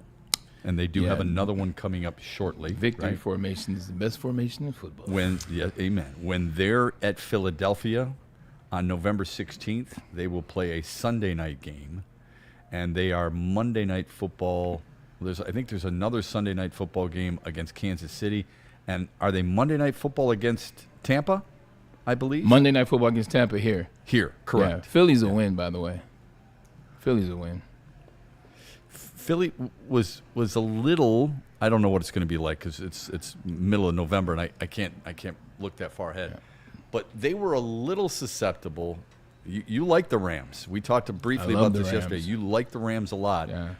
And they do have another one coming up shortly. Victory formation is the best formation in football. Amen. When they're at Philadelphia on November 16th, they will play a Sunday night game. And they are Monday Night Football. I think there's another Sunday Night Football game against Kansas City. And are they Monday Night Football against Tampa, I believe? Monday Night Football against Tampa here. Here, correct. Yeah, Philly's a win, by the way. Philly's a win. Philly was a little, I don't know what it's going to be like because it's middle of November and I can't look that far ahead. Yeah. But they were a little susceptible. You like the Rams. We talked briefly about this yesterday. You like the Rams a lot. Yeah.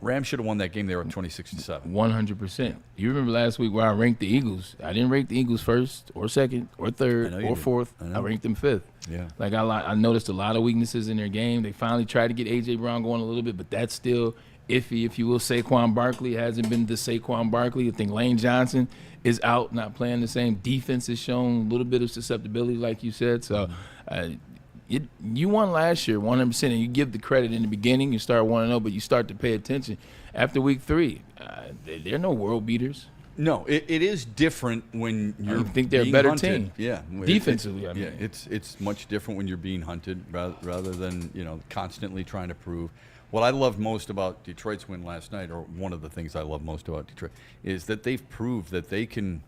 Rams should have won that game. They were at 26-7. 100%. You remember last week where I ranked the Eagles. I didn't rank the Eagles first or second or third or fourth. I ranked them fifth. Yeah. Like I noticed a lot of weaknesses in their game. They finally tried to get A.J. Brown going a little bit, but that's still iffy, if you will. Saquon Barkley hasn't been the Saquon Barkley. I think Lane Johnson is out, not playing the same. Defense has shown a little bit of susceptibility, like you said. So you won last year 100%, and you give the credit in the beginning. You start 1-0, but you start to pay attention. After week 3, they're no world beaters. No, it is different when you're I think they're a better hunted. team. Yeah. Defensively, I mean. Yeah, it's much different when you're being hunted rather than, constantly trying to prove. What I loved most about Detroit's win last night, or one of the things I love most about Detroit, is that they've proved that they can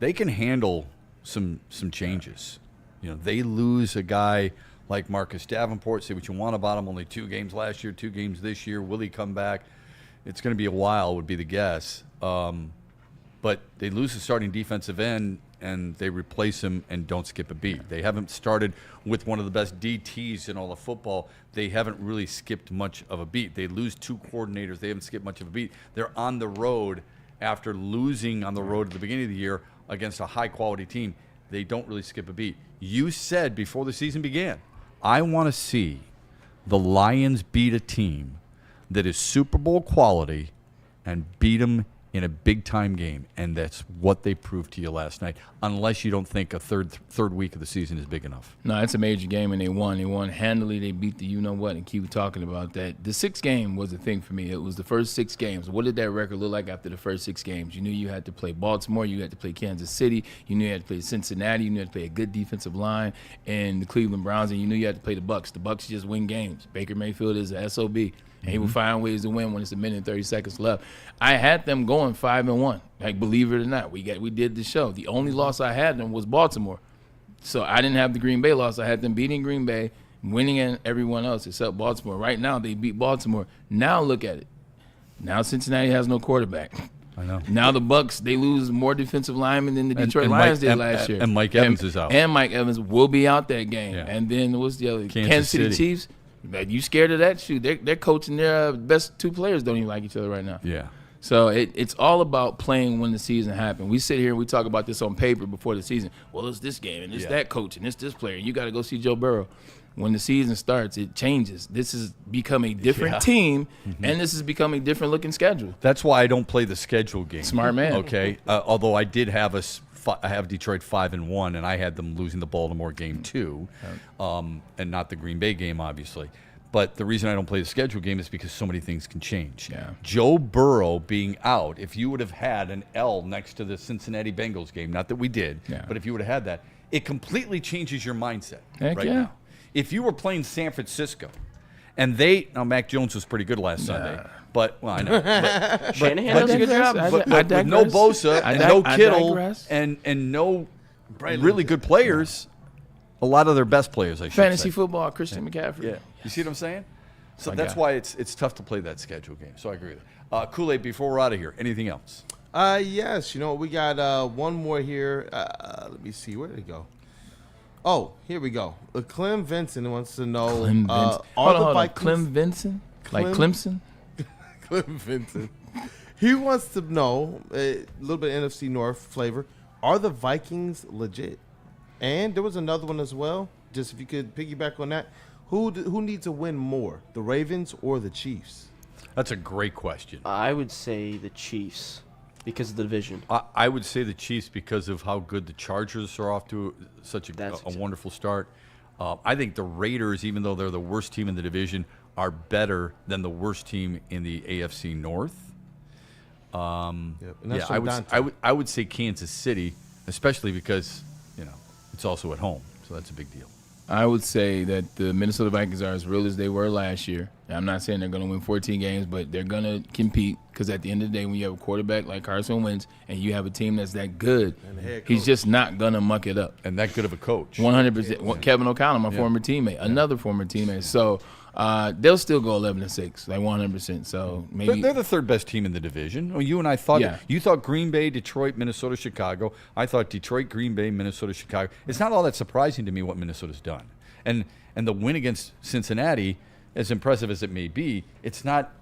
handle some changes. They lose a guy like Marcus Davenport. Say what you want about him. Only 2 games last year, 2 games this year. Will he come back? It's going to be a while, would be the guess. But they lose the starting defensive end, and they replace him and don't skip a beat. They haven't started with one of the best DTs in all of football. They haven't really skipped much of a beat. They lose 2 coordinators. They haven't skipped much of a beat. They're on the road after losing on the road at the beginning of the year against a high-quality team. They don't really skip a beat. You said before the season began, I want to see the Lions beat a team that is Super Bowl quality and beat them in a big-time game, and that's what they proved to you last night, unless you don't think a third week of the season is big enough. No, it's a major game, and they won. They won handily. They beat the you-know-what, and keep talking about that. The 6th game was a thing for me. It was the first 6 games. What did that record look like after the first 6 games? You knew you had to play Baltimore. You had to play Kansas City. You knew you had to play Cincinnati. You knew you had to play a good defensive line and the Cleveland Browns, and you knew you had to play the Bucs. The Bucs just win games. Baker Mayfield is a SOB. And he will find ways to win when it's 1 minute and 30 seconds left. I had them going 5-1. Like, believe it or not, we did the show. The only loss I had them was Baltimore. So I didn't have the Green Bay loss. I had them beating Green Bay, winning and everyone else except Baltimore. Right now, they beat Baltimore. Now look at it. Now Cincinnati has no quarterback. I know. Now the Bucs, they lose more defensive linemen than the Detroit Lions did last year. And Mike Evans is out. And Mike Evans will be out that game. Yeah. And then what's the other? Kansas City Chiefs. You scared of that? Shoot, they're coaching their best 2 players don't even like each other right now. Yeah. So it's all about playing when the season happens. We sit here and we talk about this on paper before the season. Well, it's this game and it's that coach and it's this player. You got to go see Joe Burrow. When the season starts, it changes. This has become a different team, and this has become a different looking schedule. That's why I don't play the schedule game. Smart man. Okay. Although I did have I have Detroit 5-1, and I had them losing the Baltimore game too, and not the Green Bay game, obviously. But the reason I don't play the schedule game is because so many things can change. Yeah. Joe Burrow being out, if you would have had an L next to the Cincinnati Bengals game, not that we did, but if you would have had that, it completely changes your mindset now. If you were playing San Francisco, and now Mac Jones was pretty good last Sunday, but well, I know. But Shanahan does a good job. But with no Bosa and no Kittle and no really good players, a lot of their best players, I should Fantasy say. football, Christian McCaffrey. Yeah. You see what I'm saying? So that's why it's tough to play that schedule game. So I agree with that. Kool-Aid, before we're out of here, anything else? Yes. We got one more here. Let me see. Where did it go? Oh, here we go. Clem Vincent wants to know. Clem Vincent. Hold on. Clem Vincent? Like Clemson? Clem Vincent. He wants to know, a little bit of NFC North flavor, are the Vikings legit? And there was another one as well. Just if you could piggyback on that. Who needs to win more, the Ravens or the Chiefs? That's a great question. I would say the Chiefs because of the division. I would say the Chiefs because of how good the Chargers are off to such a wonderful start. I think the Raiders, even though they're the worst team in the division, are better than the worst team in the AFC North. I would say Kansas City, especially because it's also at home, so that's a big deal. I would say that the Minnesota Vikings are as real as they were last year. I'm not saying they're going to win 14 games, but they're going to compete because at the end of the day, when you have a quarterback like Carson Wentz and you have a team that's that good, he's just not going to muck it up. And that good of a coach. 100%. Kevin O'Connell, my former teammate, another former teammate. So they'll still go 11-6, like 100%. So maybe they're the third best team in the division. Well, you and I thought you thought Green Bay, Detroit, Minnesota, Chicago. I thought Detroit, Green Bay, Minnesota, Chicago. It's not all that surprising to me what Minnesota's done, and the win against Cincinnati, as impressive as it may be, it's not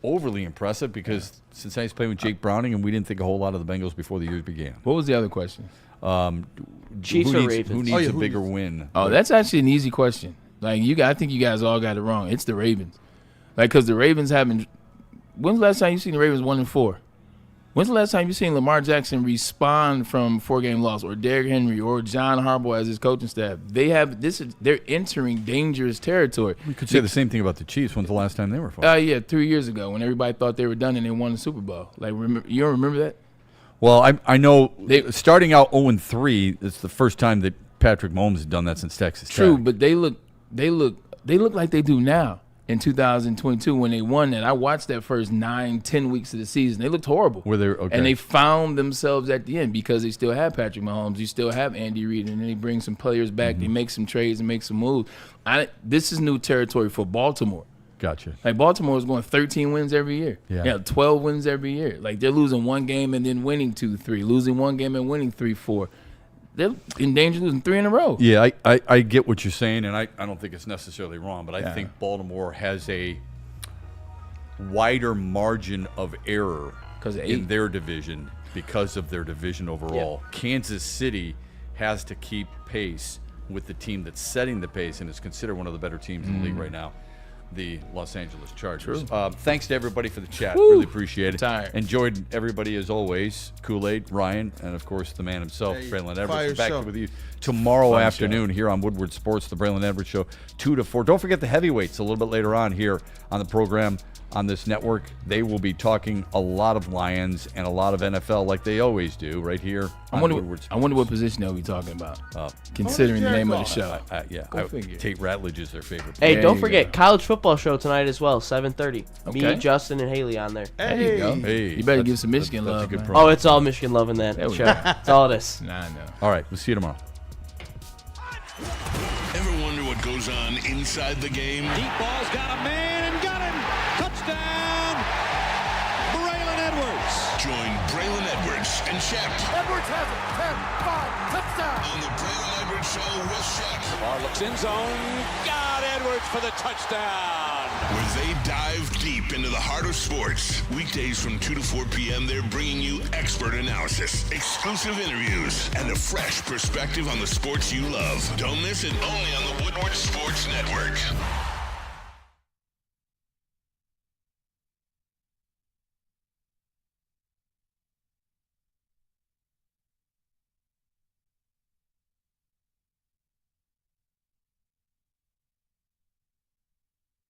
overly impressive because Cincinnati's playing with Jake Browning, and we didn't think a whole lot of the Bengals before the year began. What was the other question? Chiefs or Ravens? Who needs a bigger win? Oh, that's actually an easy question. Like I think you guys all got it wrong. It's the Ravens. Like, because the Ravens haven't. When's the last time you seen the Ravens 1-4? When's the last time you seen Lamar Jackson respond from 4-game loss, or Derrick Henry, or John Harbaugh as his coaching staff? They're entering dangerous territory. We could say the same thing about the Chiefs. When's the last time they were fought? 3 years ago when everybody thought they were done and they won the Super Bowl. Like, you don't remember that? Well, I know starting out 0-3. It's the first time that Patrick Mahomes has done that since Texas Tech. True, but they look like they do now. In 2022, when they won that, I watched that first 9-10 weeks of the season. They looked horrible. And they found themselves at the end because they still have Patrick Mahomes. You still have Andy Reid, and then they bring some players back. They make some trades and make some moves. This is new territory for Baltimore. Gotcha. Like, Baltimore is going 13 wins every year. Yeah, 12 wins every year. Like, they're losing one game and then winning 2-3, losing one game and winning 3-4. They're in danger of losing 3 in a row. Yeah, I get what you're saying, and I don't think it's necessarily wrong, but I think Baltimore has a wider margin of error in their division because of their division overall. Kansas City has to keep pace with the team that's setting the pace and is considered one of the better teams in the league right now, the Los Angeles Chargers. Thanks to everybody for the chat. Really appreciate it. Enjoyed everybody as always. Kool-Aid, Ryan, and of course the man himself, Braylon Edwards. Back with you tomorrow afternoon here on Woodward Sports, the Braylon Edwards Show, 2 to 4. Don't forget the heavyweights a little bit later on here on the program on this network. They will be talking a lot of Lions and a lot of NFL like they always do right here on Woodward Sports. I wonder what position they'll be talking about, considering the name of the show. Tate Ratledge is their favorite. Hey, don't forget, college football show tonight as well, 7:30. Me, Justin, and Haley on there. There you go. You better give some Michigan love. Oh, it's all Michigan love in that show. That's all it is. Nah, I know. All right, we'll see you tomorrow. Ever wonder what goes on inside the game? Deep ball's got a man and got him. Touchdown, Braylon Edwards. Join Braylon Edwards and Shep. Edwards has it. 10-5, touchdown. On the Braylon Edwards Show with Shep. Lamar looks in zone. Got Edwards for the touchdown. Where they dive deep into the heart of sports. Weekdays from 2 to 4 p.m., they're bringing you expert analysis, exclusive interviews, and a fresh perspective on the sports you love. Don't miss it, only on the Woodward Sports Network.